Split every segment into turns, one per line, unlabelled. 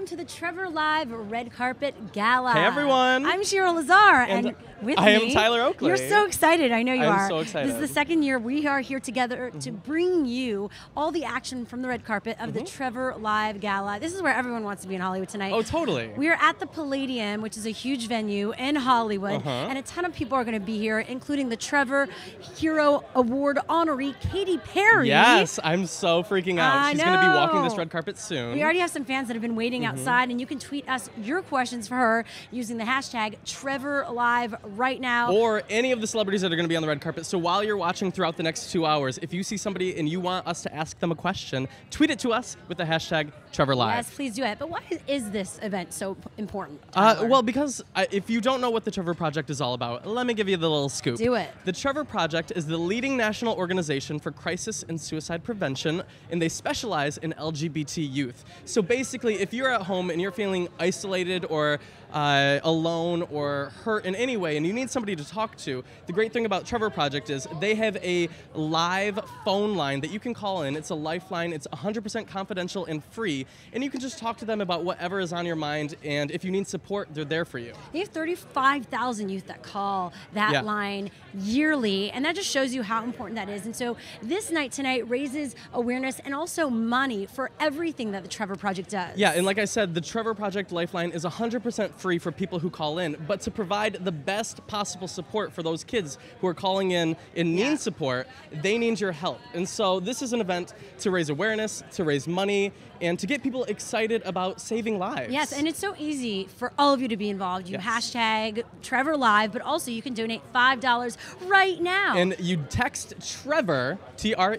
To the Trevor Live Red Carpet Gala.
Hey everyone!
I'm Cheryl Lazar, and with
I
me,
am Tyler Oakley.
You're so excited. I know you are.
I'm so excited.
This is the second year we are here together to bring you all the action from the red carpet of the Trevor Live Gala. This is where everyone wants to be in Hollywood tonight.
Oh, totally.
We are at the Palladium, which is a huge venue in Hollywood, and a ton of people are going to be here, including the Trevor Hero Award honoree Katy Perry.
Yes, I'm so freaking out. She's going to be walking this red carpet soon.
We already have some fans that have been waiting outside, and you can tweet us your questions for her using the hashtag TrevorLive right now.
Or any of the celebrities that are going to be on the red carpet. So while you're watching throughout the next 2 hours, if you see somebody and you want us to ask them a question, tweet it to us with the hashtag TrevorLive.
Yes, please do it. But why is this event so important?
Well, because if you don't know what the Trevor Project is all about, let me give you the little scoop.
Do it.
The Trevor Project is the leading national organization for crisis and suicide prevention, and they specialize in LGBT youth. So basically, if you're at home and you're feeling isolated or alone or hurt in any way and you need somebody to talk to, the great thing about Trevor Project is they have a live phone line that you can call in. It's a lifeline. It's 100% confidential and free, and you can just talk to them about whatever is on your mind, and if you need support, they're there for you.
They have 35,000 youth that call that line yearly, and that just shows you how important that is. And so this night tonight raises awareness and also money for everything that the Trevor Project does.
Yeah, and like I said, the Trevor Project Lifeline is 100% free for people who call in, but to provide the best possible support for those kids who are calling in and need support, they need your help. And so this is an event to raise awareness, to raise money, and to get people excited about saving lives.
Yes, and it's so easy for all of you to be involved. You hashtag Trevor Live, but also you can donate $5 right now.
And you text Trevor, Trevor,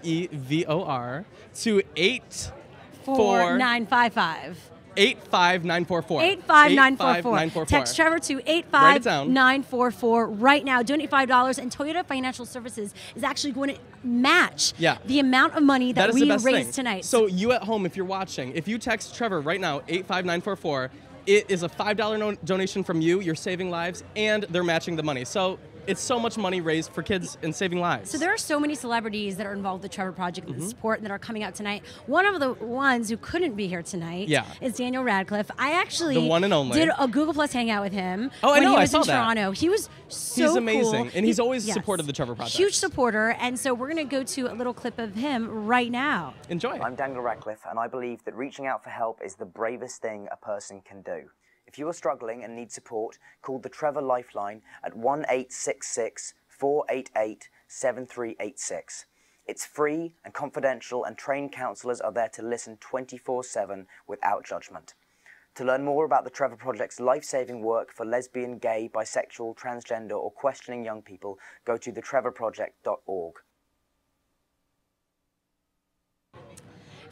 to
84955.
85944.
85944. Text Trevor to 85944 right now. Donate $5, and Toyota Financial Services is actually going to match the amount of money that we raised tonight.
So you at home, if you're watching, if you text Trevor right now, 85944, it is a $5 donation from you. You're saving lives, and they're matching the money. So it's so much money raised for kids and saving lives.
So there are so many celebrities that are involved with the Trevor Project and the support that are coming out tonight. One of the ones who couldn't be here tonight is Daniel Radcliffe. I actually
the one and only.
Did a Google Plus hangout with him
when
he was
I saw
in Toronto. He was so
He's amazing,
cool.
and he's always supported the Trevor Project.
Huge supporter, and so we're going to go to a little clip of him right now.
Enjoy.
I'm Daniel Radcliffe, and I believe that reaching out for help is the bravest thing a person can do. If you are struggling and need support, call the Trevor Lifeline at 1-866-488-7386. It's free and confidential, and trained counsellors are there to listen 24/7 without judgment. To learn more about the Trevor Project's life-saving work for lesbian, gay, bisexual, transgender, or questioning young people, go to thetrevorproject.org.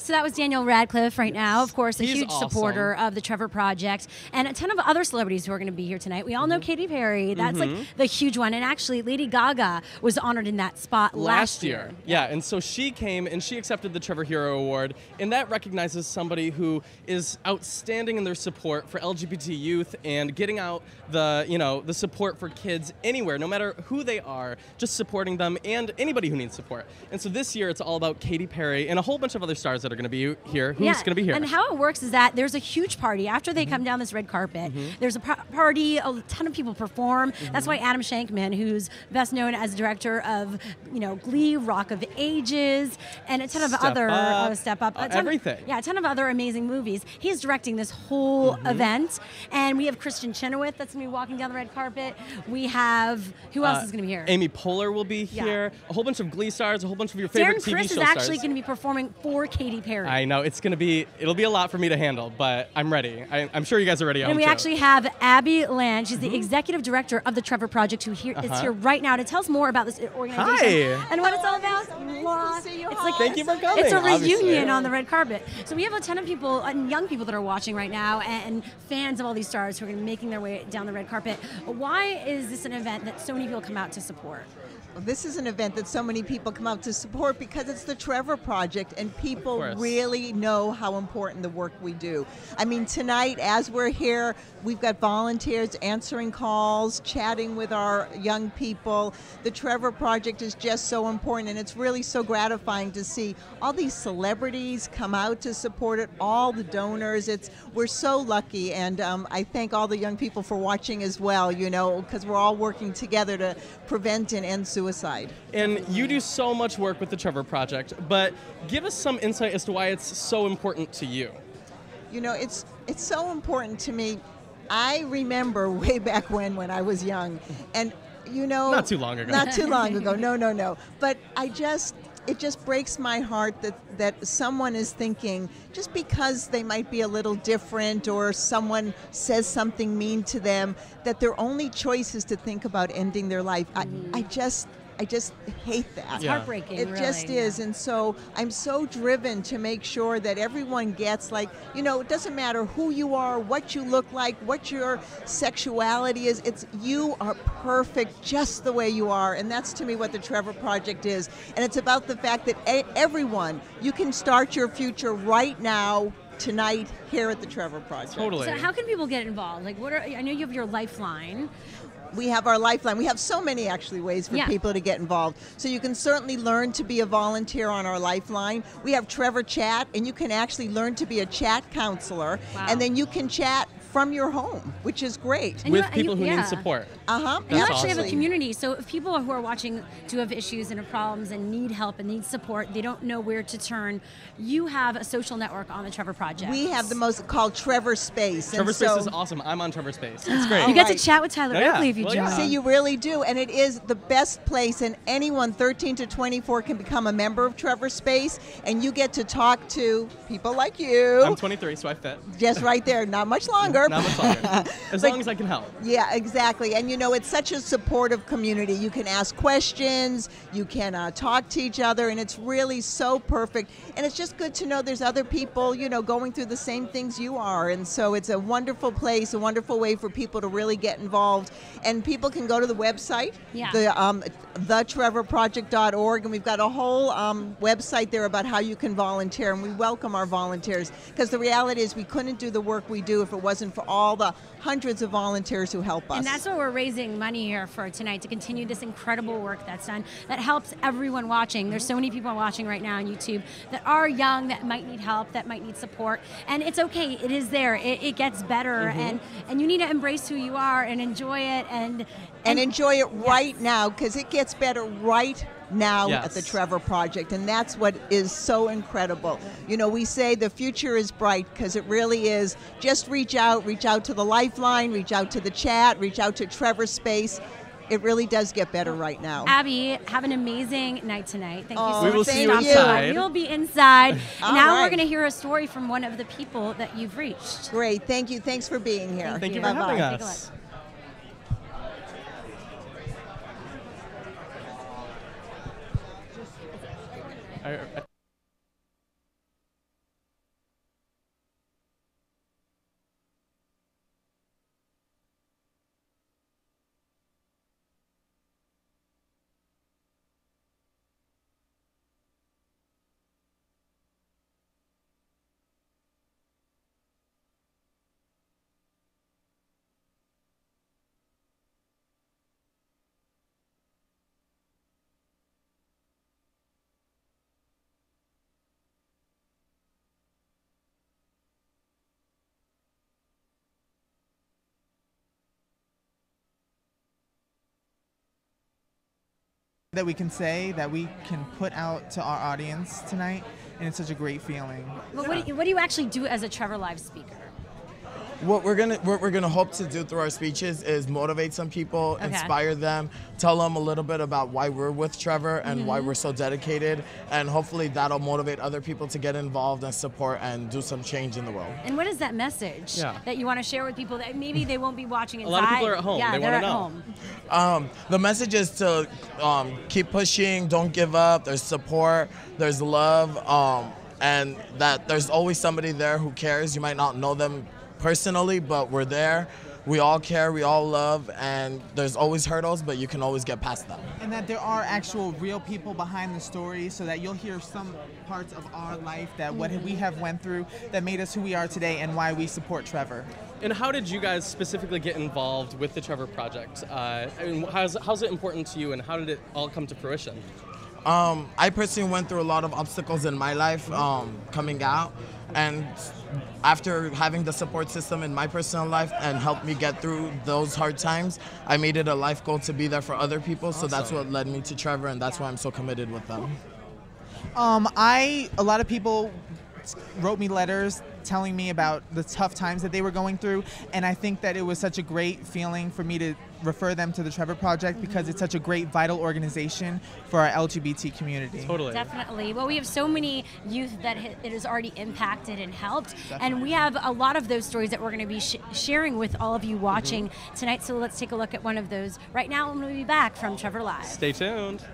So that was Daniel Radcliffe right now, of course, a huge
awesome.
supporter of the Trevor Project, and a ton of other celebrities who are going to be here tonight. We all know Katy Perry. That's like the huge one. And actually, Lady Gaga was honored in that spot last year.
Yeah, and so she came and she accepted the Trevor Hero Award, and that recognizes somebody who is outstanding in their support for LGBT youth and getting out the, the support for kids anywhere, no matter who they are, just supporting them and anybody who needs support. And so this year it's all about Katy Perry and a whole bunch of other stars that are going to be here. Who's going to be here?
And how it works is that there's a huge party after they come down this red carpet. There's a party, a ton of people perform. That's why Adam Shankman, who's best known as director of Glee, Rock of Ages, and a ton of Step Up,
everything.
A ton of other amazing movies. He's directing this whole event, and we have Kristen Chenoweth that's going to be walking down the red carpet. We have who else is going to be here?
Amy Poehler will be here. A whole bunch of Glee stars, a whole bunch of your favorite
Darren
TV
Criss
show
is actually
stars.
going to be performing for Katy Katy Perry.
I know it'll be a lot for me to handle, but I'm ready. I'm sure you guys are ready.
And we actually have Abby Land. She's the executive director of the Trevor Project, who is here right now to tell us more about this organization and what it's all about. It's like
thank you for coming.
It's a reunion on the red carpet. So we have a ton of people and young people that are watching right now, and fans of all these stars who are making their way down the red carpet. Why is this an event that so many people come out to support?
This is an event that so many people come out to support because it's the Trevor Project, and people really know how important the work we do. I mean, tonight, as we're here, we've got volunteers answering calls, chatting with our young people. The Trevor Project is just so important, and it's really so gratifying to see all these celebrities come out to support it, all the donors. We're so lucky, and I thank all the young people for watching as well, you know, because we're all working together to prevent and end suicide.
And you do so much work with the Trevor Project, but give us some insight as to why it's so important to you.
You know, it's so important to me. I remember way back when I was young, and you know,
not too long ago.
Not too long ago. No. But it just breaks my heart that someone is thinking, just because they might be a little different or someone says something mean to them, that their only choice is to think about ending their life. I just hate that.
It's heartbreaking.
It
really,
just is. And so I'm so driven to make sure that everyone gets, like, you know, it doesn't matter who you are, what you look like, what your sexuality is. You are perfect just the way you are. And that's, to me, what the Trevor Project is. And it's about the fact that everyone, you can start your future right now, tonight, here at the Trevor Project.
Totally.
So how can people get involved? Like, I know you have your Lifeline.
We have our Lifeline. We have so many actually ways for people to get involved. So you can certainly learn to be a volunteer on our Lifeline. We have Trevor Chat, and you can actually learn to be a chat counselor.
Wow.
And then you can chat from your home, which is great.
And with people who need support.
Uh-huh.
You actually have a community, so if people who are watching do have issues and have problems and need help and need support, they don't know where to turn, you have a social network on the Trevor Project.
We have the most called Trevor Space.
Trevor Space is awesome. I'm on Trevor Space. It's great.
You get to chat with Tyler Oakley if you join.
See, you really do, and it is the best place, and anyone 13 to 24 can become a member of Trevor Space, and you get to talk to people like you.
I'm 23, so I fit.
Just right there, not much longer.
Not much longer. As long as I can help.
Yeah, exactly. And you know, it's such a supportive community. You can ask questions, you can talk to each other, and it's really so perfect. And it's just good to know there's other people, you know, going through the same things you are. And so it's a wonderful place, a wonderful way for people to really get involved. And people can go to the website, thetrevorproject.org, and we've got a whole website there about how you can volunteer, and we welcome our volunteers, because the reality is we couldn't do the work we do if it wasn't for all the hundreds of volunteers who help us.
And that's what we're raising money here for tonight, to continue this incredible work that's done that helps everyone watching. There's so many people watching right now on YouTube that are young, that might need help, that might need support, and it's okay. It is there. It gets better, and you need to embrace who you are and enjoy it and
enjoy it right now, because it gets better right now at the Trevor Project, and that's what is so incredible. You know, we say the future is bright, because it really is. Just reach out to the Lifeline, reach out to the chat, reach out to Trevor Space. It really does get better right now.
Abby, have an amazing night tonight. Thank you so much.
We will see you outside.
You'll be inside. Now
right.
we're going to hear a story from one of the people that you've reached.
Great, thank you. Thanks for being here.
Thank you for having us.
that we can say, that we can put out to our audience tonight, and it's such a great feeling.
But what do you actually do as a Trevor Live speaker?
What we're gonna hope to do through our speeches is motivate some people, inspire them, tell them a little bit about why we're with Trevor and why we're so dedicated, and hopefully that'll motivate other people to get involved and support and do some change in the world.
And what is that message that you want to share with people that maybe they won't be watching inside?
A lot of people are at home.
Yeah,
they're
at
home.
The message is to keep pushing, don't give up. There's support, there's love, and that there's always somebody there who cares. You might not know them personally, but we're there. We all care, we all love, and there's always hurdles, but you can always get past them.
And that there are actual real people behind the story, so that you'll hear some parts of our life, that what we have went through that made us who we are today and why we support Trevor.
And how did you guys specifically get involved with the Trevor Project? And how's it important to you, and how did it all come to fruition?
I personally went through a lot of obstacles in my life coming out, and after having the support system in my personal life and helped me get through those hard times, I made it a life goal to be there for other people. So that's what led me to Trevor, and that's why I'm so committed with them.
A lot of people wrote me letters telling me about the tough times that they were going through, and I think that it was such a great feeling for me to refer them to the Trevor Project because it's such a great, vital organization for our LGBT community.
Totally.
Definitely. Well, we have so many youth that it has already impacted and helped, and we have a lot of those stories that we're going to be sharing with all of you watching tonight, so let's take a look at one of those right now, and we'll be back from Trevor Live.
Stay tuned.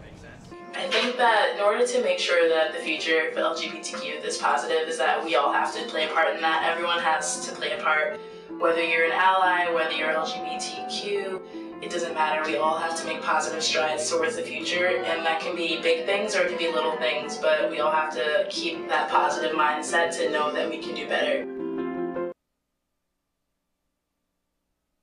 I think that in order to make sure that the future for LGBTQ youth is positive is that we all have to play a part in that. Everyone has to play a part, whether you're an ally, whether you're LGBTQ, it doesn't matter. We all have to make positive strides towards the future, and that can be big things or it can be little things, but we all have to keep that positive mindset to know that we can do better.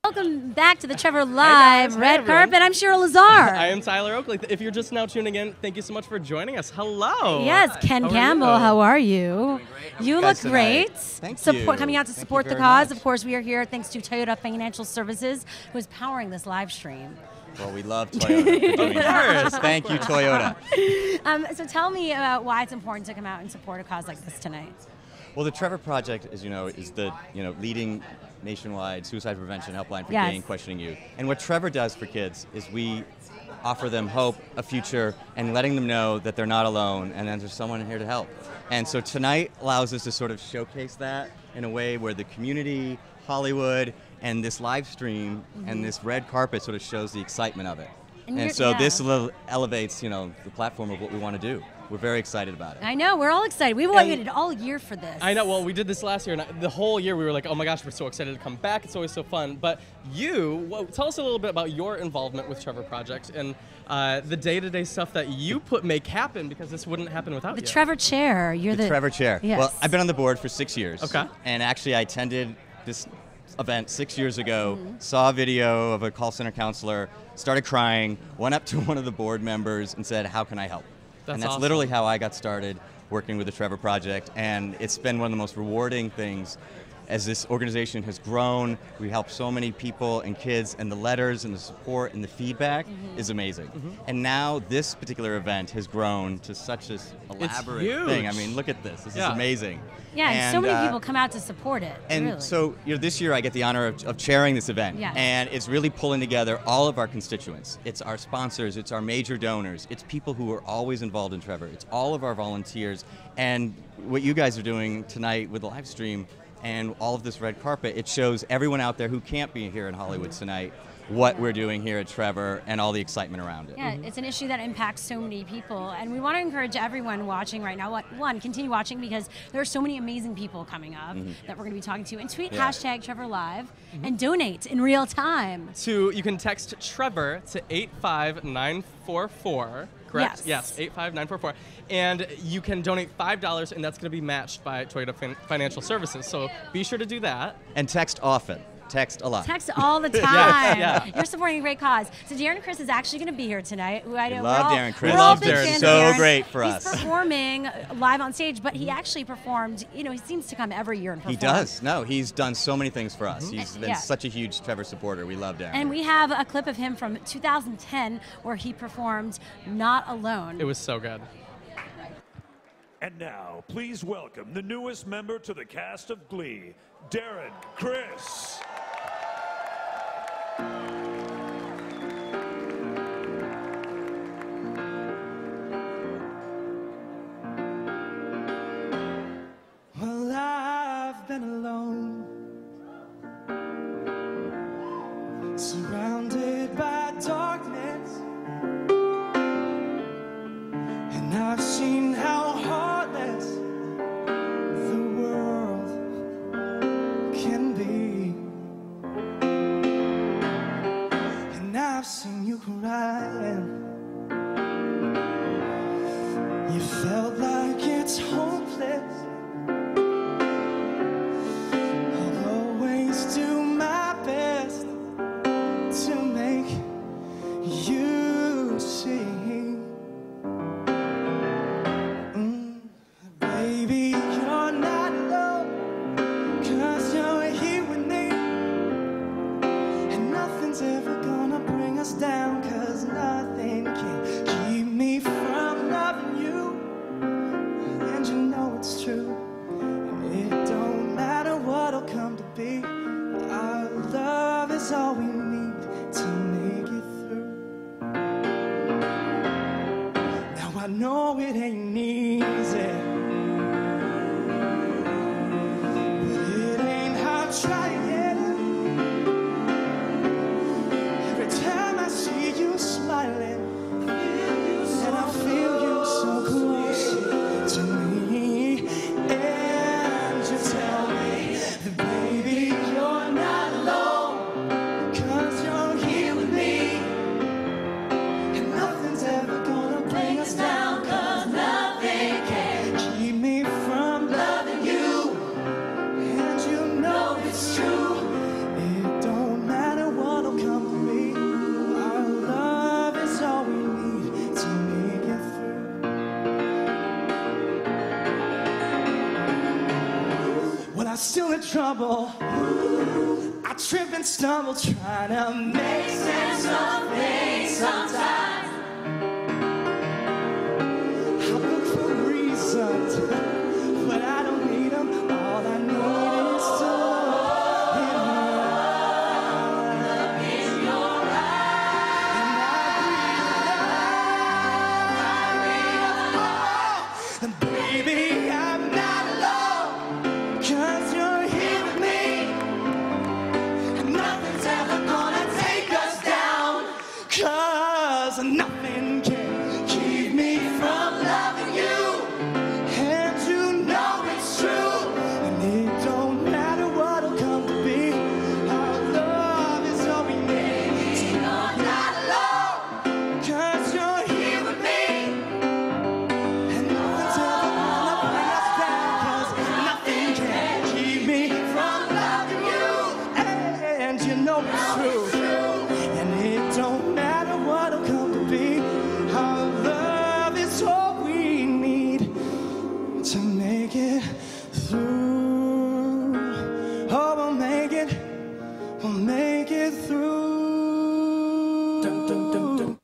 Welcome back to the Trevor Live Red Carpet. I'm Cheryl Lazar.
I am Tyler Oakley. If you're just now tuning in, thank you so much for joining us. Hello.
Yes, Ken Campbell, how are you? You look great.
Thank you.
Coming out to support the cause. Of course, we are here thanks to Toyota Financial Services, who is powering this live stream.
Well, we love Toyota for doing that. Thank you, Toyota.
So tell me about why it's important to come out and support a cause like this tonight.
Well, the Trevor Project, as you know, is the leading nationwide suicide prevention helpline for gay and questioning youth. And what Trevor does for kids is we offer them hope, a future, and letting them know that they're not alone and that there's someone here to help. And so tonight allows us to sort of showcase that in a way where the community, Hollywood, and this live stream and this red carpet sort of shows the excitement of it. And so this elevates, the platform of what we want to do. We're very excited about it.
I know, we're all excited. We've waited all year for this.
I know, well, we did this last year, and the whole year we were like, oh my gosh, we're so excited to come back. It's always so fun. But tell us a little bit about your involvement with Trevor Project and the day-to-day stuff that you make happen, because this wouldn't happen without you.
The Trevor Chair. You're the
Trevor Chair.
Yes.
Well, I've been on the board for 6 years.
Okay.
And actually I attended this event 6 years ago, saw a video of a call center counselor, started crying, went up to one of the board members and said, how can I help? That's
awesome.
Literally how I got started working with the Trevor Project, and it's been one of the most rewarding things as this organization has grown. We help so many people and kids, and the letters and the support and the feedback is amazing. And now this particular event has grown to such an elaborate thing. I mean, look at this. This is amazing.
Yeah, and so many people come out to support it.
And
really.
so, this year I get the honor of chairing this event.
Yes.
And it's really pulling together all of our constituents. It's our sponsors, it's our major donors, it's people who are always involved in Trevor, it's all of our volunteers. And what you guys are doing tonight with the live stream and all of this red carpet, it shows everyone out there who can't be here in Hollywood tonight what we're doing here at Trevor and all the excitement around it.
Yeah, it's an issue that impacts so many people, and we want to encourage everyone watching right now, continue watching, because there are so many amazing people coming up that we're going to be talking to, and tweet hashtag Trevor Live and donate in real time.
You can text Trevor to 85944. Correct? Yes, 85944. And you can donate $5, and that's going to be matched by Toyota Financial Services. So be sure to do that.
And text often. Text a lot.
Text all the time. You're supporting a great cause. So Darren Chris is actually going to be here tonight. Who I know
love Darren Chris.
We're all big fans
so
of Darren.
Great for us.
He's performing live on stage, but he actually performed. He seems to come every year and perform.
He does. No, he's done so many things for us. He's been such a huge Trevor supporter. We love Darren.
And we have a clip of him from 2010 where he performed "Not Alone."
It was so good.
And now, please welcome the newest member to the cast of Glee, Darren Criss.
Well, I've been alone, surrounded by darkness, and I've seen how heartless the world can be, and I've seen you crying. You felt like it's hopeless. I'll always do my best to make you see. Baby, you're not alone, 'cause you're here with me, and nothing's ever gonna bring us down, 'cause nothing can keep me from loving you, and you know it's true, and it don't matter what'll come to be, our love is all we need to make it through. Now I know it ain't easy, but it ain't hard trying. Every time I see you smiling, and I feel you so close to me, and you tell me that baby you're not alone, 'cause you're here with me, and nothing's ever gonna bring us down, 'cause nothing can keep me from loving you, and you know it's true. It don't matter what'll come to me, our love is all we need to make it through. When I'm still in trouble, I trip and stumble trying to make sense of things sometimes. I look for reasons, but I don't need them. All I need is to look in your eyes, and I breathe. Baby, I'm not alone, 'cause you're here with me, and nothing's ever gonna take us down, 'cause nothing can keep me from loving you, and you know it's true, and it don't matter what'll come to be, our love is all we need. So you're not alone, 'cause you're here with me, and nothing's ever gonna bring us down, 'cause nothing can keep me from loving you, and you know it's true, and it don't matter what'll come to be, our love is all we need to make it through. Oh, we'll make it through. Dun, dun, dun, dun.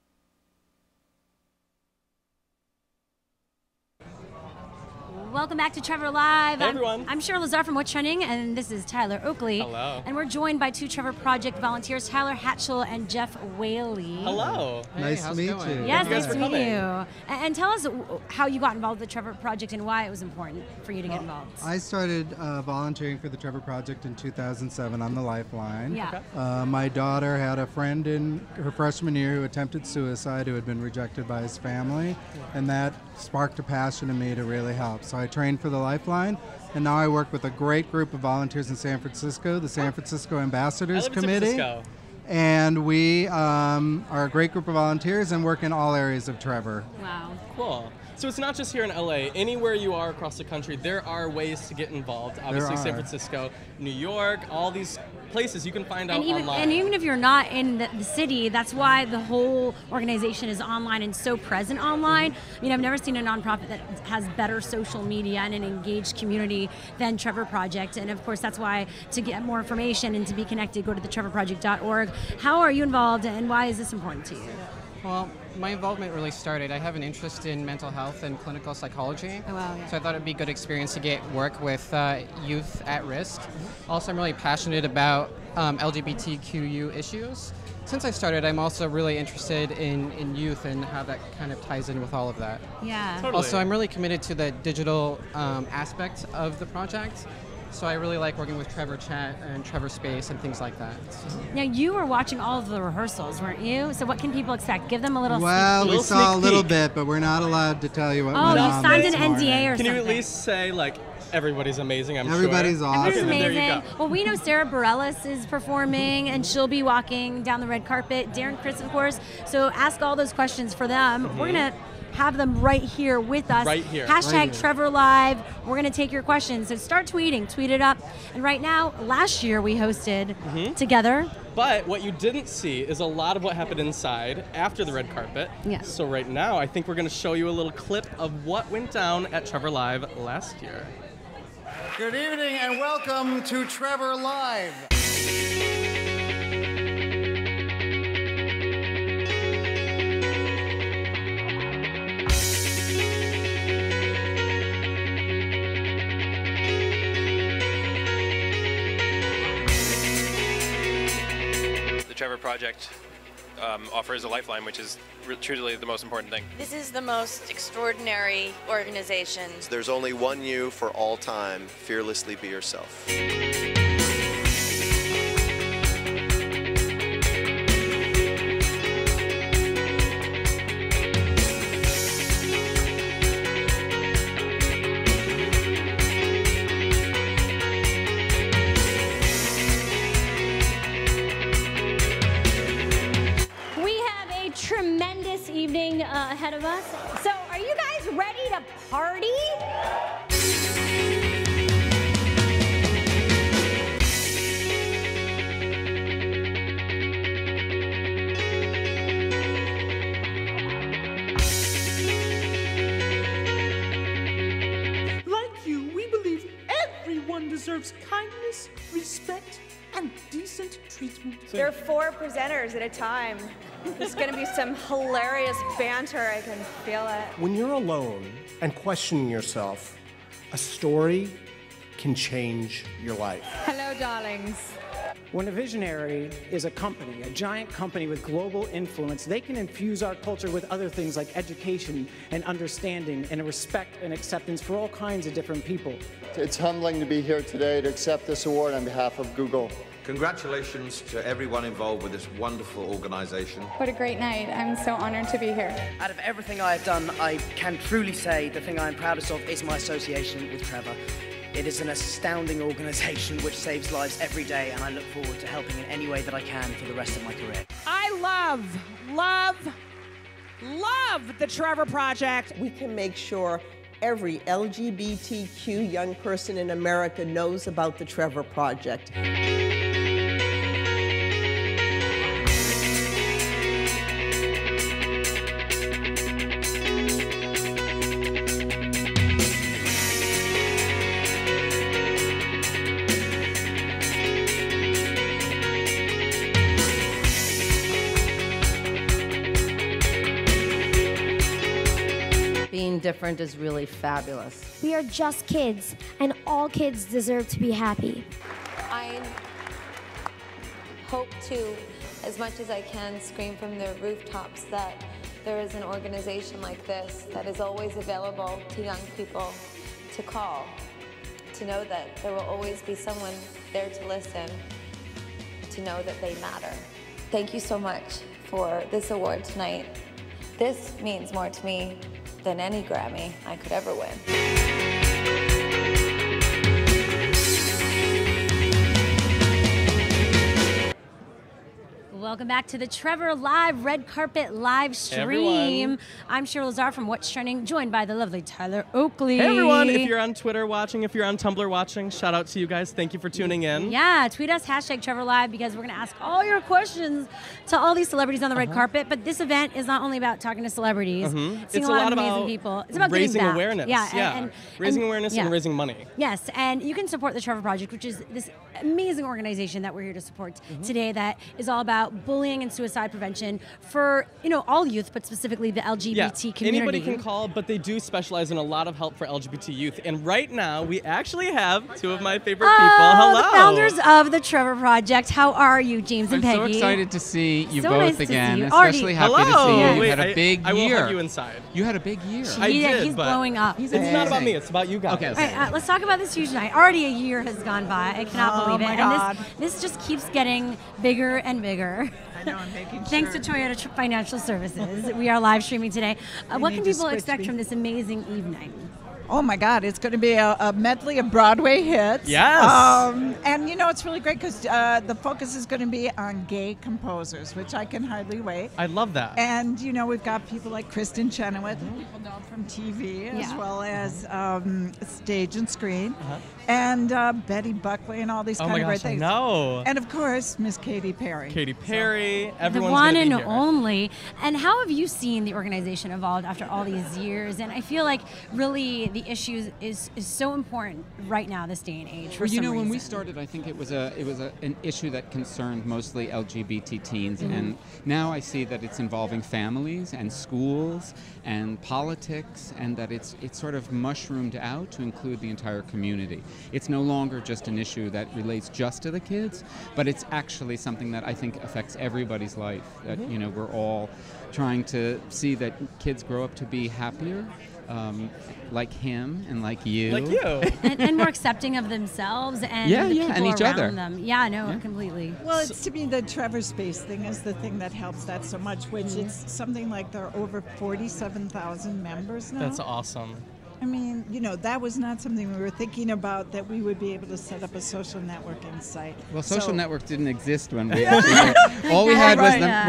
Welcome back to Trevor Live.
Hey, everyone.
I'm Cheryl Lazar from What's Trending, and this is Tyler Oakley.
Hello.
And we're joined by two Trevor Project volunteers, Tyler Hatchell and Jeff Whaley.
Hello.
Nice to meet you.
Yes,
Thank you guys
nice to
for
meet
coming.
you. And tell us how you got involved with the Trevor Project and why it was important for you to get involved.
I started volunteering for the Trevor Project in 2007 on the Lifeline.
Yeah.
My daughter had a friend in her freshman year who attempted suicide, who had been rejected by his family, and that sparked a passion in me to really help. So I trained for the Lifeline, and now I work with a great group of volunteers in San Francisco, the San Francisco Ambassadors
I live in San
Committee.
Francisco.
And we are a great group of volunteers and work in all areas of Trevor.
Wow.
Cool. So it's not just here in LA. Anywhere you are across the country, there are ways to get involved. Obviously, San Francisco, New York, all these places you can find out online.
And even if you're not in the city, that's why the whole organization is online and so present online. I mean, I've never seen a nonprofit that has better social media and an engaged community than Trevor Project. And of course, that's why to get more information and to be connected, go to thetrevorproject.org. How are you involved and why is this important to you?
Well, my involvement really started. I have an interest in mental health and clinical psychology.
Oh, wow, yeah.
So I thought it'd be a good experience to get work with youth at risk. Also, I'm really passionate about LGBTQ issues. Since I started, I'm also really interested in youth and how that kind of ties in with all of that.
Yeah.
Totally.
Also, I'm really committed to the digital aspect of the project. So I really like working with Trevor Chat and Trevor Space and things like that. So.
Now, you were watching all of the rehearsals, weren't you? So what can people expect? Give them a little
Well,
sneak
we
peek.
saw a little bit, but we're not allowed to tell you what
Oh,
went
you
on
signed
this
an
morning.
NDA or
Can
something.
you at least say, like, everybody's amazing, I'm
Everybody's
sure.
awesome.
Everybody's
There you
amazing.
go.
Well, we know Sarah Bareilles is performing, and she'll be walking down the red carpet. Darren Criss, of course. So ask all those questions for them. We're going to have them right here with us.
Right here.
Hashtag
Right here.
Trevor Live. We're going to take your questions. So start tweeting. Tweet it up. And right now, last year we hosted together.
But what you didn't see is a lot of what happened inside after the red carpet.
Yeah.
So right now, I think we're going to show you a little clip of what went down at Trevor Live last year.
Good evening and welcome to Trevor Live.
The Trevor Project offers a lifeline, which is truly the most important thing.
This is the most extraordinary organization.
There's only one you for all time. Fearlessly be yourself.
Tremendous evening ahead of us. So, are you guys ready to party?
Like you, we believe everyone deserves kindness, respect, and decent treatment.
There are 4 presenters at a time. There's going to be some hilarious banter. I can feel it.
When you're alone and questioning yourself, a story can change your life.
Hello, darlings.
When a visionary is a company, a giant company with global influence, they can infuse our culture with other things like education and understanding and respect and acceptance for all kinds of different people.
It's humbling to be here today to accept this award on behalf of Google.
Congratulations to everyone involved with this wonderful organization.
What a great night. I'm so honored to be here.
Out of everything I have done, I can truly say the thing I am proudest of is my association with Trevor. It is an astounding organization which saves lives every day, and I look forward to helping in any way that I can for the rest of my career.
I love the Trevor Project.
We can make sure every LGBTQ young person in America knows about the Trevor Project.
Being different is really fabulous.
We are just kids, and all kids deserve to be happy.
I hope to, as much as I can, scream from the rooftops that there is an organization like this that is always available to young people to call, to know that there will always be someone there to listen, to know that they matter. Thank you so much for this award tonight. This means more to me than any Grammy I could ever win.
Welcome back to the Trevor Live Red Carpet live stream.
Everyone.
I'm Cheryl Lazar from What's Trending, joined by the lovely Tyler Oakley.
Hey everyone, if you're on Twitter watching, if you're on Tumblr watching, shout out to you guys. Thank you for tuning in.
Yeah, tweet us, hashtag Trevor Live, because we're going to ask all your questions to all these celebrities on the red carpet. But this event is not only about talking to celebrities, seeing
It's
a lot of
about
amazing people. It's about
raising
giving back.
awareness.
Yeah,
raising awareness and raising money.
Yes, and you can support the Trevor Project, which is this amazing organization that we're here to support today that is all about bullying and suicide prevention for all youth, but specifically the LGBT community.
Anybody can call, but they do specialize in a lot of help for LGBT youth. And right now, we actually have two of my favorite people. Hello.
The founders of the Trevor Project. How are you, James and Peggy?
I'm so excited to see you
So
both
nice to
again.
see you.
Especially happy to see you.
Wait,
You had a big
I will
year.
hug you inside.
You had a big year.
I did,
he's
but
blowing up.
It's not about me. It's about you guys.
Okay.
All right, let's talk about this huge night. Already a year has gone by. I cannot believe it.
my God.
And this just keeps getting bigger and bigger.
I know, I'm making
Thanks to Toyota Financial Services. We are live streaming today. What
need
can
to
people
switch
expect
me.
from this amazing evening?
Oh my God, it's going to be a medley of Broadway hits.
Yes.
And it's really great because the focus is going to be on gay composers, which I can hardly wait.
I love that.
And, we've got people like Kristen Chenoweth, who people know from TV, as well as stage and screen, and Betty Buckley and all these kind of great things.
No.
And, of course, Miss Katy Perry.
Katy Perry,
The
everyone's
one
gonna
and
be here.
only. And how have you seen the organization evolve after all these years? And I feel like really the issue is so important right now, this day and age. For
Well,
some
when we
reason.
started, I think it was an issue that concerned mostly LGBT teens, and now I see that it's involving families and schools and politics, and that it's sort of mushroomed out to include the entire community. It's no longer just an issue that relates just to the kids, but it's actually something that I think affects everybody's life. That we're all trying to see that kids grow up to be happier. Like him and like you.
Like you.
and more accepting of themselves and the people
and each
around
other.
them. Yeah, no, completely.
Well, it's to me the Trevor Space thing is the thing that helps that so much, which it's something like there are over 47,000 members now.
That's awesome.
I mean, that was not something we were thinking about, that we would be able to set up a social networking site.
Well, social
So-
network didn't exist when we actually, all we had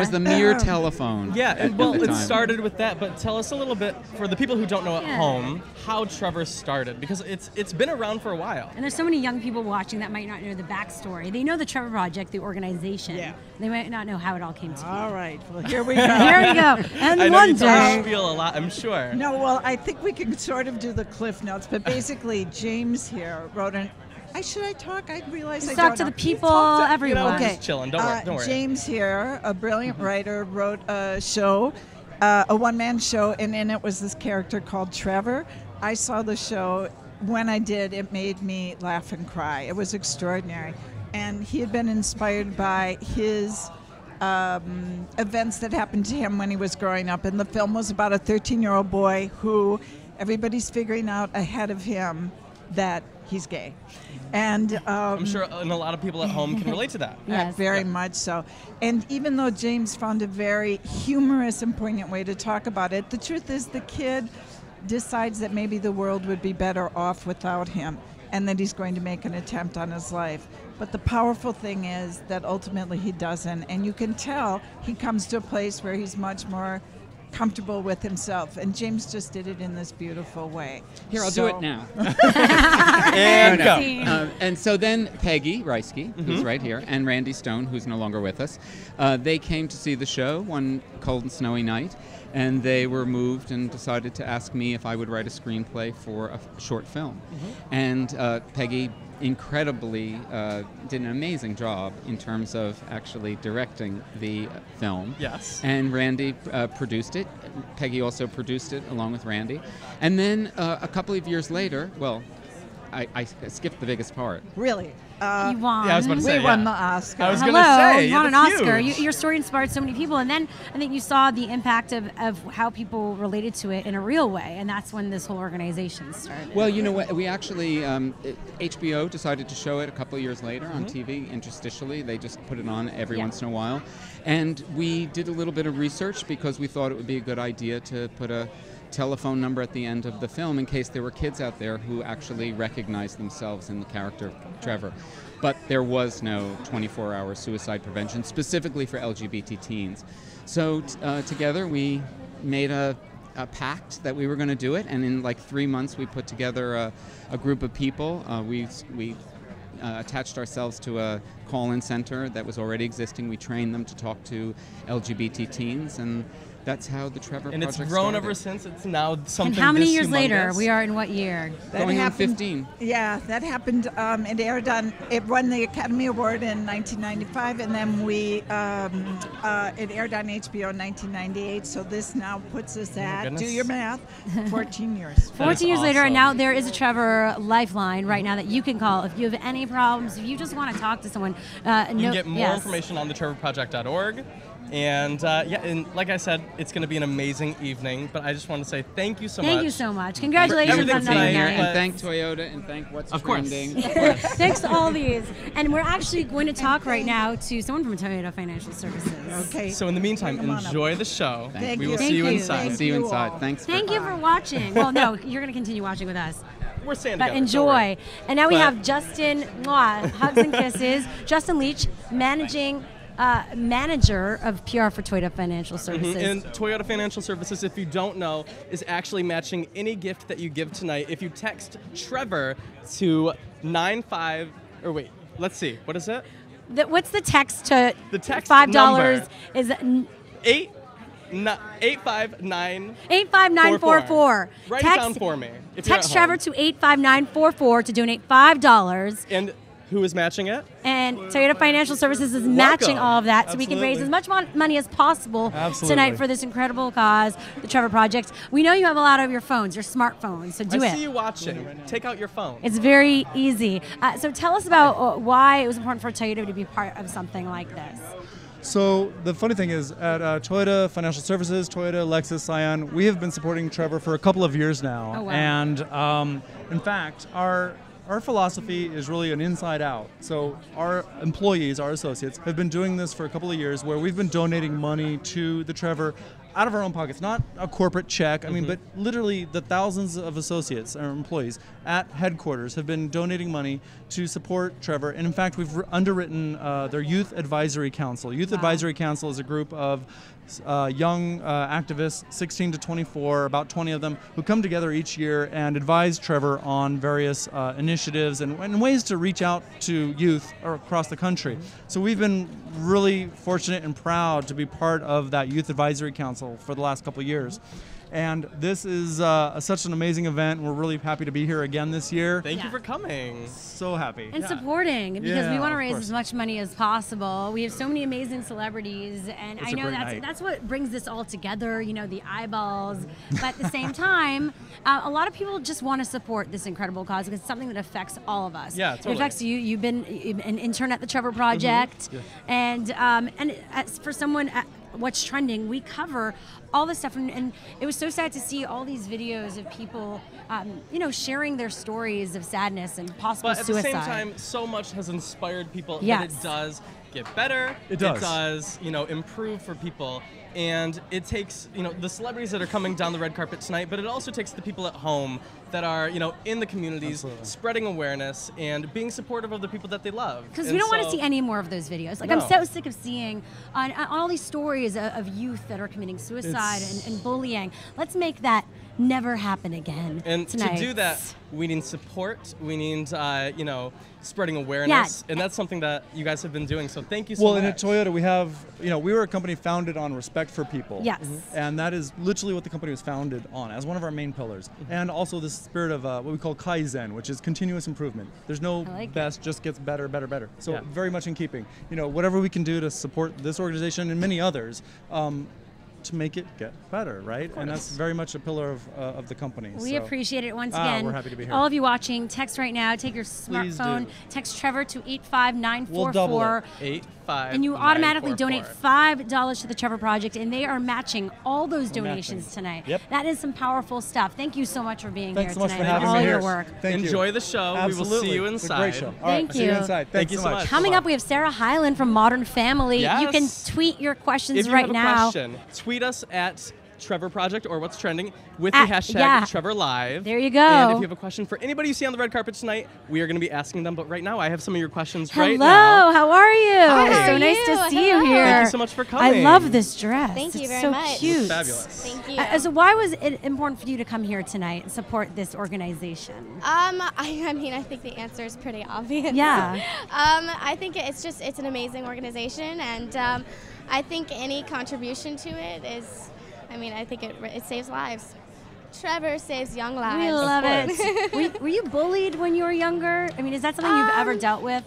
was the mere telephone.
Yeah,
at
well,
the
it
time.
started with that, but tell us a little bit, for the people who don't know at
Yeah.
home, how Trevor started, because it's been around for a while.
And there's so many young people watching that might not know the backstory. They know the Trevor Project, the organization.
Yeah.
They might not know how it all came to be.
All right, well, here we go.
Here we go. And
I know
one
you tell
day.
the spiel a lot, I'm sure.
No, well, I think we can sort of do the Cliff Notes, but basically, James here wrote an. Should I talk? I realize I
Talk
don't
to
know.
the people,
Talk to-
everyone.
Okay.
Just chilling, don't worry.
James here, a brilliant writer, wrote a show, a one-man show, and in it was this character called Trevor. I saw the show. When I did, it made me laugh and cry. It was extraordinary. And he had been inspired by his events that happened to him when he was growing up. And the film was about a 13-year-old boy who everybody's figuring out ahead of him that he's gay. And
I'm sure and a lot of people at home can relate to that.
Yes.
very much so. And even though James found a very humorous and poignant way to talk about it, the truth is the kid decides that maybe the world would be better off without him, and that he's going to make an attempt on his life. But the powerful thing is that ultimately he doesn't, and you can tell he comes to a place where he's much more comfortable with himself, and James just did it in this beautiful way.
Here, I'll do it now.
And
No,
go.
no. And so then Peggy Reisky, who's right here, and Randy Stone, who's no longer with us, they came to see the show one cold and snowy night, and they were moved and decided to ask me if I would write a screenplay for a short film. And Peggy incredibly did an amazing job in terms of actually directing the film.
Yes.
And Randy produced it. Peggy also produced it along with Randy. And then a couple of years later, well, I skipped the biggest part.
Really?
You won.
Yeah, I was about to say,
We won
yeah.
the Oscar.
I was
Hello,
gonna say,
you won an
that's
Oscar.
huge.
Your story inspired so many people, and then I think you saw the impact of how people related to it in a real way, and that's when this whole organization started.
Well, you know what? We actually, HBO decided to show it a couple of years later on TV, interstitially. They just put it on every once in a while. And we did a little bit of research because we thought it would be a good idea to put a telephone number at the end of the film in case there were kids out there who actually recognized themselves in the character of Trevor. But there was no 24-hour suicide prevention specifically for LGBT teens. So together we made a pact that we were going to do it, and in like 3 months we put together a group of people. We attached ourselves to a call-in center that was already existing. We trained them to talk to LGBT teens, and that's how the Trevor
And
Project
it's grown
started.
ever since. It's now something.
And how many
this
years later?
humongous.
We are in what year?
Going on 15.
Yeah, that happened. It aired on. It won the Academy Award in 1995, and then it aired on HBO in 1998. So this now puts us at, do your math, 14 years.
14 years later, and now there is a Trevor lifeline right now that you can call if you have any problems, if you just want to talk to someone.
You can get more information on thetrevorproject.org. And and like I said, it's going to be an amazing evening. But I just want to say thank you so much.
Thank you so much. Congratulations on another night.
And thank Toyota and thank What's Trending.
Thanks to all these. And we're actually going to talk right now to someone from Toyota Financial Services.
Okay.
So in the meantime, enjoy the show.
Thank
we
you.
will see you inside.
See you inside. Thanks.
Thank you for watching. Well, no, you're going to continue watching with us.
We're staying
But
together.
enjoy. And now we have Justin, hugs and kisses. Justin Leach, manager of PR for Toyota Financial Services.
And Toyota Financial Services, if you don't know, is actually matching any gift that you give tonight. If you text Trevor to 95, or wait, let's see, what is it?
What's the text to
the text
$5
number
is
859
85944.
Write it down for me. If you're
Text
at
Trevor
home.
to 85944 to donate $5.
And who is matching it?
And Toyota Financial Services is matching all of that, so we can raise as much money as possible tonight for this incredible cause, the Trevor Project. We know you have a lot of your phones, your smartphones, so do
I
it.
see you watching. Take out your phone.
It's very easy. So tell us about why it was important for Toyota to be part of something like this.
So the funny thing is, at Toyota Financial Services, Toyota, Lexus, Scion, we have been supporting Trevor for a couple of years now.
Oh, wow.
And in fact, our philosophy is really an inside out. So our employees, our associates, have been doing this for a couple of years where we've been donating money to the Trevor out of our own pockets, not a corporate check, I mean, but literally the thousands of associates or employees at headquarters have been donating money to support Trevor. And in fact, we've underwritten their Youth Advisory Council. Youth Advisory Council is a group of young activists, 16 to 24, about 20 of them, who come together each year and advise Trevor on various initiatives and ways to reach out to youth across the country. So we've been really fortunate and proud to be part of that Youth Advisory Council for the last couple of years. And this is such an amazing event. We're really happy to be here again this year.
Thank you for coming.
So happy.
And supporting, because we
Yeah,
want to
of
raise
course.
as much money as possible. We have so many amazing celebrities, and
It's
I
a
know
great night.
that's what brings this all together, you know, the eyeballs. But at the same time, a lot of people just want to support this incredible cause because it's something that affects all of us.
Yeah, totally.
It affects you. You've been an intern at the Trevor Project, and as for someone at What's Trending, we cover all this stuff, and it was so sad to see all these videos of people, sharing their stories of sadness and possible
But at
suicide.
the same time, so much has inspired people
Yes.
that it does get better.
It does.
Improve for people. And it takes, the celebrities that are coming down the red carpet tonight, but it also takes the people at home that are, in the communities, spreading awareness and being supportive of the people that they love.
Because we don't want to see any more of those videos. Like, I'm so sick of seeing on all these stories of youth that are committing suicide and bullying. Let's make that never happen again
And
tonight.
to do that, we need support. We need, spreading awareness. And that's something that you guys have been doing. So thank you so
Well,
much.
and at Toyota, we have, we were a company founded on respect for people.
Yes.
And that is literally what the company was founded on as one of our main pillars. And also this spirit of what we call Kaizen, which is continuous improvement. There's no best, just gets better, better, better. So very much in keeping. Whatever we can do to support this organization and many others, to make it get better, right? And that's very much a pillar of the company.
We appreciate it once
again.
again.
We're happy to be here.
All of you watching, text right now. Take your
Please
smartphone.
do.
Text Trevor to 85944.
We'll double it.
85944.
And you automatically donate $5 to the Trevor Project, and they are matching all those donations tonight.
Yep.
That is some powerful stuff. Thank you so much for being
Thanks
here
so much
tonight.
for having
all
me
your
here.
work.
Thank you.
Enjoy the show.
Absolutely.
We will see you
It's a
inside.
great show. All right,
Thank
see you
you.
inside.
Thank
Thanks
you
so
so
much.
much.
Coming up, we have Sarah Hyland from Modern Family.
Yes.
You can tweet your questions
If you
right
have a
now.
question, tweet us at Trevor Project or What's Trending with the hashtag Trevor Live.
There you go.
And if you have a question for anybody you see on the red carpet tonight, we are going to be asking them. But right now, I have some of your questions right
Hello,
now.
how are you?
Hi.
So nice to see you here.
Thank you so much for coming.
I love this dress.
Thank you
It's
very
so
much.
cute.
It's fabulous.
Thank you.
So why was it important for you to come here tonight and support this organization?
I mean, I think the answer is pretty obvious.
Yeah.
I think it's an amazing organization, and I think any contribution to it is I mean, I think it saves lives. Trevor saves young lives.
We love it. Were you bullied when you were younger? I mean, is that something you've ever dealt with?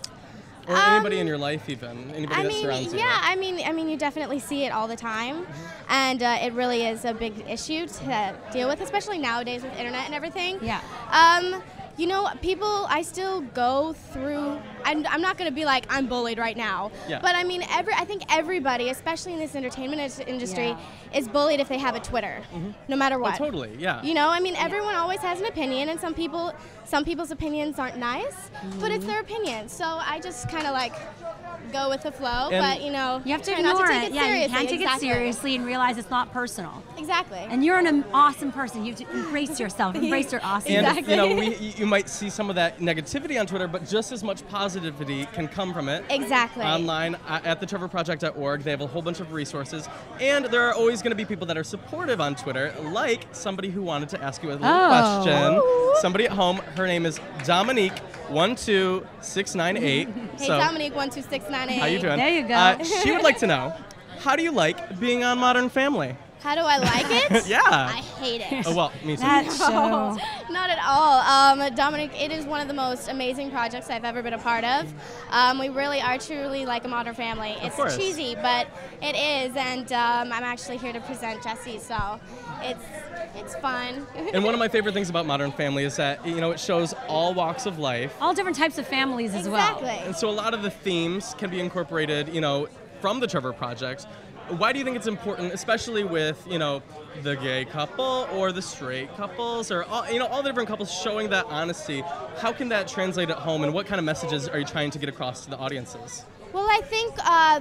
Or anybody in your life, even anybody that surrounds you.
Yeah, I mean, you definitely see it all the time, and it really is a big issue to deal with, especially nowadays with internet and everything.
Yeah.
You know, people, I still go through, I'm not going to be like, I'm bullied right now.
Yeah.
But I mean, I think everybody, especially in this entertainment industry, is bullied if they have a Twitter, no matter what.
Oh, totally, yeah.
You know, I mean, everyone always has an opinion, and some people's opinions aren't nice, but it's their opinion. So I just kind of like go with the flow, but you know,
you have to
try
ignore
not to take it
Yeah,
seriously.
you can't take it seriously and realize it's not personal.
Exactly.
And you're an awesome person. You have to embrace yourself, embrace your awesomeness.
And you know, you might see some of that negativity on Twitter, but just as much positivity can come from it.
Exactly.
Online at thetrevorproject.org, they have a whole bunch of resources, and there are always going to be people that are supportive on Twitter, like somebody who wanted to ask you a little question. Somebody at home, her name is Dominique12698.
Hey,
So,
Dominique12698.
how you doing?
There you go.
She would like to know, how do you like being on Modern Family?
How do I like it?
Yeah.
I hate it.
Oh, well, me too.
That
No,
show.
not at all. Dominic, it is one of the most amazing projects I've ever been a part of. We really are truly like a modern family. It's
course.
cheesy, but it is, and I'm actually here to present Jessie, so it's fun.
And one of my favorite things about Modern Family is that, you know, it shows all walks of life.
All different types of families as well.
Exactly.
And so a lot of the themes can be incorporated, you know, from the Trevor Project. Why do you think it's important, especially with, you know, the gay couple or the straight couples or, all, you know, all the different couples showing that honesty? How can that translate at home, and what kind of messages are you trying to get across to the audiences?
Well, I think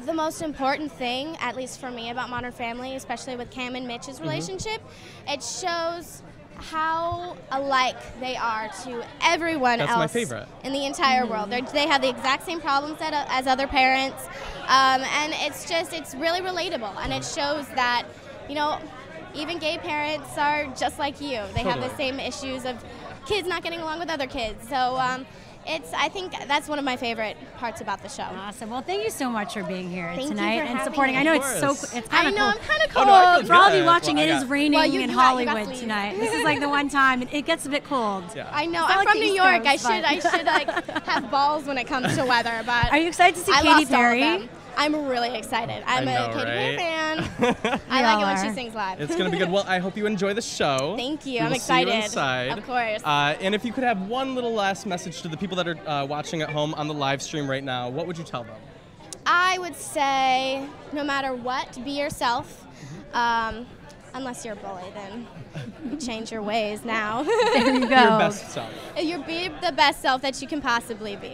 the most important thing, at least for me, about Modern Family, especially with Cam and Mitch's relationship, it shows how alike they are to everyone
That's
else
my favorite.
in the entire world. They have the exact same problems as other parents, and it's really relatable, and it shows that, you know, even gay parents are just like you. They have the same issues of kids not getting along with other kids. So I think that's one of my favorite parts about the show.
Awesome. Well, thank you so much for being here
Thank you
tonight
for
and
having
supporting.
me.
I know
Of
it's
course.
it's kind of cool.
I'm kind of
Oh,
cold.
no, I feel
For all of you
good.
watching,
Well,
it is raining
Well,
in
you got
Hollywood
to leave.
tonight. This is like the one time it gets a bit cold.
Yeah.
I know.
It's not
I'm
like
from
the
New
East
York.
Coast,
I should like have balls when it comes to weather. But
Are you excited to see
I
Katy
lost all of
Perry?
them. I'm really excited. I'm
I know,
a Katy Perry
right?
fan. I like it when she
are.
sings live.
It's going to be good. Well, I hope you enjoy the show.
Thank you.
We
I'm
will see you
excited.
inside.
Of course.
And if you could have one little last message to the people that are watching at home on the live stream right now, what would you tell them?
I would say, no matter what, be yourself. Unless you're a bully, then change your ways now.
There you go.
Your best self.
You're be the best self that you can possibly be.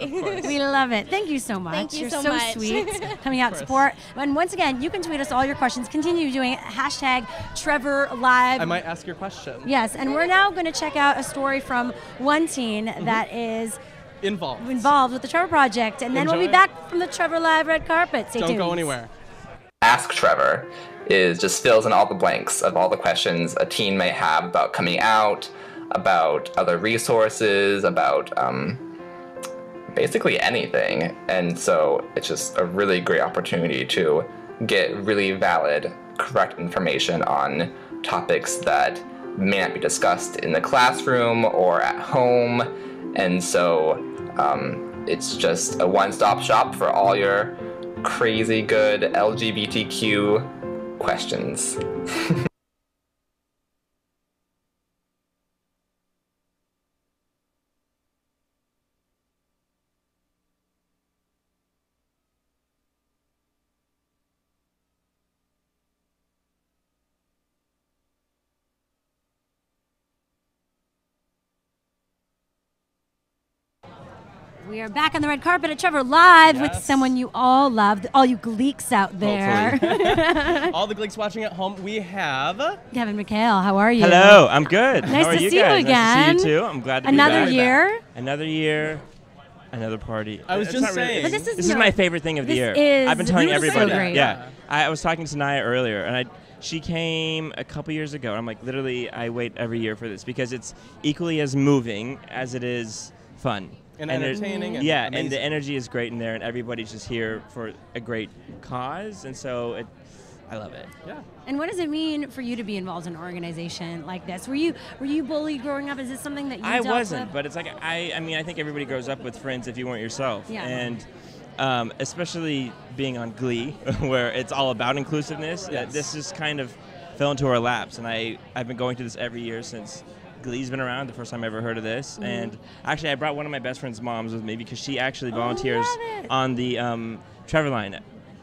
We love it. Thank you so much.
Thank you
You're
so
so
much.
sweet. Coming out to support. And once again, you can tweet us all your questions. Continue doing it. #TrevorLive.
I might ask your question.
Yes, and we're now going to check out a story from one teen that is
involved
with the Trevor Project, and then we'll be
Enjoy.
back from the Trevor Live red carpet. Stay
Don't
tuned.
go anywhere.
Ask Trevor is just fills in all the blanks of all the questions a teen may have about coming out, about other resources, about basically anything. And so it's just a really great opportunity to get really valid, correct information on topics that may not be discussed in the classroom or at home. And so it's just a one-stop shop for all your crazy good LGBTQ questions.
We are back on the red carpet at Trevor Live with someone you all love, all you Gleeks out there.
All the Gleeks watching at home, we have
Kevin McHale, how are you?
Hello, I'm good.
Nice
How are
to
you
see you
guys?
again.
Nice to see you too. I'm glad to
Another
be back.
year.
Another year. Another party.
I was
It's
just
not really-
saying.
But this is
my favorite thing of the year.
is
I've been telling
really
everybody.
great.
Yeah. I was talking to Naya earlier, and she came a couple years ago. And I'm like, literally, I wait every year for this because it's equally as moving as it is fun.
And
it-
entertaining and
yeah, and
amazing.
the energy is great in there, and everybody's just here for a great cause. And so I love it.
Yeah.
And what does it mean for you to be involved in an organization like this? Were you bullied growing up? Is this something that you
I
dealt
wasn't,
with?
but it's like I mean, I think everybody grows up with friends if you weren't yourself.
Yeah.
And especially being on Glee, where it's all about inclusiveness,
Yes.
this just kind of fell into our laps. And I've been going to this every year since Glee's been around, the first time I ever heard of this.
Mm-hmm.
And actually, I brought one of my best friend's moms with me because she actually volunteers
love it.
on the Trevor line.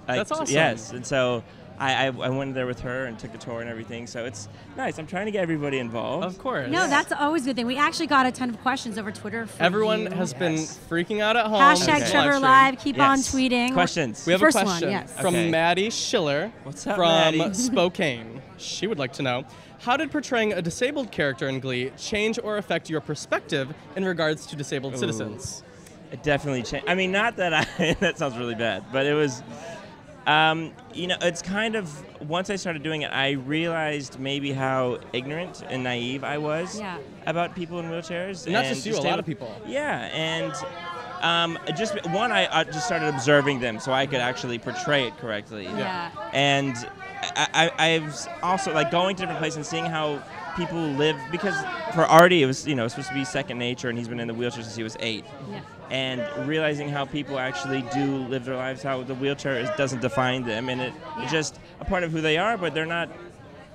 That's awesome.
Yes, and so I went there with her and took a tour and everything. So it's nice. I'm trying to get everybody involved.
Of course.
No, that's always a good thing. We actually got a ton of questions over Twitter. For
Everyone
you.
has been freaking out at home.
Hashtag
This
Trevor
live
Live. Keep
Yes.
on tweeting.
Questions.
We have
First
a question
one, yes.
from
Okay.
Maddie Schiller
What's up,
from
Maddie?
Spokane. She would like to know, how did portraying a disabled character in Glee change or affect your perspective in regards to disabled citizens?
It definitely changed. I mean, not that that sounds really bad, but it was, it's kind of, once I started doing it, I realized maybe how ignorant and naive I was about people in wheelchairs.
And not just you, a lot
disabled-
of people.
Yeah, and I just started observing them so I could actually portray it correctly.
Yeah.
And I've also, like, going to different places and seeing how people live, because for Artie, it was, supposed to be second nature, and he's been in the wheelchair since he was 8.
Yeah.
And realizing how people actually do live their lives, how the wheelchair doesn't define them, and it's just a part of who they are, but they're not.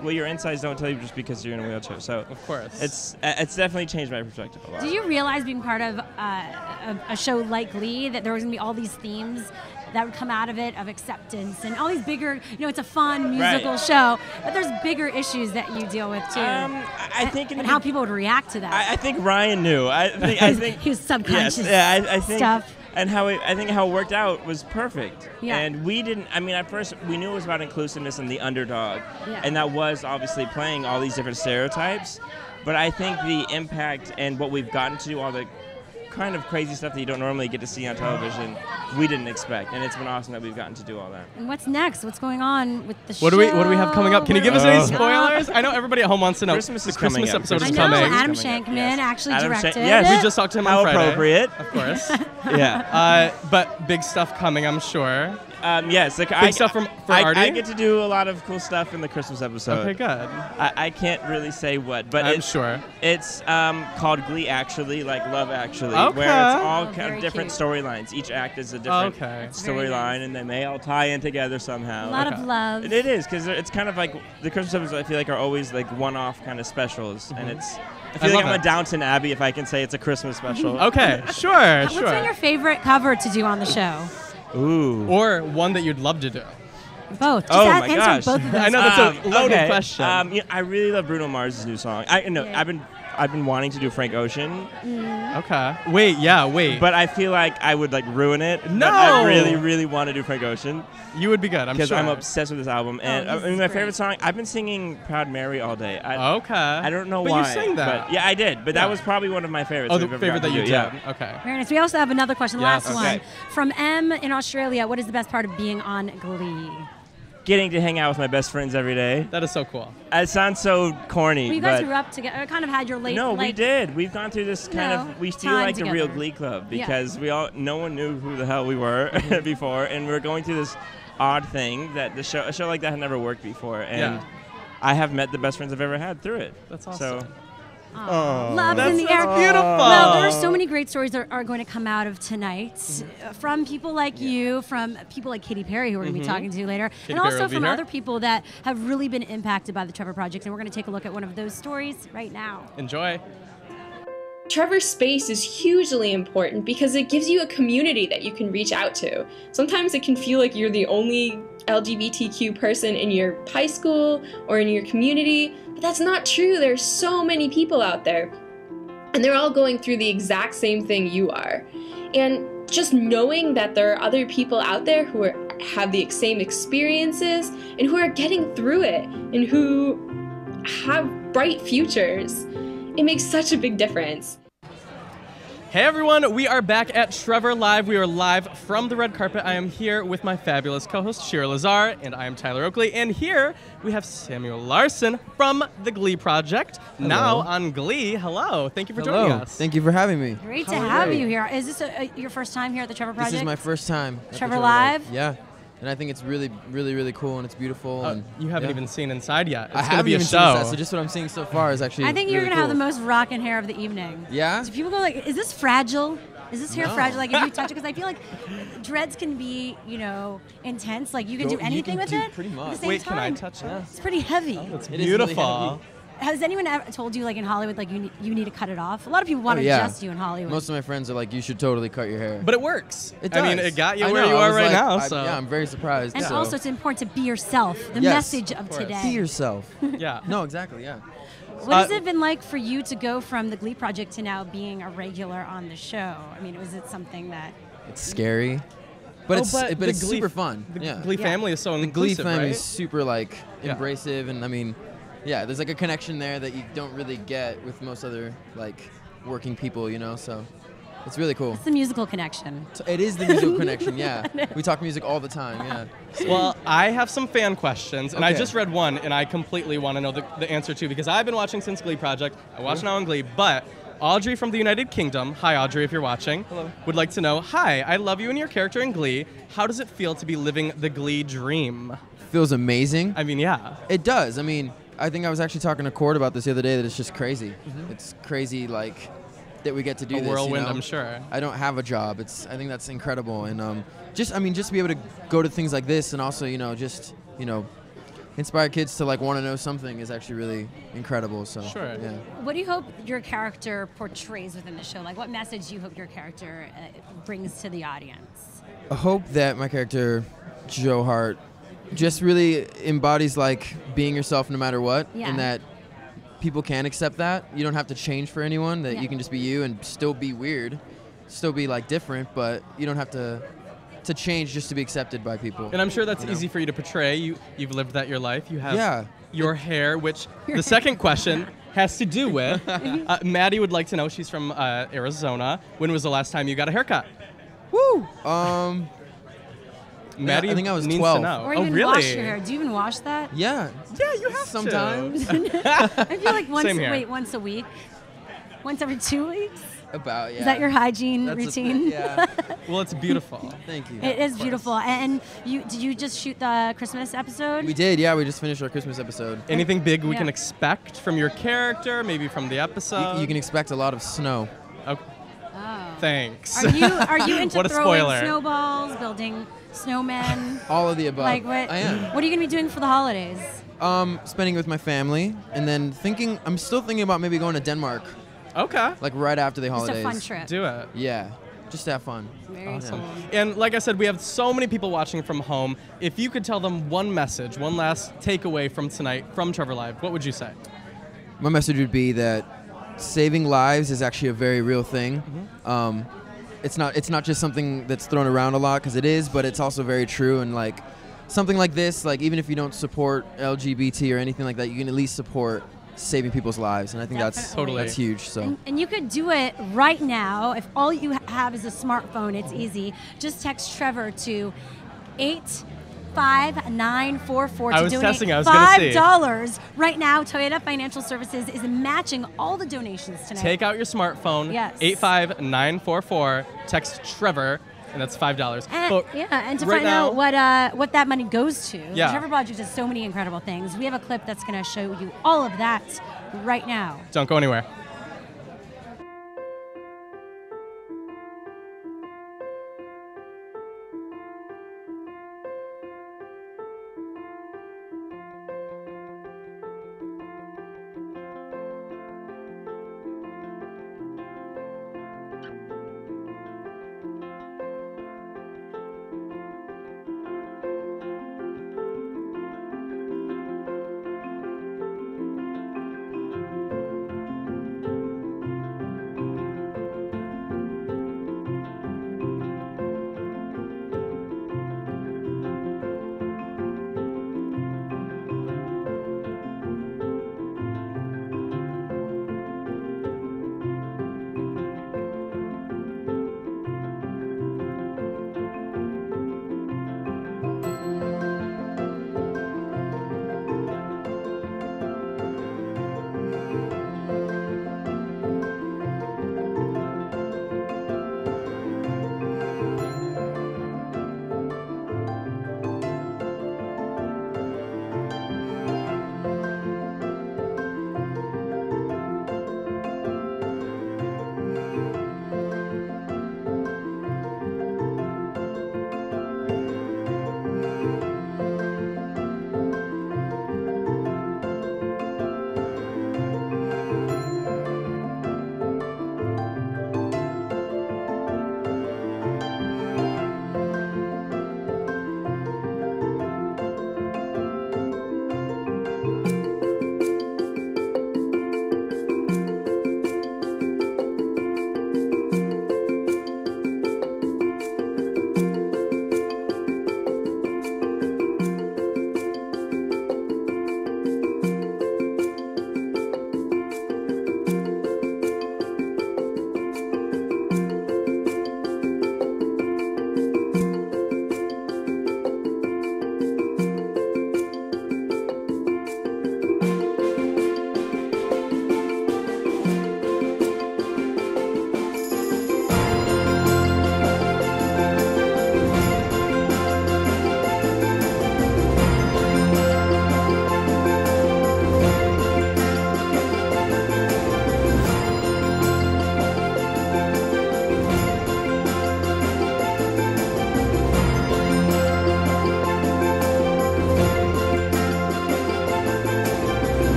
Well, your insides don't tell you just because you're in a wheelchair. So
of course,
it's definitely changed my perspective a lot.
Did you realize being part of a show like Glee that there was going to be all these themes that would come out of it, of acceptance and all these bigger, it's a fun musical show, but there's bigger issues that you deal with too.
I think
and how people would react to that.
I think Ryan knew. I think
he was subconscious.
Yes, I think
stuff.
And I think how it worked out was perfect.
Yeah.
And we didn't. I mean, at first we knew it was about inclusiveness and the underdog,
Yeah.
and that was obviously playing all these different stereotypes. But I think the impact and what we've gotten to do, all the kind of crazy stuff that you don't normally get to see on television, we didn't expect, and it's been awesome that we've gotten to do all that.
And what's next? What's going on with the show?
What do we have coming up? Can you give us any spoilers? I know everybody at home wants to know.
Christmas
the
is coming
Christmas
up.
episode is
I know
coming.
Adam Shankman actually directed
Yes,
it.
we just talked to him
How
on Friday.
appropriate.
Of course.
Yeah.
But big stuff coming, I'm sure.
Yes, like
Big stuff for Artie?
I get to do a lot of cool stuff in the Christmas episode.
Okay, good.
I can't really say what, but
I'm sure.
It's called Glee Actually, like Love Actually,
Okay.
where it's all kind
very
of different
cute.
storylines. Each act is a different
Okay.
Very
storyline, and then they all tie in together somehow.
A lot of love.
And it is, because it's kind of like the Christmas episodes, I feel like, are always like one-off kind of specials, and I feel like
love
I'm
it.
a Downton Abbey if I can say it's a Christmas special.
Okay, sure,
What's
sure.
been your favorite cover to do on the show?
Ooh.
Or one that you'd love to do.
Both. Just
Oh my
answer
gosh!
both of those.
I know that's a loaded
okay.
question.
I really love Bruno Mars's new song. I've been wanting to do Frank Ocean.
Okay. Wait.
But I feel like I would like ruin it.
No!
But I really, really want to do Frank Ocean
You would be good, I'm
because
sure.
I'm obsessed with this album. And
this
I mean,
is
my
great.
favorite song. I've been singing "Proud Mary" all day.
Okay.
I don't know
But
why.
you sang that.
But yeah, I did. But
Yeah.
that was probably one of my favorites.
Oh, the
we've ever
favorite that
gotten
you
to
did.
do. Yeah.
Okay.
Very nice. We also have another question, the
Yes.
last
Okay.
one. From M in Australia, what is the best part of being on Glee?
Getting to hang out with my best friends every day.
That is so cool.
It sounds so corny.
Well, you guys
but
grew up together, kind of had your late.
No, we
like,
did. We've gone through this kind
No,
of. We feel
time
like the real
together.
Glee Club
Yeah.
because no one knew who the hell we were before, and we were going through this odd thing that a show like that had never worked before, and
Yeah.
I have met the best friends I've ever had through it.
That's awesome.
So,
Love's in the air.
beautiful.
Well, there are so many great stories that are going to come out of tonight from people like you, from people like Katy Perry, who we're going to be talking to later,
Katy
and
Perry
also
will be
from
here.
other people that have really been impacted by the Trevor Project. And we're going to take a look at one of those stories right now.
Enjoy.
Trevor Space is hugely important because it gives you a community that you can reach out to. Sometimes it can feel like you're the only LGBTQ person in your high school or in your community, but that's not true. There's so many people out there, and they're all going through the exact same thing you are. And just knowing that there are other people out there who have the same experiences and who are getting through it and who have bright futures, it makes such a big difference.
Hey everyone, we are back at Trevor Live. We are live from the red carpet. I am here with my fabulous co-host Shira Lazar, and I am Tyler Oakley. And here we have Samuel Larson from the Glee Project.
Hello.
Now on Glee. Hello, thank you for joining us.
Thank you for having me.
Great to have you here. Is this your first time here at the Trevor Project?
This is my first time. at the
Trevor Live?
Yeah.
And I think it's really, really, really cool, and it's beautiful. And
you haven't even seen inside yet. It's
I
gonna
haven't
be a
even
show.
seen the set, so just what I'm seeing so far is actually
I think you're
really
gonna have the
cool.
most rockin' hair of the evening.
Yeah?
So people go like, is this fragile? Is this hair
No.
fragile? Like if you touch it, because I feel like dreads can be, intense. Like you can do anything with it.
Pretty much.
At the same
Wait,
time,
can I touch it?
It's pretty heavy.
It's
It is really
beautiful.
heavy.
Has anyone ever told you, like in Hollywood, like you need to cut it off? A lot of people want to
yeah.
adjust you in Hollywood.
Most of my friends are like, you should totally cut your hair.
But it works.
It does.
I mean, it got you
I
where
know,
you
I
are
was
right
like,
now.
I-
So
yeah, I'm very surprised.
and
so.
also, it's important to be yourself. The
Yes,
message of
course.
today.
Be yourself.
yeah.
No, exactly, yeah.
What has it been like for you to go from the Glee project to now being a regular on the show? I mean, was it something that...
It's scary. But it's
the
it's
Glee-
super fun.
The
yeah.
Glee family is so
The Glee
inclusive,
family
right?
is super
Yeah.
embracive, and I mean, yeah, there's like a connection there that you don't really get with most other working people, so it's really cool.
It's the musical connection.
So it is the musical connection, yeah. We talk music all the time, yeah. So-
Well, I have some fan questions, and I
Okay.
just read one, and I completely want to know the answer to, because I've been watching since Glee Project. I watch now on Glee, but Audrey from the United Kingdom, hi Audrey if you're watching, would like to know, hi, I love you and your character in Glee. How does it feel to be living the Glee dream?
Feels amazing.
I mean, yeah.
It does. I mean, I think I was actually talking to Cord about this the other day, that it's just crazy. It's crazy, that we get to do
A
this.
whirlwind, I'm sure.
I don't have a job. I think that's incredible, and just to be able to go to things like this, and also inspire kids to want to know something is actually really incredible. So
Sure.
yeah.
What do you hope your character portrays within the show? Like, what message do you hope your character brings to the audience?
I hope that my character, Joe Hart, just really embodies being yourself no matter what,
Yeah.
and that people can accept that. You don't have to change for anyone, that you can just be you and still be weird, still be different, but you don't have to change just to be accepted by people.
And I'm sure that's easy for you to portray. You've lived that your life. You have
Yeah.
your hair, which the second question has to do with. Maddie would like to know, she's from Arizona. When was the last time you got a haircut?
Woo!
Maddie
I think I was
needs
12.
to know.
Or
Oh,
even
really?
wash your hair. Do you even wash that?
Yeah.
Yeah, you have
sometimes.
I feel like
Same here.
once a week? Once every 2 weeks?
About, yeah.
Is that your hygiene
That's
routine?
yeah.
Well, it's beautiful.
Thank you.
It is beautiful. And did you just shoot the Christmas episode?
We did, yeah. We just finished our Christmas episode.
Anything big we
Yeah.
can expect from your character, maybe from the episode?
You can expect a lot of snow.
Okay.
Oh.
Thanks.
Are you into
What a
throwing
spoiler.
snowballs, building snowmen?
All of the above.
Like what?
I am.
What are you gonna be doing for the holidays?
Spending it with my family, and then I'm still thinking about maybe going to Denmark.
Okay.
Right after the
Just
holidays.
a fun trip.
Do it.
Yeah. Just have fun.
Very
Awesome.
cool.
And like I said, we have so many people watching from home. If you could tell them one message, one last takeaway from tonight from Trevor Live, what would you say?
My message would be that saving lives is actually a very real thing. It's not just something that's thrown around a lot, because it is, but it's also very true. And something like this, even if you don't support LGBT or anything like that, you can at least support saving people's lives, and I think that's huge. So
And you could do it right now. If all you have is a smartphone, it's easy. Just text Trevor to 85944
I
to
was
donate
testing, I was gonna see.
$5 right now. Toyota Financial Services is matching all the donations tonight.
Take out your smartphone.
Yes.
85944. Text Trevor, and that's $5.
And,
But
and to
right
find
now,
out what that money goes to.
Yeah.
The Trevor Project does so many incredible things. We have a clip that's going to show you all of that right now.
don't go anywhere.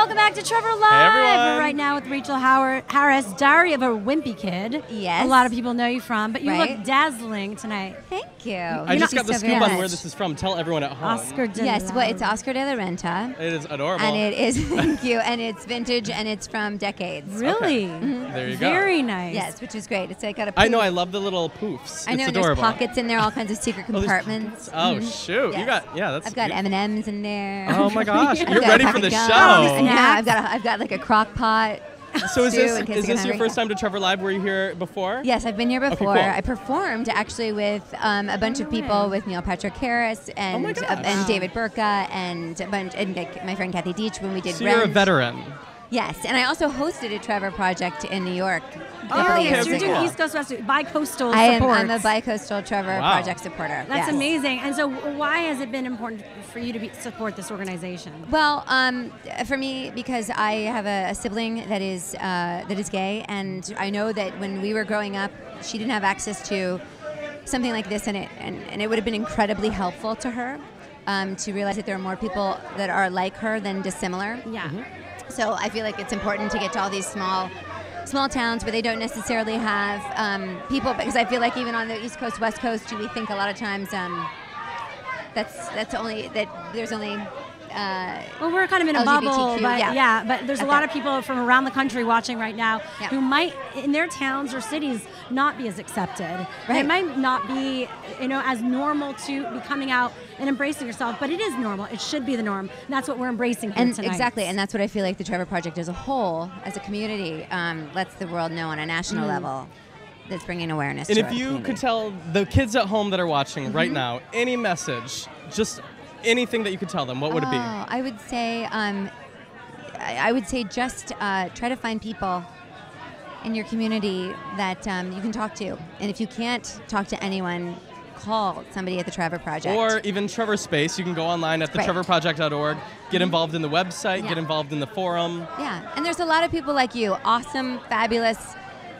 welcome back to Trevor Live.
Hey, everyone.
We're right now with Rachel Harris, Diary of a Wimpy Kid.
Yes.
A lot of people know you from, but you
Right.
look dazzling tonight.
Thank you.
I just got the scoop on where this is from. Tell everyone at home.
Yes, well, it's Oscar de la Renta.
It is adorable.
And it is, thank you, and it's vintage and it's from decades.
Really?
Mhm.
There you go.
Very nice.
Yes, which is great. It's like got a
I know. I love the little poofs.
I know
it's
there's
adorable.
pockets in there, all kinds of secret
there's
compartments.
Oh,
Mhm.
shoot.
Yes.
You got, that's
I've got
beautiful.
M&Ms in there.
Oh my gosh,
I've
you're
got
ready
a
for the
pack of
show.
gum. Yeah, I've got like a crock pot.
So is
stew
this
in case
is
you get
this your
hungry.
first time to Trevor Live? Were you here before?
Yes, I've been here
Okay,
before.
cool.
I performed actually with a bunch of people, with Neil Patrick Harris and
my gosh.
and David Burka and like, my friend Kathy Deach when we did
So you're a
Rent.
veteran.
Yes, and I also hosted a Trevor project in New York. a
Oh,
couple of
yes,
years
you're
ago.
doing East Coast, West, bi-coastal
I'm
support.
a bi-coastal Trevor
Wow.
project supporter.
That's
yes.
amazing. And so why has it been important for you to support this organization?
Well, for me, because I have a sibling that is gay, and I know that when we were growing up, she didn't have access to something like this, and it would have been incredibly helpful to her to realize that there are more people that are like her than dissimilar.
Yeah.
So I feel like it's important to get to all these small towns where they don't necessarily have people, because I feel like even on the East Coast, West Coast, we think a lot of times there's only
well, we're kind of in a bubble,
LGBTQ,
but
yeah.
but there's a
Okay.
lot of people from around the country watching right now
Yeah.
who might, in their towns or cities, not be as accepted. And
Right.
it might not be, as normal to be coming out and embracing yourself, but it is normal. It should be the norm. And that's what we're embracing here
And
tonight.
exactly, and that's what I feel like the Trevor Project as a whole, as a community, lets the world know on a national level. That's bringing awareness.
And
to
if
our
you
community.
could tell the kids at home that are watching
Mm-hmm.
right now any message, just anything that you could tell them, what would it be?
I would say, just try to find people in your community that you can talk to, and if you can't talk to anyone, call somebody at the Trevor Project.
Or even Trevor Space. You can go online at
Right.
thetrevorproject.org, get involved in the website,
Yeah.
get involved in the forum.
Yeah, and there's a lot of people like you, awesome, fabulous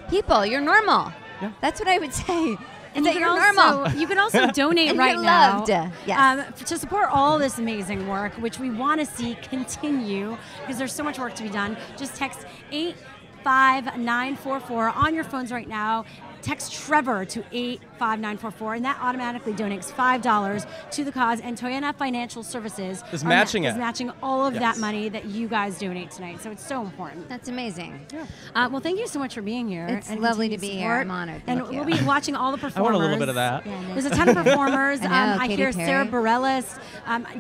people. You're normal.
Yeah.
That's what I would say.
And
that
you
you're
can
normal.
also, you can also donate
And
right
you're
now
loved. Yes.
to support all this amazing work, which we want to see continue because there's so much work to be done. Just text 85944 on your phones right now. Text Trevor to 85944, and that automatically donates $5 to the cause. And Toyana Financial Services
Is matching
is
it.
matching all of
Yes.
that money that you guys donate tonight. So it's so important.
That's amazing.
Well, thank you so much for being here.
It's
and
lovely to
continued
be here.
support.
I'm honored.
And
Thank you.
we'll be watching all the
I
performers.
want a little bit of that.
Yeah,
There's a ton of performers.
I know,
I
Katy
hear
Perry.
Sarah Bareilles.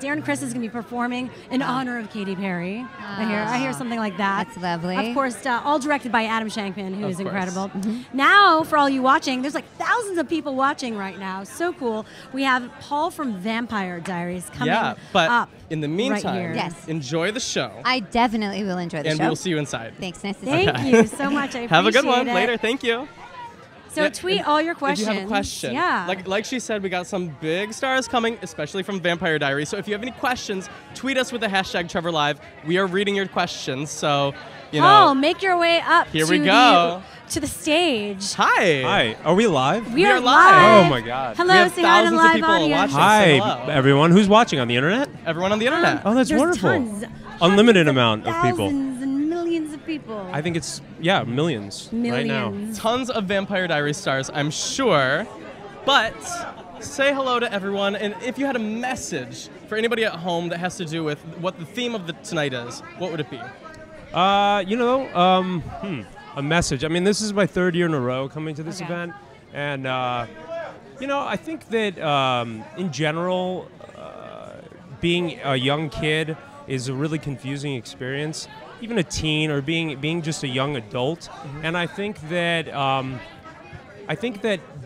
Darren Criss is going to be performing in honor of Katy Perry. I hear something like that.
That's lovely.
Of course, all directed by Adam Shankman, who
Of
is
course.
incredible. Now, for all you watching, there's like thousands of people watching right now. So cool. We have Paul from Vampire Diaries coming
Yeah, but
up.
in the
right
meantime,
here.
Yes.
enjoy the show.
I definitely will enjoy the
and
show.
we will see you inside.
Thanks. Nice to see
Thank
you.
you so much. I
Have a good one.
appreciate it.
Later. Thank you.
So
Yeah,
tweet
and
all your questions.
If you have a question,
Yeah.
like she said, we got some big stars coming, especially from Vampire Diaries. So if you have any questions, tweet us with the hashtag TrevorLive. We are reading your questions, so
Paul, make your way up
Here
to
we go.
to the stage.
Hi.
Hi. Are we live?
We are live.
Oh my God.
Hello,
We have
say hi to the
thousands of
live
people
audience.
watching. Say
Hi,
hello.
everyone. Who's watching on the internet?
Everyone on the internet.
Oh, that's
There's
wonderful.
tons,
Unlimited amount of people.
thousands and millions of people.
I think it's millions right now.
Millions.
Tons of Vampire Diaries stars, I'm sure. But say hello to everyone, and if you had a message for anybody at home that has to do with what the theme of tonight is, what would it be?
A message. I mean, this is my third year in a row coming to this
Okay.
event, and I think that in general, being a young kid is a really confusing experience. Even a teen or being just a young adult, and I think that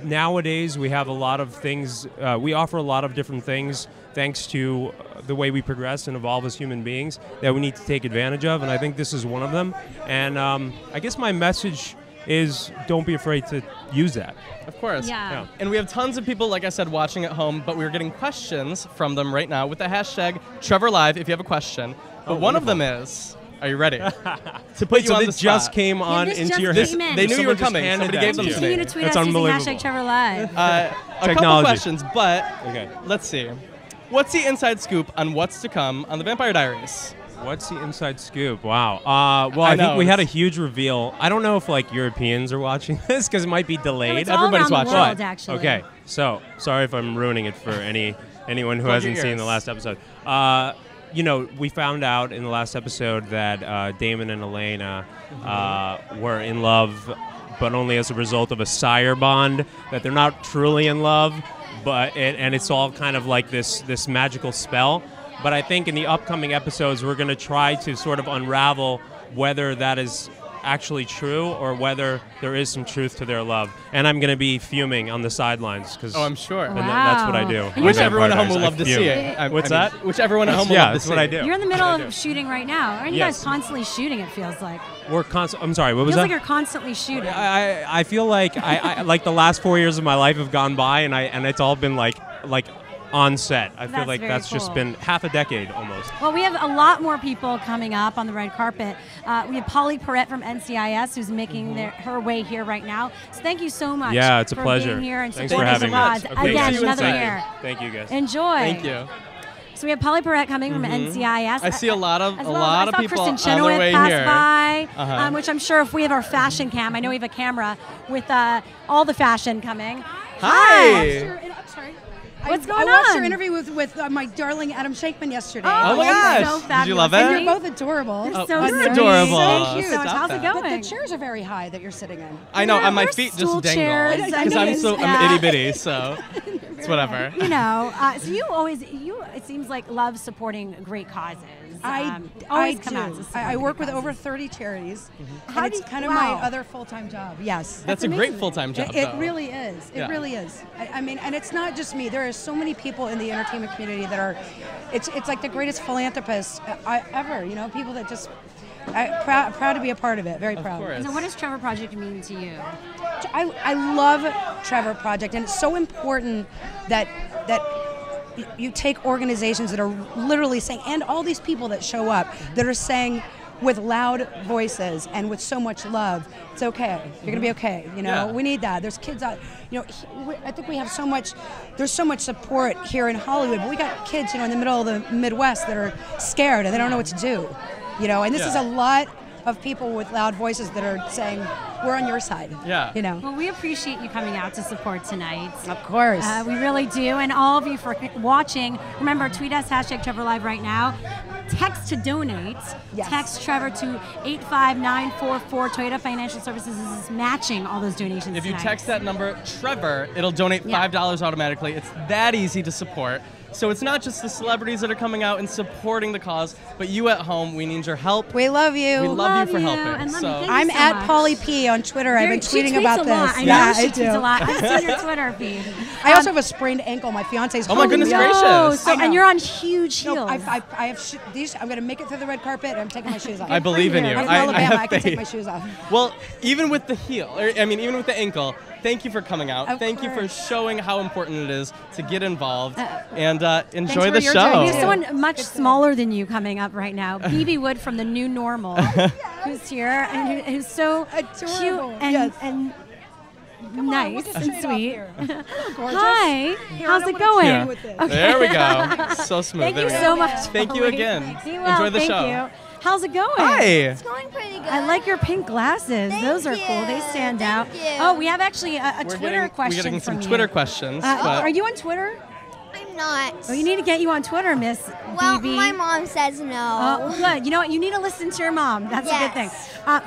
nowadays we have a lot of things. We offer a lot of different things thanks to the way we progress and evolve as human beings that we need to take advantage of, and I think this is one of them. And I guess my message is don't be afraid to use that.
Of course.
Yeah.
And we have tons of people, like I said, watching at home, but we're getting questions from them right now with the hashtag TrevorLive if you have a question. But one of them is, are you ready? To put you on the
this
spot.
just came on
this
into
just
your
came in.
They knew you were
Someone just
coming.
handed
Somebody
that
gave them
to
to
you.
me.
Continue to tweet
That's
us using
unbelievable.
hashtag Trevor Live.
A couple
Technology.
questions, but
Okay.
let's see. What's the inside scoop on what's to come on the Vampire Diaries?
What's the inside scoop? Wow. Well, I think we had a huge reveal. I don't know if like Europeans are watching this because it might be delayed.
It's all
Everybody's
around the
watching.
world, actually.
Okay, so sorry if I'm ruining it for anyone who hasn't seen the last episode. You know, we found out in the last episode that Damon and Elena were in love, but only as a result of a sire bond, that they're not truly in love, and it's all kind of like this magical spell. But I think in the upcoming episodes, we're going to try to sort of unravel whether that is actually true or whether there is some truth to their love. And I'm going to be fuming on the sidelines because
I'm sure.
And that's what I do.
Which everyone at home will love to see it.
What's that?
Which everyone at home will love to see.
that's what I do.
You're in the middle of shooting right now. Aren't you
Yes.
guys constantly shooting, it feels like?
We're I'm sorry, what was
Feels
that?
like you're constantly shooting.
I feel like I like the last 4 years of my life have gone by and it's all been like on set. I feel
That's
like
very
that's just
cool.
been half a decade almost.
Well, we have a lot more people coming up on the red carpet. We have Polly Perrette from NCIS who's making her way here right now. So thank you so much
Yeah, it's a
for
pleasure.
being here and
Thanks for
supporting
having
the
me.
cause.
Okay,
Again,
guys.
another
Thank you.
year.
Thank you, guys.
Enjoy.
Thank you.
So we have Polly Perrette coming from NCIS.
I see a lot of
As
a
well
lot
as
of
I saw
people on
Kristen
their
Chenoweth
way
pass
here.
by, which I'm sure if we have our fashion cam, I know we have a camera with all the fashion coming.
Hi.
What's
I
going
watched
on?
your interview with my darling Adam Shankman yesterday.
Oh my gosh.
So
Did you love
And
it?
you're both adorable.
You're
Oh,
so
you're
sweet.
adorable.
Thank you.
Stop
How's it
that.
going?
But the chairs are very high that you're sitting in.
I know,
Yeah,
and my
we're
feet
stool
just
chairs.
dangle
I
because I'm
mean,
itty bitty, so it's whatever.
You know, so you it seems like love supporting great causes.
I
always come out to
do.
support
I work with
causes.
over 30 charities,
How
and
do
it's
you-
kind of
wow.
my other full-time job. Yes,
That's a great full-time job,
It
though.
really is. It
Yeah.
really is. I mean, and it's not just me. There are so many people in the entertainment community that are. It's like the greatest philanthropists ever. You know, people that just. Proud to be a part of it. Very proud.
So what does Trevor Project mean to you?
I love Trevor Project, and it's so important that you take organizations that are literally saying, and all these people that show up that are saying with loud voices and with so much love, it's okay. You're gonna be okay. You know,
Yeah.
we need that. There's kids out. You know, I think we have so much. There's so much support here in Hollywood, but we got kids, you know, in the middle of the Midwest that are scared and they don't know what to do. You know, and this is a lot of people with loud voices that are saying, we're on your side.
Yeah.
You know.
Well, we appreciate you coming out to support tonight.
Of course.
We really do. And all of you for watching, remember, tweet us, #TrevorLive right now. Text to donate.
Yes.
Text Trevor to 85944. Toyota Financial Services is matching all those donations
If you
tonight.
text that number, Trevor, it'll donate $5 automatically. It's that easy to support. So it's not just the celebrities that are coming out and supporting the cause, but you at home, we need your help.
We love you.
We love you for helping.
And let me
So
thank you
I'm
so
at
much.
Polly P on Twitter. I've been
She
tweeting
tweets
about
a lot.
this.
I know
Yeah,
she
I
tweets
do.
a lot. I've seen your Twitter feed.
I also have a sprained ankle. My fiance's
Oh my
holding
goodness
me up.
gracious.
Oh, so,
I know.
and you're on huge heels.
No, I have these. I'm going to make it through the red carpet. And I'm taking my shoes off.
I believe in you.
I'm from
I
Alabama.
have
I can take
faith.
my shoes off.
Well, even with the heel, even with the ankle, thank you for coming out.
Of
Thank you for
course.
showing how important it is to get involved and enjoy
for
the
your
show.
journey,
We have someone much smaller than you coming up right now, BB Wood from The New Normal, who's here and who's so cute and nice and sweet. Hi, how's it going?
Yeah.
Okay.
There we go. So smooth.
Thank
There
you
we
so
go.
much.
Thank you
Polly.
again.
Be well,
Enjoy the
thank
show.
you. How's it going?
Hi.
It's going pretty good. I like your pink glasses. Those are cool. They stand out. Oh, we have actually a Twitter question
We're getting
from
some
you.
Twitter questions. but
Are you on Twitter?
I'm not.
Oh, you need to get you on Twitter, Miss
Well,
BB.
my mom says no.
Oh, good. You know what? You need to listen to your mom. That's a good thing.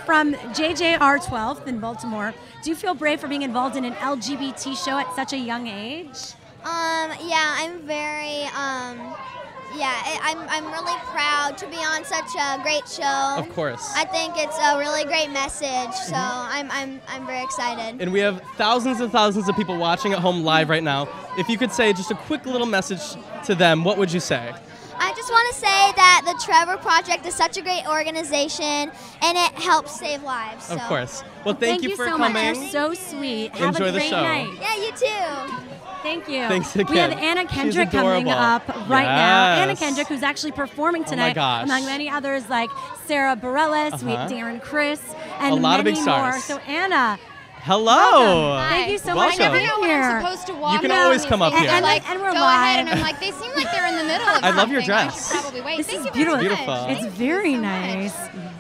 From JJR12 in Baltimore, do you feel brave for being involved in an LGBT show at such a young age?
Yeah, I'm very, I'm really proud to be on such a great show.
Of course.
I think it's a really great message, so I'm very excited.
And we have thousands and thousands of people watching at home live right now. If you could say just a quick little message to them, what would you say?
I just want to say that the Trevor Project is such a great organization, and it helps save lives.
Of
so.
course. Well, thank you for
so
coming.
much. You're so sweet. Have
Enjoy
a
the
great
show.
night.
Yeah, you too.
Thank you.
Thanks
We have
again.
Anna
She's
Kendrick coming
adorable.
up right now. Anna
Yes.
Kendrick, who's actually performing
Oh my
tonight,
gosh.
among many others like Sarah Bareilles, we have Darren Criss, and
A lot of
many
big
more.
stars.
So Anna,
Hello.
Thank you so
Welcome.
much for
I never
being
know when
here.
I'm supposed to walk.
You can
down
always
these
come up
things
here.
and, like,
And we're
go
live.
ahead, and I'm like, they seem like they're in the middle of
I love your
something. I
dress.
should probably wait.
This
Thank
is
you
beautiful.
very
Beautiful.
much.
It's very nice.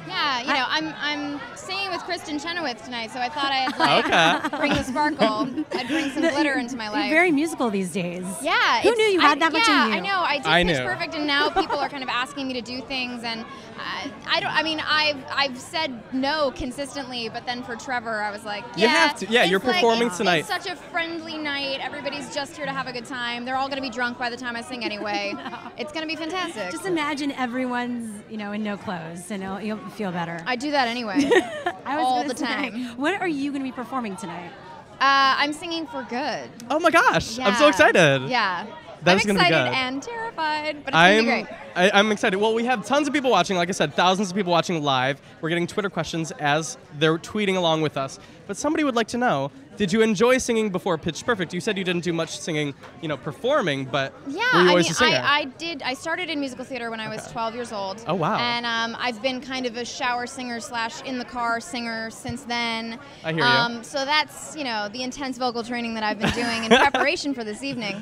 Yeah, you know, I'm singing with Kristen Chenoweth tonight, so I thought I'd like
Okay.
bring the sparkle. I'd bring some glitter into my
You're
life.
very musical these days.
Yeah.
Who knew you had that much in you?
Yeah, I know. I did
I
Pitch
knew.
Perfect, and now people are kind of asking me to do things, and I don't. I mean, I've said no consistently, but then for Trevor, I was like, yeah.
You have to. Yeah,
it's
you're
like,
performing
it's
tonight.
It's such a friendly night. Everybody's just here to have a good time. They're all going to be drunk by the time I sing anyway. It's going to be fantastic.
Just imagine everyone's, in no clothes, and you'll feel better.
I do that anyway.
I was
all
gonna
the
say,
time.
What are you going to be performing tonight?
I'm singing For Good.
Oh my gosh, I'm so
Yeah.
excited.
Yeah.
That's
I'm
gonna be
excited
good.
and terrified, but it's going to be great.
I'm excited. Well, we have tons of people watching. Like I said, thousands of people watching live. We're getting Twitter questions as they're tweeting along with us. But somebody would like to know, did you enjoy singing before Pitch Perfect? You said you didn't do much singing, performing, but
Yeah,
were you
I
always
mean,
a singer?
I did. I started in musical theater when I was 12 years old.
Oh, wow.
And I've been kind of a shower singer / in the car singer since then.
I hear you.
So that's the intense vocal training that I've been doing in preparation for this evening.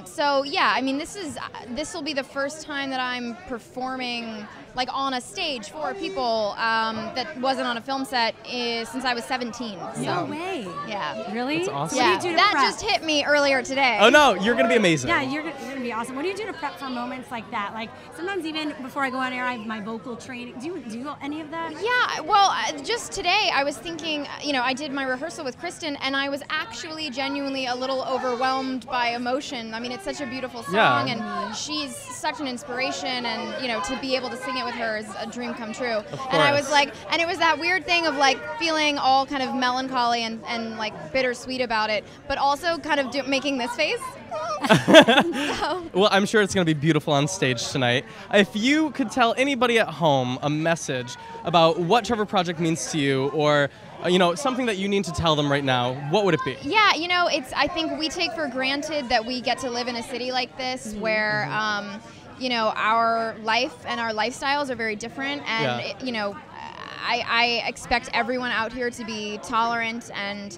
So yeah, I mean, this will be the first time that I'm performing like on a stage for people that wasn't on a film set since I was 17. So.
No way.
Yeah.
Really?
That's awesome.
What
Yeah.
do you do to
That
prep?
just hit me earlier today.
Oh no, you're gonna be amazing.
Yeah, you're gonna be awesome. What do you do to prep for moments like that? Like sometimes even before I go on air, I have my vocal training. Do you any of that?
Yeah, well, just today I was thinking, I did my rehearsal with Kristen, and I was actually genuinely a little overwhelmed by emotion. I mean, it's such a beautiful song,
Yeah.
and she's such an inspiration, and to be able to sing it with her is a dream come true.
Of
And I
course.
was like, and it was that weird thing of like feeling all kind of melancholy and like bittersweet about it, but also kind of making this face. So.
Well, I'm sure it's going to be beautiful on stage tonight. If you could tell anybody at home a message about what Trevor Project means to you, or something that you need to tell them right now, what would it be?
Yeah, I think we take for granted that we get to live in a city like this where, our life and our lifestyles are very different. And, I expect everyone out here to be tolerant, and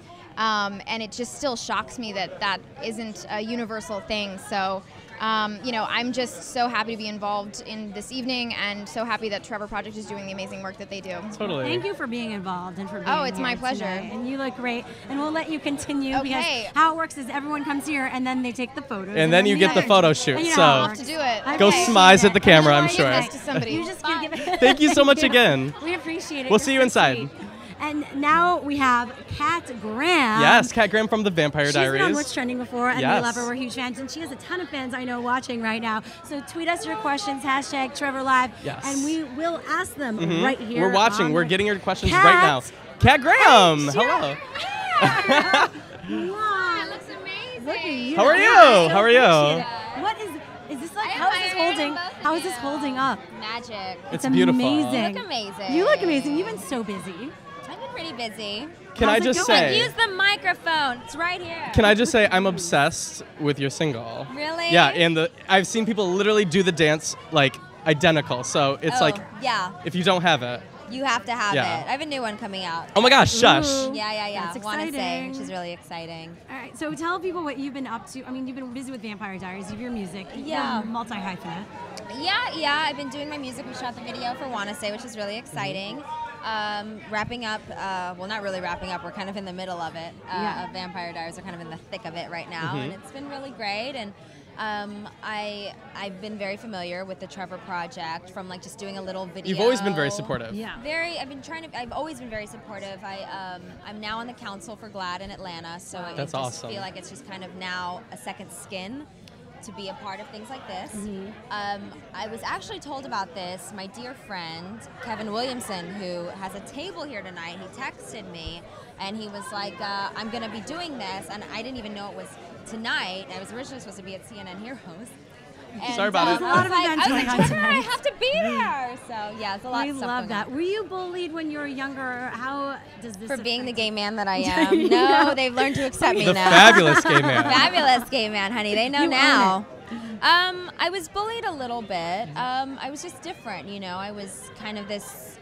it just still shocks me that isn't a universal thing. So, I'm just so happy to be involved in this evening, and so happy that Trevor Project is doing the amazing work that they do.
Totally.
Thank you for being involved and for being
Oh, it's
here
my pleasure.
tonight. And you look great. And we'll let you continue
Okay.
because how it works is everyone comes here and then they take the photos.
And then you get the photo shoot.
And you know
So
how it
I'll
works.
have to do it.
go
Okay.
smize at the camera, I'm
And then
sure.
I'll
Give this to somebody.
You just give it.
Thank you so much again.
We appreciate it.
We'll
You're
see you
so
inside.
sweet. And now we have Kat Graham.
Yes, Kat Graham from the Vampire
She's
Diaries.
been on What's Trending before, and we
Yes.
love her. We're huge fans, and she has a ton of fans I know watching right now. So tweet us your questions, #TrevorLive,
Yes.
and we will ask them
Mhm.
right here.
We're watching.
on
We're
the-
getting your questions
Kat.
right now. Kat Graham,
Hey,
hello.
Wow.
looks amazing.
Look at you.
How are you?
So
How are you?
appreciate it. What is this like? How is this holding? How is this holding up?
Magic.
It's beautiful.
Amazing.
You look amazing.
You look amazing. You've been so busy.
I've been pretty busy.
Can I just say?
Use the microphone. It's right here.
Can I just say I'm obsessed with your single?
Really?
Yeah, and I've seen people literally do the dance like identical. So it's like
yeah.
if you don't have it.
You have to have
Yeah.
it. I have a new one coming out.
Oh my gosh, shush.
Yeah.
That's
Want to sing,
exciting.
which is really exciting.
All right, so tell people what you've been up to. I mean, you've been busy with Vampire Diaries, you have your music.
Yeah.
You're multi-hyphenate.
Yeah. I've been doing my music. We shot the video for Wanna Say, which is really exciting. Wrapping up, well, not really wrapping up. We're kind of in the middle of it.
Yeah.
Vampire Diaries are kind of in the thick of it right now,
Mhm.
and it's been really great. And I've been very familiar with the Trevor Project from like just doing a little video.
You've always been very supportive.
Yeah.
I've always been very supportive. I'm now on the council for GLAAD in Atlanta, so I
That's
just
awesome.
feel like it's just kind of now a second skin to be a part of things like this. I was actually told about this. My dear friend, Kevin Williamson, who has a table here tonight, he texted me and he was like, I'm going to be doing this. And I didn't even know it was tonight. I was originally supposed to be at CNN Heroes. And,
Sorry about it.
There's a lot of events
I was
going
like,
on
Trevor, I
tonight.
have to be there. So yeah, it's a lot
We
of stuff
love
going
that.
on.
Were you bullied when you were younger? How does this
For being the
affect-
gay man that I am. No, they've learned to accept me
The
now.
fabulous gay man.
Fabulous gay man, honey. They know
You own
now. I was bullied a little bit. I was just different, you know. I was kind of this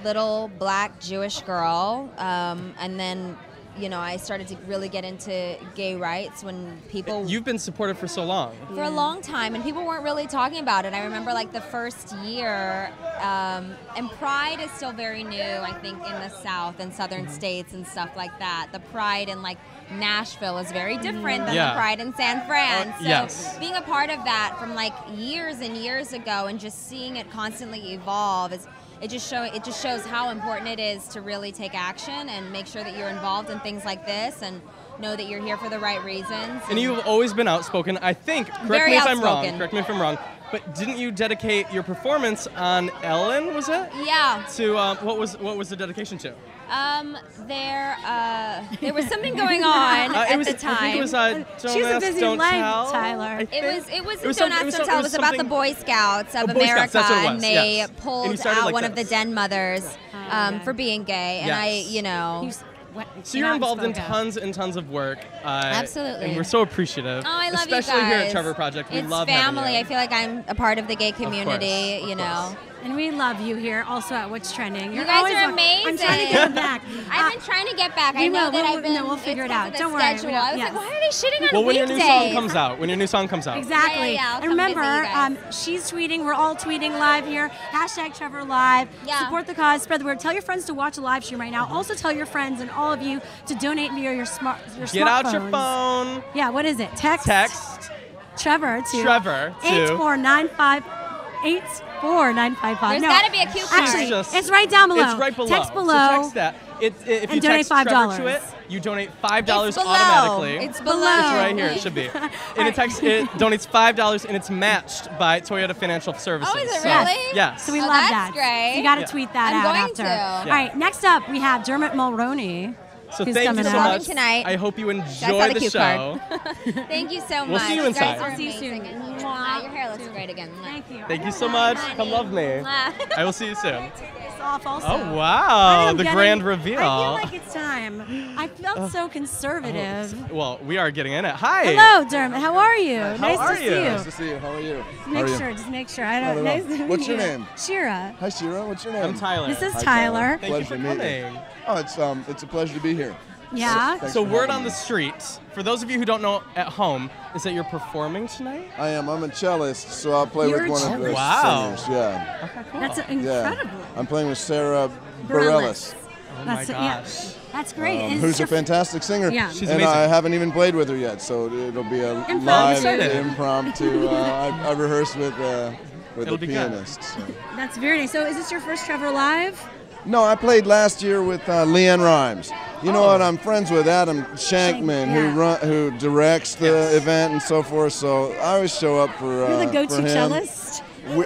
little black Jewish girl, and then, you know, I started to really get into gay rights when people...
You've been supportive for so long.
For a long time, and people weren't really talking about it. I remember like the first year, and Pride is still very new, I think, in the South and Southern states and stuff like that. The Pride in like Nashville is very different than the Pride in San Fran. So being a part of that from like years and years ago and just seeing it constantly evolve is... It just shows how important it is to really take action and make sure that you're involved in things like this and know that you're here for the right reasons.
And you've always been outspoken, I think. Correct me if I'm wrong. But didn't you dedicate your performance on Ellen? Was it?
Yeah.
To what was the dedication to?
There was something going on at the time.
I think it was Don't
She's a
Ask,
busy
Don't
life,
Tell.
Tyler.
It was Don't Ask, Don't Tell. It was about the Boy Scouts of America, and they pulled out one of the den mothers for being gay, and I, you know.
So you're involved in tons and tons of work.
Absolutely.
And we're so appreciative.
Oh, I love you guys.
Especially here at Trevor Project. We love having
family.
you.
I feel like I'm a part of the gay community, you know.
And we love you here also at What's Trending.
You guys are amazing.
I'm trying to get back.
I've been trying to get back. I know that I've been.
We'll figure it out. Don't worry.
I was like, why are they shitting on
Well, when your
weekdays?
new song comes out. When your new song comes out.
Exactly.
Yeah,
and remember, she's tweeting. We're all tweeting live here. #Trevor Live. Support the cause. Spread the word. Tell your friends to watch a live stream right now. Also tell your friends and all of you to donate via your smartphones.
Get out your phone.
Yeah. What is it? Text Trevor to 84955. 84955.
There's got to be a QR.
Actually, it's right down below.
It's right below.
Text below.
So text that. If you
donate
text Trevor
$5.
to it, you donate $5 automatically.
It's below.
It's right here. It should be. And it donates $5 and it's matched by Toyota Financial Services.
Oh, is it really?
Yes.
So we love
that's
that.
great.
So you got to tweet that out
going
after.
to.
All right. Next up, we have Dermot Mulroney.
So
who's
thank you
coming
so
out.
much.
Tonight.
I hope you
I
enjoy
saw the
the
cue
show.
Thank you so much.
We'll see you inside.
guys are
I'll see you soon.
amazing. Your hair looks great again.
Thank you.
Thank you so much. Come love me. I will see you soon.
It's off also.
Oh, wow. The grand reveal.
I feel like it's time. I felt so conservative.
Well, we are getting in it. Hi.
Hello, Dermot. How are you?
How are you?
Nice to see you. How are you?
Just make sure. I don't.
Not at all.
Nice to
What's
meet
your
you.
name?
Shira.
Hi, Shira. What's your name?
I'm Tyler.
This is
Hi,
Tyler.
Thank you for
Pleasure to meet you.
coming.
Oh, it's a pleasure to be here.
Yeah.
Thanks
So
for
word
having
on
me.
the street, for those of you who don't know at home, is that you're performing tonight?
I am. I'm a cellist, so I'll play
You're
with one of the
wow.
singers. Yeah.
Okay, cool.
That's
Yeah.
incredible.
I'm playing with Sarah Bareilles,
Oh my gosh.
That's great. Is
who's a
your-
fantastic singer.
Yeah.
She's
and
amazing.
I haven't even played with her yet, so it'll be a
Improv.
live
Excited.
impromptu. I rehearsed with the
It'll be good.
pianist. So.
That's very nice. So is this your first Trevor Live?
No, I played last year with Leanne Rhymes. You know what? I'm friends with Adam Shankman, who directs the event and so forth. So I always show up for
You're the
for
go-to
him.
cellist.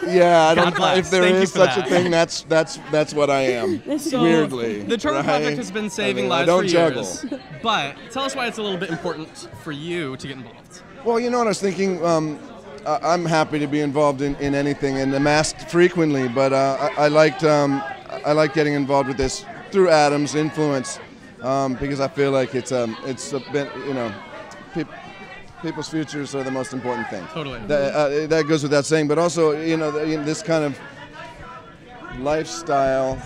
Yeah, I
God
don't.
bless.
If there
Thank you
is
for
such
that.
a thing, that's what I am.
So,
weirdly,
the Trevor
right?
Project has been saving
I
lives
don't
for
juggle.
years. But tell us why it's a little bit important for you to get involved.
Well, you know what I was thinking. I'm happy to be involved in anything, and I'm asked frequently. But I liked getting involved with this through Adam's influence because I feel like it's a bit, you know, people's futures are the most important thing.
Totally.
That goes without saying. But also, you know, this kind of lifestyle.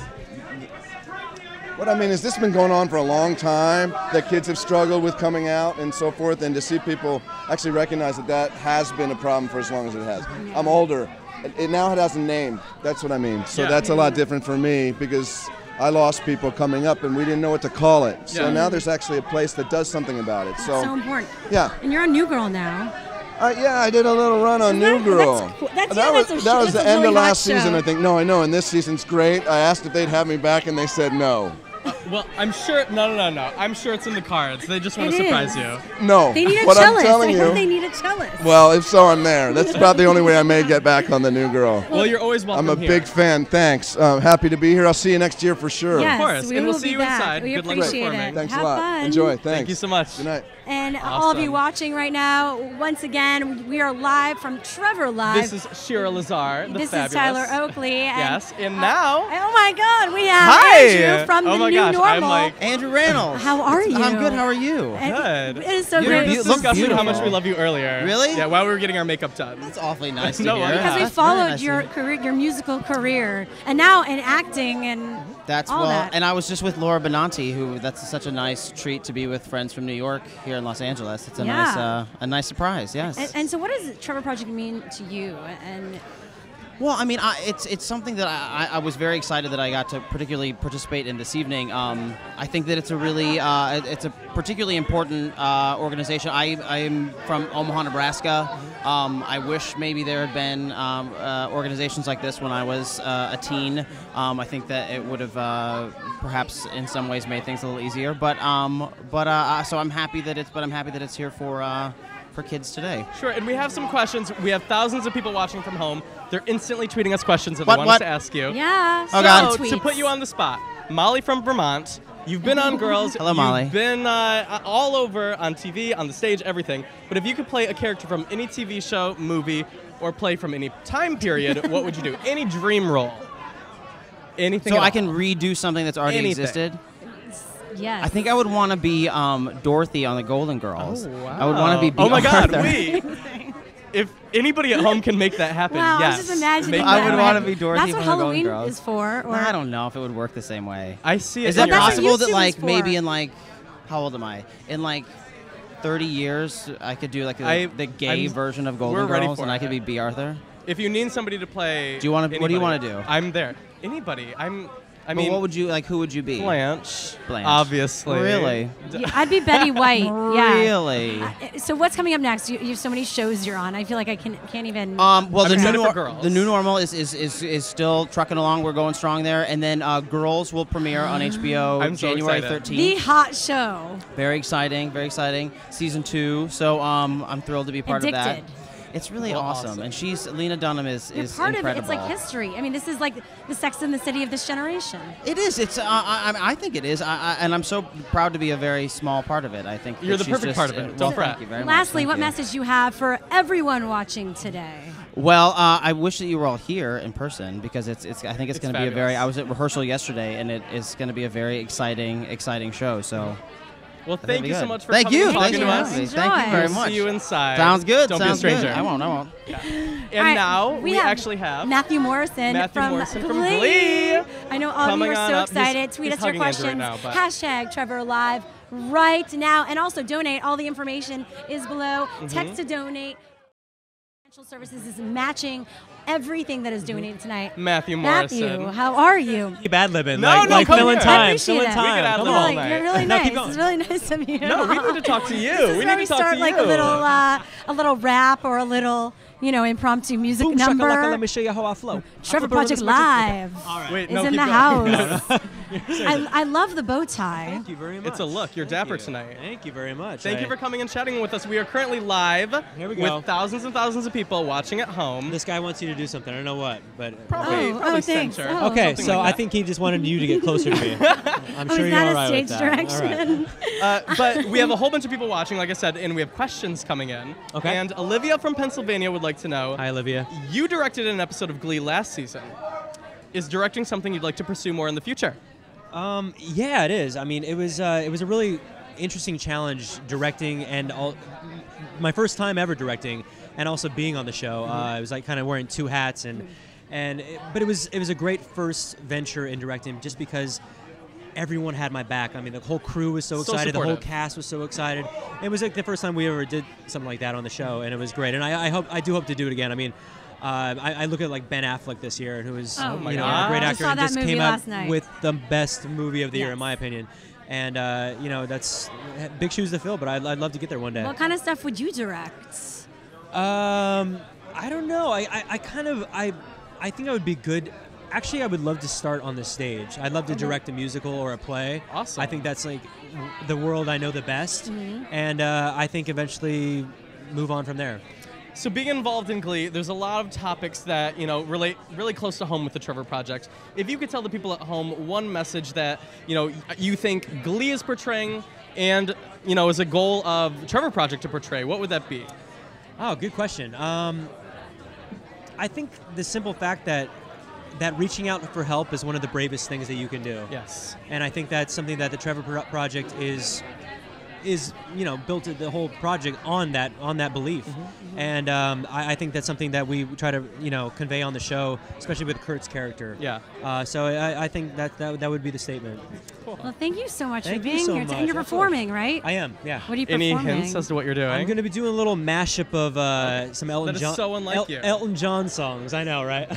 What I mean is this has been going on for a long time, that kids have struggled with coming out and so forth, and to see people actually recognize that has been a problem for as long as it has. I'm older. It now has a name. That's what I mean. So that's a lot different for me because I lost people coming up and we didn't know what to call it. So now there's actually a place that does something about it.
So important.
Yeah.
And you're a new girl now.
Yeah, I did a little run on New Girl.
That's cool. That's
that was
that's
the
a
end
really
of
hot
last season,
show.
I think. No, I know, and this season's great. I asked if they'd have me back, and they said no.
Well, I'm sure. No. I'm sure it's in the cards. They just want to surprise you.
No.
They need a
what
cellist.
I'm telling
I heard
you.
they need a cellist.
Well, if so, I'm there. That's about the only way I may get back on the New Girl.
Well, you're always welcome
I'm a
here.
big fan. Thanks. Happy to be here. I'll see you next year for sure.
Yes,
Of course.
we
And
will
we'll see
be
you
back.
inside.
We
Good luck
appreciate
performing.
it.
Thanks
Have
a lot.
fun.
Enjoy. Thanks.
Thank you so much.
Good night.
And all of you
Awesome.
watching right now, once again, we are live from Trevor Live.
This is Shira Lazar, the
This
fabulous.
is Tyler Oakley. And
Yes, and now.
oh my God, we have
Hi.
Andrew from
Oh
the
my
New
gosh. gosh,
normal.
I'm like
Andrew Reynolds.
How are you?
I'm good. How are you?
And
good.
It is so
You're
great.
be-
Just
look
discussing how
beautiful.
much we love you earlier.
Really?
Yeah, while we were getting our makeup done.
That's awfully nice to
No,
hear.
Because we
Very
followed
nice to
your
hear.
career, your musical career, and now in acting and
That's
all that.
and I was just with Laura Benanti, who that's such a nice treat to be with friends from New York here in Los Angeles. It's a nice surprise. Yes.
And so, what does Trevor Project mean to you? And
Well, I mean, it's something that I was very excited that I got to particularly participate in this evening. I think that it's a really it's a particularly important organization. I am from Omaha, Nebraska. I wish maybe there had been organizations like this when I was a teen. I think that it would have perhaps in some ways made things a little easier. So I'm happy that it's here for kids today.
Sure, and we have some questions. We have thousands of people watching from home. They're instantly tweeting us questions that they want us to ask you.
Yeah.
Oh, God.
So, to put you on the spot, Molly from Vermont, you've been on Girls.
Hello, Molly.
You've been all over on TV, on the stage, everything. But if you could play a character from any TV show, movie, or play from any time period, what would you do? Any dream role? Anything
So
at
I
all.
can redo something that's already
Anything.
existed.
yes.
I think I would want to be Dorothy on the Golden Girls.
Oh, wow.
I would want to be B.
Oh my God,
Arthur.
if anybody at home can make that happen,
Wow,
yes.
I was just imagining
Make
that.
I would want to be Dorothy
That's what
from the Golden
Halloween
Girls.
is for. Or
I don't know if it would work the same way.
I see it.
Is
in
it
your eyes.
possible that
YouTube
like
is
maybe
for.
in like how old am I? In like 30 years, I could do like the gay version of Golden
we're ready
Girls,
for
and I
it.
could be B. Arthur.
If you need somebody to play,
Do you wanna- what do you
anybody,
wanna do?
I'm there. Anybody. I
But
mean,
what would you like? Who would you be?
Blanche.
Blanche.
Obviously.
Really?
Yeah, I'd be Betty White. Yeah.
Really?
So what's coming up next? You have so many shows you're on. I feel like I can't even.
Well,
I'm
the
excited for Girls.
the new normal is still trucking along. We're going strong there, and then Girls will premiere on HBO
I'm so
January
excited.
13th.
The hot show.
Very exciting, very exciting. Season 2. So I'm thrilled to be part of that.
Addicted.
It's really
Well,
awesome.
awesome.
And Lena Dunham is
You're part
incredible.
of it. It's like history. I mean, this is like the Sex and the City of this generation.
It is. It's. I think it is. And I'm so proud to be a very small part of it. I think
You're
that
the
she's
perfect
just,
part of it.
Well,
Don't fret.
thank you very much.
Lastly,
Thank
what
you.
message you have for everyone watching today?
Well, I wish that you were all here in person because I think it's going to be a very.
fabulous.
I was at rehearsal yesterday, and it is going to be a very exciting show. So.
Well,
I think
thank
it'll
you
be
so
good.
much for
Thank
coming
you.
and
Thank
talking
you
to
for
us.
having me. Thank you very
We'll
much.
see you inside.
Sounds good.
Don't
Sounds
be a stranger.
Good. I won't.
And
All right,
now we
have
actually have
Matthew Morrison,
Matthew
from,
Morrison from
Glee.
Glee.
I know all of you
Coming
are
on
so
up.
excited. Tweet
He's
us your
hugging Andrew right
questions.
now, but-
Hashtag Trevor Live right now. And also donate. All the information is below.
Mm-hmm.
Text to donate. Financial Services is matching everything that is donated tonight.
Matthew
Matthew,
Morrison.
how are you?
Keep ad-libbing.
No, no, come
filling
here.
time.
I appreciate
Filling
it.
time.
We could
Come
ad-lib
on.
all
You're
night.
really, you're really
No,
nice.
keep going.
It's really nice of you.
No, we need to talk to you.
This is
We
where
need
we
to talk
start
to
like
you.
a little rap or a little, impromptu music
Boom,
number.
shakalaka, let me show you how I flow.
Trevor
I flip around
Project
this magic-
Live
All right.
Wait,
is
no,
in
keep
the
going.
house. I love the bow tie.
Thank you very much.
It's a look. You're
Thank
dapper
you.
tonight.
Thank you very much.
Thank you for coming and chatting with us. We are currently live
Here we go.
with thousands and thousands of people watching at home.
This guy wants you to do something. I don't know what, but
Probably
thanks.
censor.
Oh.
okay.
Something
So
like
I
that.
think he just wanted you to get closer to me. I'm
Oh,
sure
is
you're
that
all
a
right
stage
with that. All right.
direction?
But we have a whole bunch of people watching, like I said, and we have questions coming in.
Okay.
And Olivia from Pennsylvania would like to know.
Hi, Olivia.
You directed an episode of Glee last season. Is directing something you'd like to pursue more in the future?
Yeah, it is. I mean, it was a really interesting challenge directing and my first time ever directing and also being on the show. It was like kind of wearing two hats but it was a great first venture in directing just because everyone had my back. I mean, the whole crew was so excited. The whole
supportive.
cast was so excited. It was like the first time we ever did something like that on the show, and it was great. And I do hope to do it again. I mean, I look at like Ben Affleck this year, who is
Oh my
a
God.
great
I
actor,
saw
and
that
just
movie
came
last
out
night.
with the best movie of the year,
Yes.
in my opinion. And that's big shoes to fill, but I'd love to get there one day.
What kind of stuff would you direct?
I don't know. I think I would be good. Actually, I would love to start on the stage. I'd love to direct a musical or a play.
Awesome.
I think that's like the world I know the best,
Mm-hmm.
and I think eventually move on from there.
So being involved in Glee, there's a lot of topics that, relate really close to home with the Trevor Project. If you could tell the people at home one message that, you think Glee is portraying and, is a goal of Trevor Project to portray, what would that be?
Oh, good question. I think the simple fact that that reaching out for help is one of the bravest things that you can do.
Yes.
And I think that's something that the Trevor Project is built the whole project on that belief. And I think that's something that we try to convey on the show, especially with Kurt's character.
Yeah.
So I think that would be the statement.
Cool.
Well, thank you so much
Thank
for
you
being
so
here.
much.
And you're performing, right?
I am. Yeah.
What are you
Any
performing?
hints as to what you're doing?
I'm going to be doing a little mashup of some Elton
That is
John.
so unlike you.
Elton John songs. I know, right?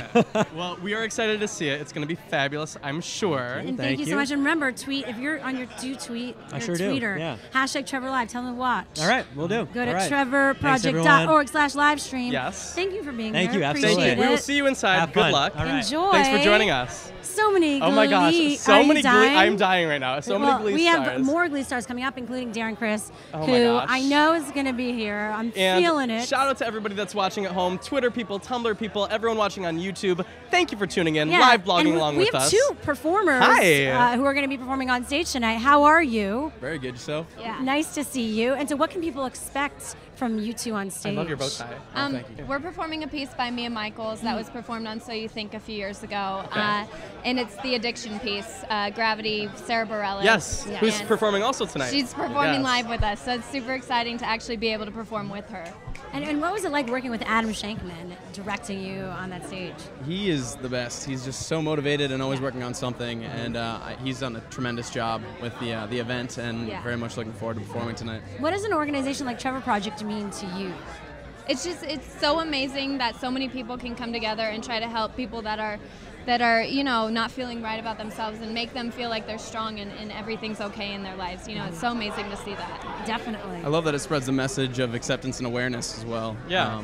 Well, we are excited to see it. It's going to be fabulous, I'm sure.
And thank you so much. And remember, tweet if you're on your tweet.
I
your
sure do,
Twitter.
yeah.
Hashtag Trevor Live. Tell them to watch.
All right, we'll do.
Go to
All right.
trevorproject.org/livestream.
Yes.
Thank you for being
Thank
here.
you, absolutely.
Appreciate
We will
it.
see you inside.
Have
Good
fun.
luck.
All right.
Enjoy.
Thanks for joining us.
So many Glee.
Oh my gosh,
Are
so
you
many Glee.
dying?
I'm dying right now. So many Glee
we
stars.
have more Glee stars coming up, including Darren Criss,
Oh my
who
gosh.
I know is going to be here. I'm
And
feeling it.
shout out to everybody that's watching at home, Twitter people, Tumblr people, everyone watching on YouTube. Thank you for tuning in,
Yeah,
live
and
blogging along
we
with
have
us.
two performers
Hi.
who are going to be performing on stage tonight. How are you?
Very good, yourself?
Yeah. Nice to see you. And so what can people expect from you two on stage?
I love your bow tie.
Thank you.
We're performing a piece by Mia Michaels that was performed on So You Think a few years ago.
Okay.
And it's the addiction piece, Gravity, Sarah Bareilles.
Yes, who's
And
performing also tonight.
She's performing
Yes.
live with us, so it's super exciting to actually be able to perform with her.
And what was it like working with Adam Shankman, directing you on that stage?
He is the best. He's just so motivated and always working on something, and he's done a tremendous job with the event, and
Yeah.
very much looking forward to performing tonight.
What does an organization like Trevor Project mean to you?
It's so amazing that so many people can come together and try to help people that are not feeling right about themselves and make them feel like they're strong and everything's okay in their lives. It's so amazing to see that.
Definitely.
I love that it spreads the message of acceptance and awareness as well.
Yeah.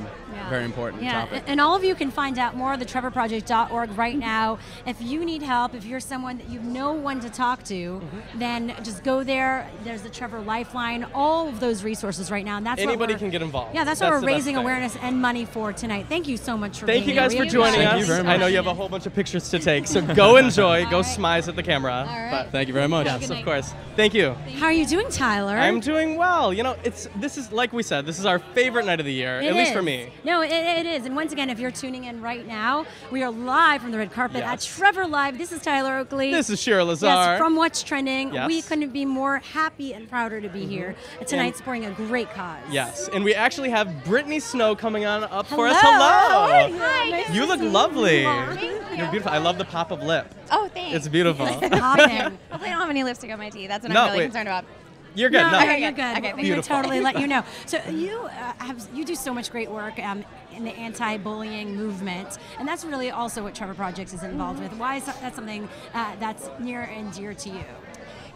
Very important
Yeah,
topic.
and all of you can find out more at thetrevorproject.org right now. If you need help, if you're someone that you've no one to talk to, then just go there. There's the Trevor Lifeline, all of those resources right now. And that's
Anybody
what
can get involved.
Yeah, that's
That's
what
the
we're
best
raising
thing.
awareness and money for tonight. Thank you so much for
Thank
being
you guys
here.
for joining
Thank
us.
you very
I know
much.
you have a whole bunch of pictures to take, so go enjoy, go smize at the camera.
All right.
But
Thank you very much.
yes, of course. Thank you.
How are you doing, Tyler?
I'm doing well. This is like we said, this is our favorite night of the year,
It
at least for
is.
me.
No, it is. And once again, if you're tuning in right now, we are live from the red carpet at
Yes.
Trevor Live. This is Tyler Oakley.
This is Shira Lazar.
Yes, from What's Trending.
Yes.
We couldn't be more happy and prouder to be here tonight,
And-
supporting a great cause.
Yes, and we actually have Brittany Snow coming on up for us.
Hello.
Hello.
How are you? Nice
You
to
look
see you.
lovely.
Thank you.
You're beautiful. I love the pop of lip.
Oh, thanks.
It's beautiful.
Hopefully I don't have any lipstick on my teeth. That's what
No,
I'm really
wait.
concerned about.
You're good. No.
Okay, you're good.
Okay,
We would
beautiful.
totally let you know. So you do so much great work in the anti-bullying movement, and that's really also what Trevor Project is involved with. Why is that something that's near and dear to you?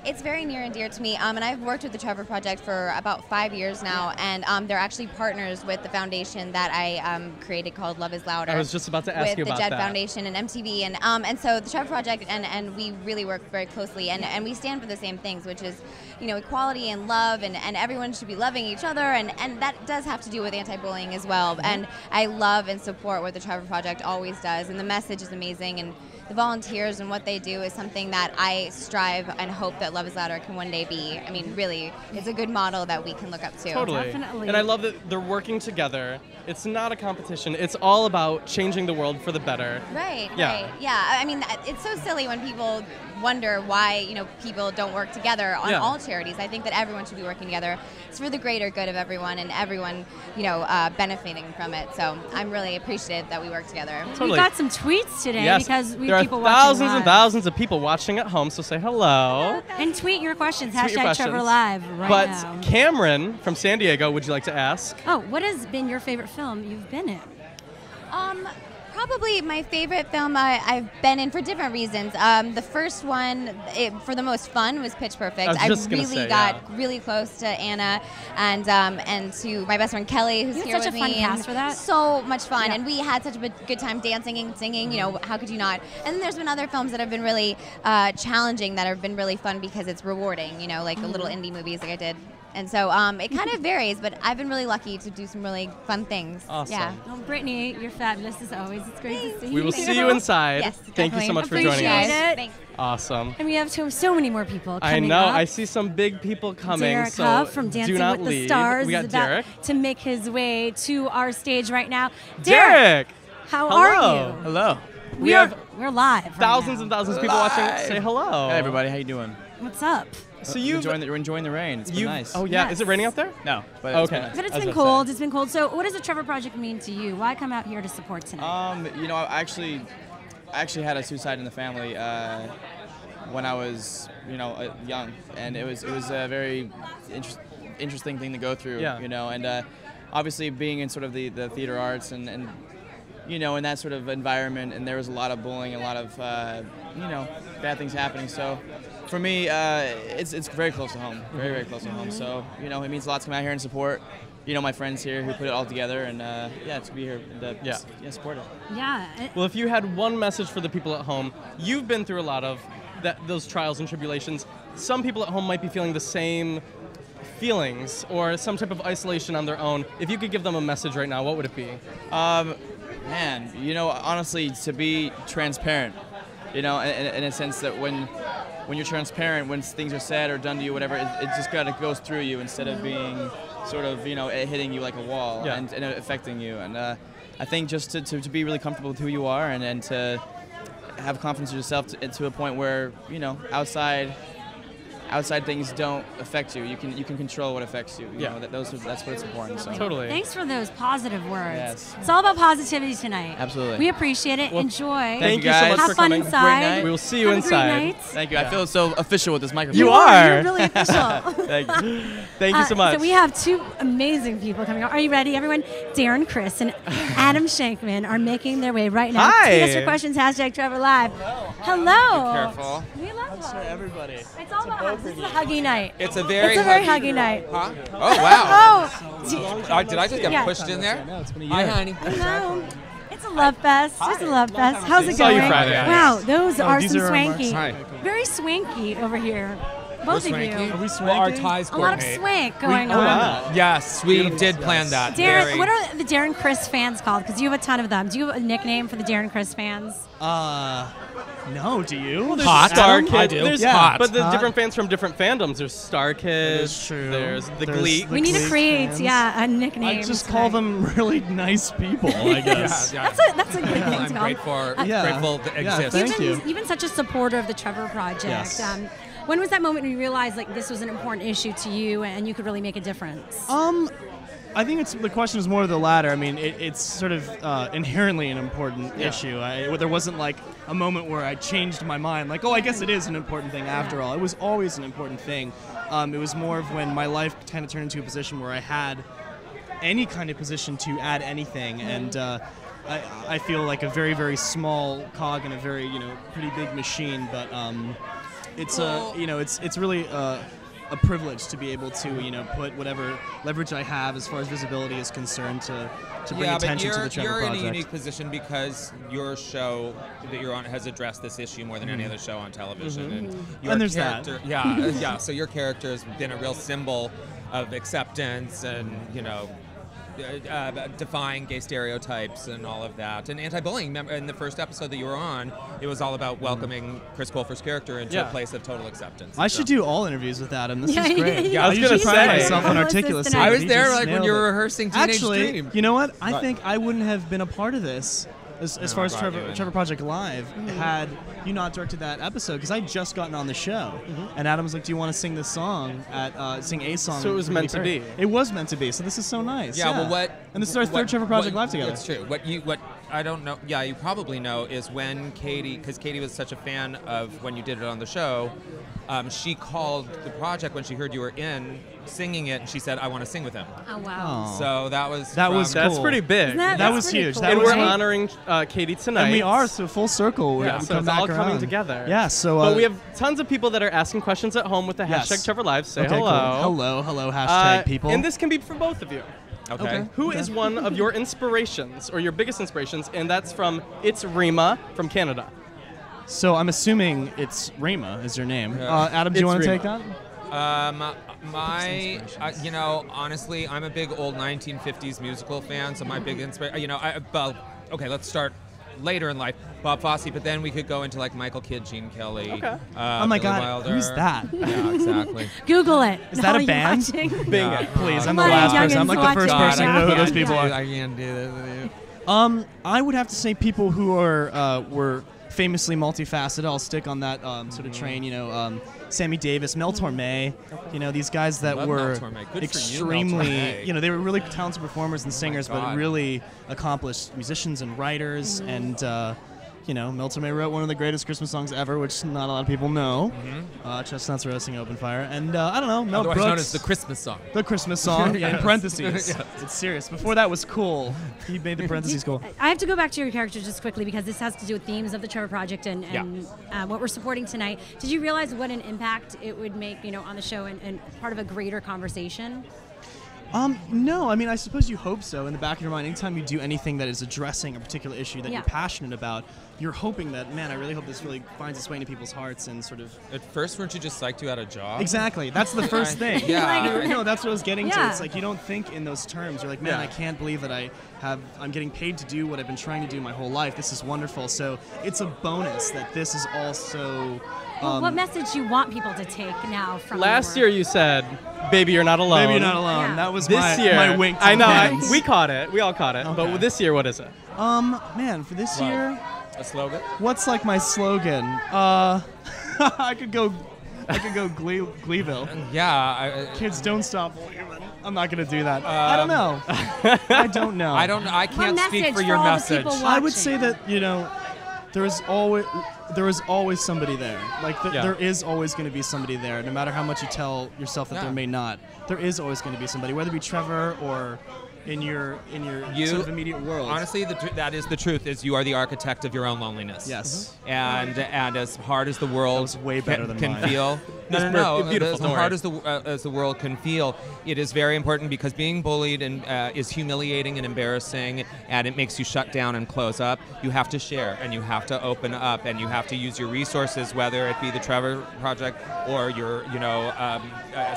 It's very near and dear to me, and I've worked with the Trevor Project for about 5 years now, and they're actually partners with the foundation that I created called Love Is Louder.
I was just about to ask you about
with the Jed
that.
Foundation and MTV, and so the Trevor Project and we really work very closely, and we stand for the same things, which is, equality and love, and everyone should be loving each other, and that does have to do with anti-bullying as well. And I love and support what the Trevor Project always does, and the message is amazing, and the volunteers and what they do is something that I strive and hope that Love Is Louder can one day be. I mean, really, it's a good model that we can look up to.
Totally.
Definitely.
And I love that they're working together. It's not a competition. It's all about changing the world for the better.
Right,
Yeah.
right. Yeah, I mean, it's so silly when people wonder why, people don't work together on
Yeah.
all charities. I think that everyone should be working together. It's for the greater good of everyone and everyone, benefiting from it. So I'm really appreciative that we work together.
Totally.
We got some tweets today
Yes.
because we
there
have
are
people
thousands
watching
and
live.
thousands of people watching at home, so say hello.
And tweet your questions.
Tweet your
Hashtag
questions.
Trevor Live right
but
now.
Cameron from San Diego, would you like to ask?
Oh, what has been your favorite film you've been in?
Probably my favorite film I've been in for different reasons. The first one, for the most fun, was Pitch Perfect.
I was just gonna
really
say,
got
yeah.
really close to Anna and to my best friend Kelly, who's
You had
here
such
with
a
me.
fun
and
cast for that.
So much fun,
Yeah.
and we had such a good time dancing and singing. How could you not? And then there's been other films that have been really challenging, that have been really fun because it's rewarding. Like the little indie movies like I did. And so it kind of varies, but I've been really lucky to do some really fun things.
Awesome.
Yeah.
Well, Brittany, you're fabulous as always. It's great to see you.
We will see you inside.
Yes,
Thank you so
definitely.
much for joining
Appreciate
us.
it.
Thanks.
Awesome.
And we have so many more people
I
coming
know.
up.
I see some big people coming.
Derek
so
Huff from
do
Dancing
not
with
leave.
the Stars
We got
is about
Derek.
to make his way to our stage right now.
Derek!
How
Hello.
are you?
Hello.
We are We're live.
Thousands and thousands of people watching. Say hello.
Hey everybody, how you doing?
What's up?
So you're
enjoying the rain. It's been nice.
Oh yeah,
Yes.
Is it raining out there?
No, but
okay.
But it's been cold. It's been cold. So what does the Trevor Project mean to you? Why come out here to support tonight?
You know, I actually had a suicide in the family when I was, young, and it was a very interesting thing to go through.
Yeah.
You know, and obviously being in sort of the theater arts and in that sort of environment, and there was a lot of bullying, a lot of bad things happening. So for me, it's very close to home, very close to home. So it means a lot to come out here and support my friends here who put it all together, and to be here and support it.
Yeah.
Well, if you had one message for the people at home, you've been through a lot of those trials and tribulations. Some people at home might be feeling the same feelings or some type of isolation on their own. If you could give them a message right now, what would it be?
Man, honestly, to be transparent, in a sense that when you're transparent, when things are said or done to you, whatever, it just kind of goes through you instead of being sort of, it hitting you like a wall and affecting you. And I think just to be really comfortable with who you are and to have confidence in yourself to a point where, outside things don't affect you. You can control what affects you. That's what's important. So.
Totally.
Thanks for those positive words.
Yes.
It's all about positivity tonight.
Absolutely.
We appreciate it.
Well,
Enjoy.
Thank you so much
Have
for
fun
coming.
inside.
Great night.
We will see you
Have
inside.
A great night.
Thank you. I feel so official with this microphone.
You are.
You're really official.
Thank you.
Thank you so much.
So we have two amazing people coming on. Are you ready, everyone? Darren Criss and Adam Shankman are making their way right now.
Hi.
Tweet us your questions, #Trevor Live. Hello.
Be careful.
We love
Hugs for everybody.
It's all about hugs. This is a huggy night.
It's a very
huggy night.
Huh? Oh, wow.
Oh.
Did I just get pushed in there? Hi, honey.
Hello. It's a love fest. It's a love fest. How's it
Saw
going?
you Friday.
Wow, those are
these
some
are our marks.
swanky.
Hi.
Very swanky over here. Both of you.
Are we swanky? Well, our ties
A lot of
coordinate.
swank going on.
Yes, we did plan that.
Darren, what are the Darren Criss fans called? Because you have a ton of them. Do you have a nickname for the Darren Criss fans?
No, do you?
Well, there's
Hot.
Star
I
Kids.
do.
There's
Hot.
But the
Hot.
different fans from different fandoms. There's Star Kids.
true.
There's the
There's
Glee.
We need to create, a nickname.
I just call them really nice people, I guess.
That's a good thing to
I'm
call.
grateful to exist.
Thank you.
You've been such a supporter of the Trevor Project.
Yes.
When was that moment when you realized this was an important issue to you and you could really make a difference?
I think the question is more of the latter. I mean, it's sort of inherently an important issue. There wasn't a moment where I changed my mind, I guess it is an important thing after all. It was always an important thing. It was more of when my life kind of turned into a position where I had any kind of position to add anything, and I feel like a very, very small cog in a very, pretty big machine. But it's it's really a privilege to be able to put whatever leverage I have as far as visibility is concerned to bring attention to the Trevor
You're
Project.
in a unique position because your show that you're on has addressed this issue more than any other show on television, and
there's that.
Yeah. So your character has been a real symbol of acceptance and defying gay stereotypes and all of that, and anti-bullying. Remember, in the first episode that you were on, it was all about welcoming Chris Colfer's character into a place of total acceptance.
I should do all interviews with Adam. This
Yeah,
is great.
yeah,
I was going to pride myself on articulacy.
I was there when
nailed
you
it.
were rehearsing Teenage
Actually,
Dream.
you know what? I think I wouldn't have been a part of this as far as
I brought you in.
Trevor Project Live had you not directed that episode, because I'd just gotten on the show, and Adam was like, "Do you want to sing this song sing a song?"
So it was
for
meant
Katy
to
Perry?"
be.
It was meant to be. So this is so nice.
Yeah, well,
And this is our third Trevor Project Live together.
That's true. What I don't know, yeah, you probably know, is when Katy, because Katy was such a fan of when you did it on the show, she called the project when she heard you were in singing it, and she said, "I want to sing with him."
Oh wow!
So that was
That's pretty big.
That was huge.
Cool.
That
And
was
we're honoring Katy tonight.
And we are, so full circle.
Yeah,
We
so
come
it's
back
all coming
around.
together.
Yeah, so
but we have tons of people that are asking questions at home with the
Yes.
#Trevor Live. Say
Okay,
hello.
cool. Hello, hashtag people.
And this can be for both of you.
Okay.
Who is one of your inspirations or your biggest inspirations? And that's from It's Rima from Canada.
So I'm assuming it's Rima is your name. Adam, do you
It's
want to take
Rima.
that?
Honestly, I'm a big old 1950s musical fan, so my big inspiration, okay, let's start later in life, Bob Fosse, but then we could go into Michael Kidd, Gene Kelly.
Okay.
Oh my
Billy
God,
Wilder.
who's that?
Yeah, exactly.
Google it.
Is that
All
a
you
band?
watching.
Bing it.
Please, I'm
Come
the
on,
last person. I'm
youngins,
like the
watch
first
it.
person to know who those people are.
I can't do this with you.
I would have to say people who are were famously multifaceted. I'll stick on that sort of train. Sammy Davis, Mel Torme. These guys that
Love
were
Mel Torme. Good for you, Mel
extremely.
Torme.
They were really talented performers and singers, but
God.
really accomplished musicians and writers. And Mel Torme wrote one of the greatest Christmas songs ever, which not a lot of people know. Chestnuts Roasting Open Fire. And I don't know, Mel
Otherwise
Brooks.
known as the Christmas song.
The Christmas song, in
Yes.
parentheses.
Yes.
It's serious. Before that was cool. He made the parentheses cool.
I have to go back to your character just quickly because this has to do with themes of the Trevor Project and what we're supporting tonight. Did you realize what an impact it would make, on the show and part of a greater conversation?
No, I mean, I suppose you hope so. In the back of your mind, anytime you do anything that is addressing a particular issue that you're passionate about, you're hoping that, man, I really hope this really finds its way into people's hearts and sort of...
At first, weren't you just psyched you had a job?
Exactly. That's the first thing.
Yeah.
No, that's what I was getting to.
Yeah.
It's like you don't think in those terms. You're like, man, I can't believe that I'm getting paid to do what I've been trying to do my whole life. This is wonderful. So it's a bonus that this is also...
what message do you want people to take now from
Last year you said, "Baby, you're not alone."
Baby, you're not alone. Yeah. That was
this
my-
year.
my wink to
I know.
fans.
We caught it. We all caught it. But this year, what is it?
Man, for this year...
A slogan?
What's like my slogan? I could go Gleeville.
Yeah.
Kids don't stop believing. I'm not gonna do that. I don't know. I don't know.
I can't speak for your
all the
message.
people
I would say that there is always somebody there. Like there is always going to be somebody there, no matter how much you tell yourself that there may not. There is always going to be somebody, whether it be Trevor or in your sort of immediate world.
Honestly, that is the truth. Is you are the architect of your own loneliness.
Yes.
And as hard as the world
way better than
can
mine.
feel,
beautiful.
As hard as the world can feel, it is very important because being bullied and is humiliating and embarrassing, and it makes you shut down and close up. You have to share and you have to open up and you have to use your resources, whether it be the Trevor Project or your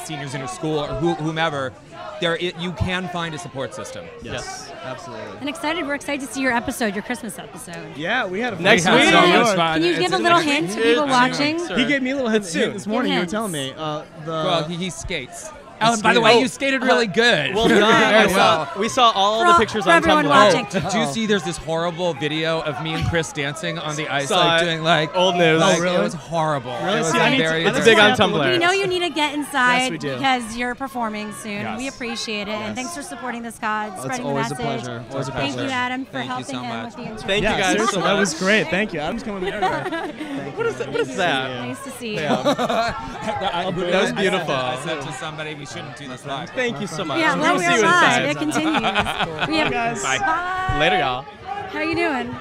seniors in your school or whomever. You can find a support system.
Yes, absolutely.
And we're excited to see your Christmas episode.
Yeah, we had a
Next week.
Can you give a little hint to people watching?
He gave me a little hint this morning. You were
hints.
telling me.
Well, he skates.
Oh,
and by the way, you skated really good.
Well done. We saw all the pictures on
everyone
Tumblr.
watching.
Did you see there's this horrible video of me and Chris dancing on the ice,
Saw it.
doing like
Old news.
Like,
Oh, really?
It was horrible.
Really?
It was
See, I need
very
to-
It's big on Tumblr.
We know you need to get inside
Yes, we do.
because you're performing soon.
Yes.
We appreciate it. And thanks for supporting this cause,
It's
spreading the
always a
message.
pleasure. Always a
Thank
pleasure.
you, Adam, for
Thank you
helping
so
him
much.
with the interview.
Thank you guys
seriously,
so
that
much.
was great. Thank you. Adam's coming everywhere.
What is that?
Nice to see you.
That was beautiful.
I said to somebody, we shouldn't do this live.
Thank you so much.
Yeah, well,
We'll
we
see
are
you
live.
inside.
It continues. We have
guys.
Bye. Later, y'all.
How you doing?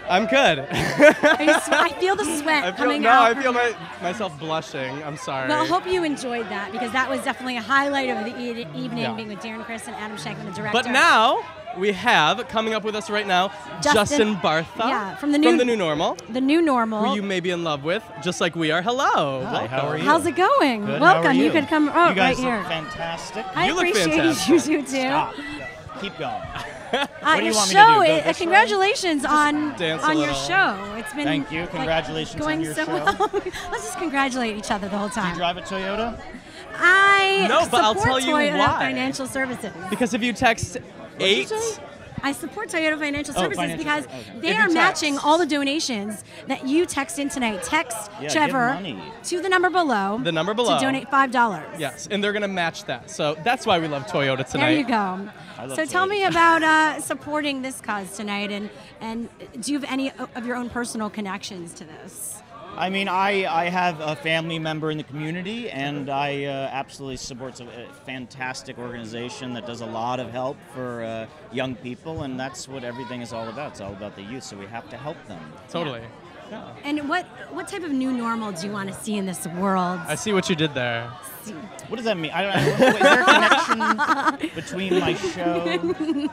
I'm good.
I feel the sweat coming out.
I feel myself blushing. I'm sorry.
Well, I hope you enjoyed that because that was definitely a highlight of the evening, being with Darren Criss and Adam Shankman, the director.
But now we have coming up with us right now Justin Bartha
Yeah, from the new
Normal.
The New Normal.
Who you may be in love with, just like we are. Hello.
Hi, how are you?
How's it going?
Good, how
Welcome.
are you?
Could come
You
right
guys
here.
look fantastic.
I
You look
appreciate
fantastic.
you too.
Stop. Keep going.
What
do you want me to do?
show,
Go this way?
congratulations on
dance a
your
little.
show. It's been
Thank you. Congratulations
going
on your
so
show.
well. Let's just congratulate each other the whole
Do you
time.
drive a Toyota?
I
No, but I'll
support
tell you
Toyota
why.
Financial Services.
Because if you text 8,
I support Toyota Financial
Oh,
Services
financial
because
services.
they
If you
are
text.
matching all the donations that you text in tonight. Text
Yeah,
Trevor
give money.
to the number below.
the number below.
To donate $5.
Yes, and they're going to match that. So that's why we love Toyota tonight.
There you go.
love
So tell
Toyota.
me about supporting this cause tonight, and do you have any of your own personal connections to this?
I mean, I have a family member in the community, and I absolutely support a fantastic organization that does a lot of help for young people, and that's what everything is all about. It's all about the youth, so we have to help them.
Totally.
And what type of new normal do you want to see in this world?
I see what you did there.
What does that mean? I don't know. Is there a connection between my show?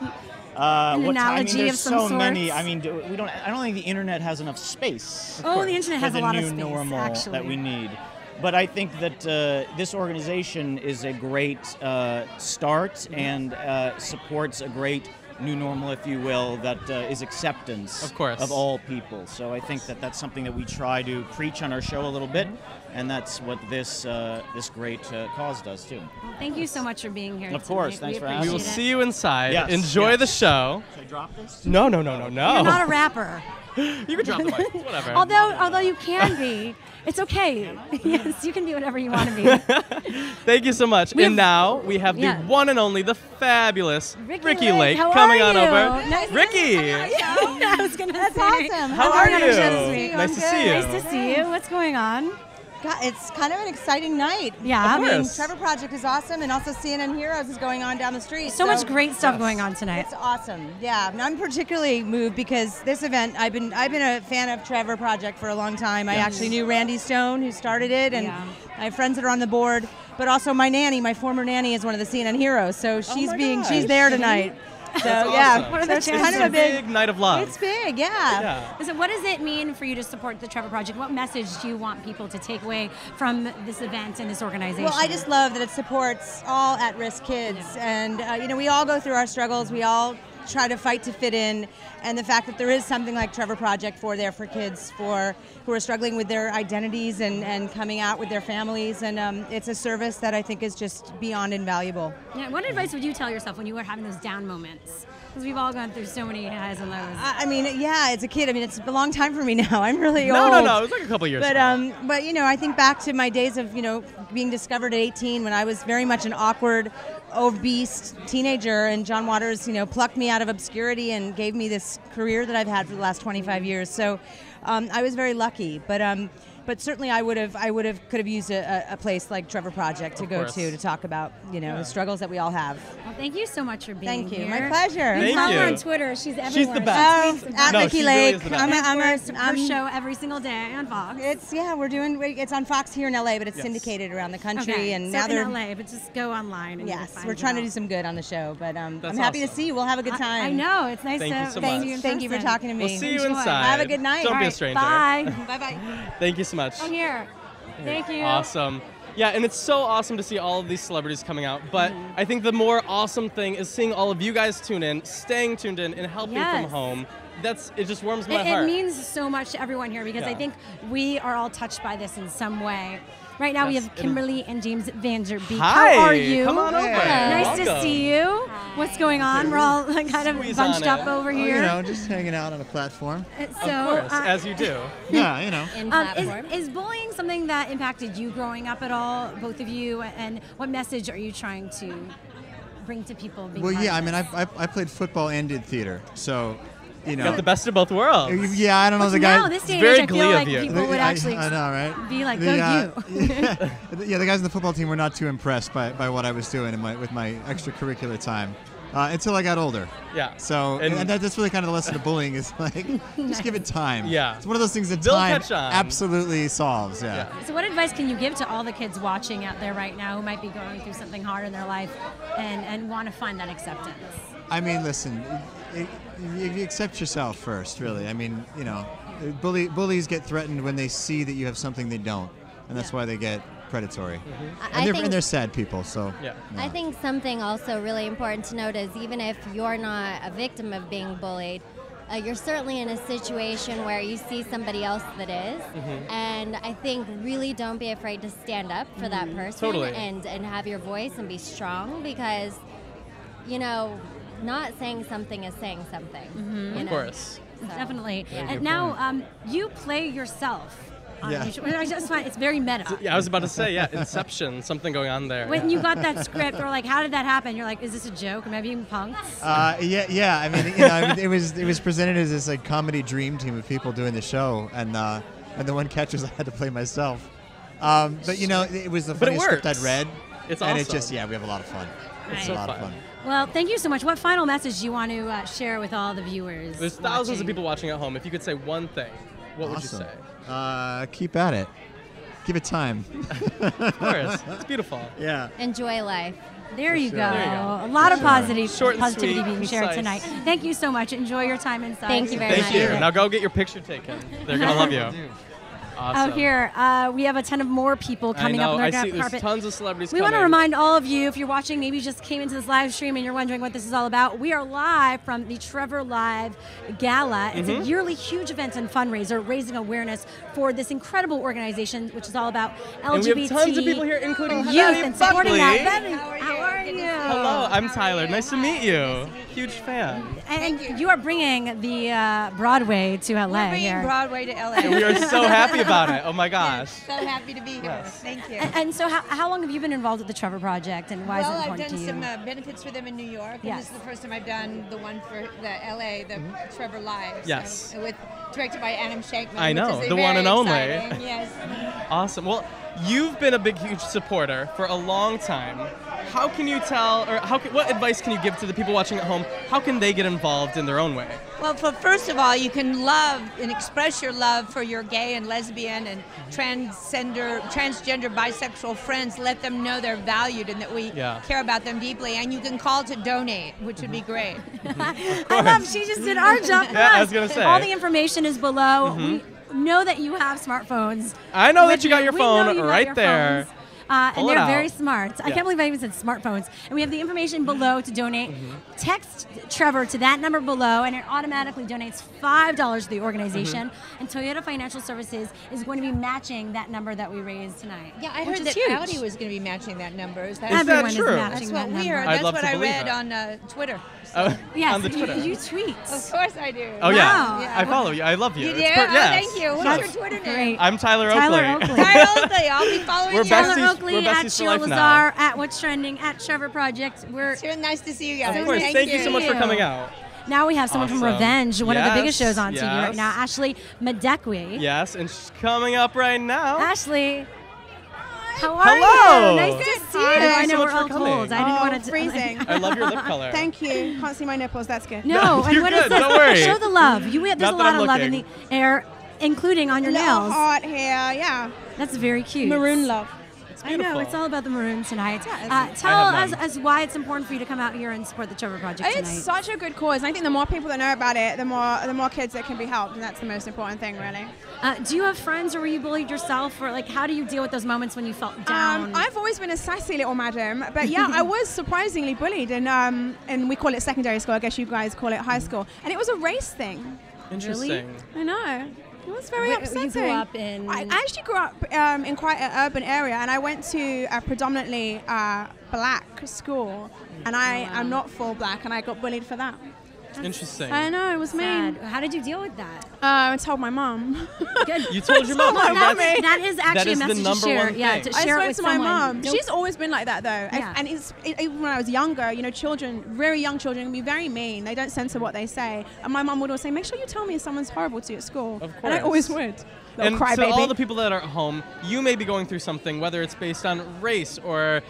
analogy
there's
of some
so many.
sorts?
I mean, I don't think the internet has enough space.
Oh, the internet has
for
a lot
the
of
new
space,
normal
actually.
that we need. But I think that this organization is a great start and supports a great new normal, if you will, that is acceptance
Of course.
of all people. So I think that that's something that we try to preach on our show a little bit, and that's what this this great cause does too.
Thank you so much for being here.
Of course,
tonight.
thanks for
We
having
We will
appreciate
see you inside.
Yes,
Enjoy
yes.
the show.
Should I drop this?
No.
it. You're not a rapper.
You can drop the mic. Whatever.
Although you can be. It's okay. Yes, you can be whatever you want to be.
Thank you so much. And now we have the one and only, the fabulous Ricky Lake coming on over.
Nice
Ricky.
I was going to say.
That's awesome.
How are you?
Nice
to see you.
Nice to see you. What's going on?
God, it's kind of an exciting night.
Yeah.
I mean,
course.
Trevor Project is awesome, and also CNN Heroes is going on down the street.
So much great stuff going on tonight.
It's awesome. Yeah, and I'm particularly moved because this event, I've been a fan of Trevor Project for a long time. I actually knew Randy Stone, who started it, and I have friends that are on the board. But also my nanny, my former nanny, is one of the CNN Heroes, so she's there tonight. So
awesome.
What are the
it's
chances?
kind of a
big night of love.
It's big, yeah.
So what does it mean for you to support the Trevor Project? What message do you want people to take away from this event and this organization?
Well, I just love that it supports all at-risk kids, and we all go through our struggles. We all try to fight to fit in, and the fact that there is something like Trevor Project for kids who are struggling with their identities and coming out with their families, and it's a service that I think is just beyond invaluable.
Yeah. What advice would you tell yourself when you were having those down moments? Because we've all gone through so many highs and lows.
I mean, yeah, as a kid, I mean, it's a long time for me now. I'm really old.
No, it was like a couple years ago.
But I think back to my days of being discovered at 18 when I was very much an awkward, obese teenager, and John Waters plucked me out of obscurity and gave me this career that I've had for the last 25 years. So I was very lucky, but certainly I could have used a place like Trevor Project to go to talk about the struggles that we all have.
Well, thank you so much for being here.
My pleasure.
You follow her on Twitter. She's everywhere.
She's the best.
At Ricky Lake.
I'm her show every single day on Fox.
It's on Fox here in LA, but it's syndicated around the country.
Okay,
And
so
now they're
in LA, but just go online. And
yes, we're trying to do some good on the show, but I'm happy to
awesome.
see you. We'll have a good time.
I know. It's nice
Thank you
to
so
thank
much.
you.
Thank you for talking to me.
We'll see you
Enjoy.
inside.
Have a good night.
Don't be a
All right,
stranger.
Bye.
Bye-bye.
Thank you so much.
I'm here. Thank you.
Awesome. Yeah, and it's so awesome to see all of these celebrities coming out. But I think the more awesome thing is seeing all of you guys tune in, staying tuned in, and helping from home. It just warms my heart.
It means so much to everyone here because I think we are all touched by this in some way. Right now we have Kimberly and James Vanderbeek.
Hi.
How are you?
Come on over.
Nice to
Welcome.
see you. What's going on? We're all kind of
Squeeze
bunched
on
up
it.
over here.
Just hanging out on a platform.
So,
of course, as you do.
Yeah,
Is bullying something that impacted you growing up at all, both of you? And what message are you trying to bring to people?
Well, yeah, I mean, I played football and did theater, so.
Got the best of both worlds.
Yeah, I don't know the guy.
Now, this day and age, I feel like people would actually
I know, right?
be like,
the
you.
Guys in the football team were not too impressed by what I was doing with my extracurricular time. Until I got older.
Yeah.
So and that's really kind of the lesson of bullying is like just give it time.
Yeah.
It's one of those things that
They'll
time
catch on.
absolutely solves. Yeah.
So what advice can you give to all the kids watching out there right now who might be going through something hard in their life and want to find that acceptance?
I mean, listen, you accept yourself first, really. I mean, bullies get threatened when they see that you have something they don't, and that's why they get predatory. And they're sad people, so.
Yeah. I think something also really important to note is even if you're not a victim of being bullied, you're certainly in a situation where you see somebody else that is, and I think really don't be afraid to stand up for that person and have your voice and be strong because, not saying something is saying something.
Of course.
So. Definitely.
Yeah.
And now you play yourself.
Yeah.
I just find it's very meta.
Yeah, I was about to say, Inception, something going on there.
When you got that script, or like, how did that happen? You're like, is this a joke? Am I being punked?
Yeah. I mean, it was presented as this like comedy dream team of people doing the show, and the one catch was I had to play myself. But it was the funniest script I'd read.
It's
and
awesome.
it's just we have a lot of fun. It's a lot of fun.
Well, thank you so much. What final message do you want to share with all the viewers?
There's thousands of people watching at home. If you could say one thing, what would you say?
Keep at it. Give it time.
Of course. It's beautiful.
Yeah.
Enjoy life.
There you go.
There you go.
A lot of positivity
Short and
being
sweet,
shared
concise.
tonight. Thank you so much. Enjoy your time inside.
Thank you very much.
Thank you. Now go get your picture taken. They're going to love you. Awesome.
Out here, we have a ton of more people coming up on the
there's
carpet.
tons of celebrities
We
coming.
want to remind all of you, if you're watching, maybe you just came into this live stream and you're wondering what this is all about. We are live from the Trevor Live Gala. It's a yearly huge event and fundraiser raising awareness for this incredible organization, which is all about LGBT
and we have tons of people here, including
youth
Betty
and supporting
Buckley.
that. Betty, how are you?
Hello, I'm Tyler. Nice to meet you. Huge fan.
And you are bringing the Broadway to LA
We're bringing
here.
Broadway to LA.
And we are so happy about it. Oh my gosh.
So happy to be here.
Yes.
Thank you.
And so how long have you been involved with the Trevor Project, and why
Well,
is it
I've
important
done
to you?
some benefits for them in New York, and
Yes.
this is the first time I've done the one for the LA, the Trevor Live.
Yes.
So, directed by Adam Shankman.
I know,
which is
the one
very
and only.
exciting, Yes.
Awesome. Well, you've been a big, huge supporter for a long time. How can you tell, or what advice can you give to the people watching at home? How can they get involved in their own way?
Well, first of all, you can love and express your love for your gay and lesbian and transgender, bisexual friends. Let them know they're valued and that we care about them deeply. And you can call to donate, which would be great.
I love, she just did our job for
Yeah, I
us.
was gonna say.
All the information is below. We know that you have smartphones.
I know
with
that you got your
We know
phone
you got
right
your
there.
phones.
Pull
And
it
they're
out.
very smart. I
Yes.
can't believe I even said smartphones. And we have the information below to donate. Text Trevor to that number below, and it automatically donates $5 to the organization. And Toyota Financial Services is going to be matching that number that we raised tonight.
Yeah, I
which
heard
is
that
huge.
Audi was going to be matching that number. Is that
Everyone
true?
is
That's
matching
what
that
we
number.
heard.
I'd
That's
love
what
to
I
believe
read
it.
on Twitter.
Yes,
on the Twitter.
You tweet.
Of course I do.
Oh yeah,
Wow.
I follow you. I love you.
You do?
It's
Oh,
yes.
thank you. What's your Twitter name?
I'm Tyler Oakley.
Tyler Oakley.
Tyler Oakley. I'll be following
We're
you.
besties.
Tyler Oakley,
We're
at
besties for
Sheila
life now.
Lazar, at What's Trending, at Trevor Project.
It's really nice to see you guys.
Of course. Thank you so much for coming out.
Now we have someone from
Awesome.
Revenge, one of the biggest
Yes,
shows on TV right
yes.
now, Ashley Madekwi.
Yes, and she's coming up right now.
Ashley, how are
Hello.
you? Nice to see you.
Thank you
I
so
know
much
we're
for
all
coming.
cold. I didn't want to.
freezing.
I love your lip color.
Thank you. Can't see my nipples. That's good.
No, and
You're
what is
good.
this?
Don't worry.
Show the love. There's
Not
a
that
lot
I'm
of love in the
looking.
air, including on your
Little
nails.
heart here. Yeah.
That's very cute.
Maroon love.
I know,
beautiful.
it's all about the maroon tonight.
Yeah,
Tell
have
us
none.
as why it's important for you to come out here and support the Trevor Project tonight.
It's such a good cause. And I think the more people that know about it, the more kids that can be helped, and that's the most important thing, really.
Do you have friends, or were you bullied yourself, or like how do you deal with those moments when you felt down?
I've always been a sassy little madam, but yeah, I was surprisingly bullied, and we call it secondary school. I guess you guys call it high school, and it was a race thing.
Interesting.
I know. It was very
Where-
upsetting.
you grew up in-
I actually grew up in quite an urban area, and I went to a predominantly black school, and I'm not full black, and I got bullied for that.
Interesting.
I know, it was mean.
How did you deal with that?
I told my mom.
Good.
You told your mom.
my
That's-
mommy.
That is actually
is
a
the
message
number
to share.
one
Yeah,
thing.
to
I
share
spoke
it with
to my
someone.
mom.
Don't-
She's always been like that, though.
Yeah.
And even when I was younger, children, very young children, can be very mean. They don't censor what they say. And my mom would always say, "Make sure you tell me if someone's horrible to you at school."
Of
And I
course.
always would. Little
And
crybaby.
to all the people that are at home, you may be going through something, whether it's based on race or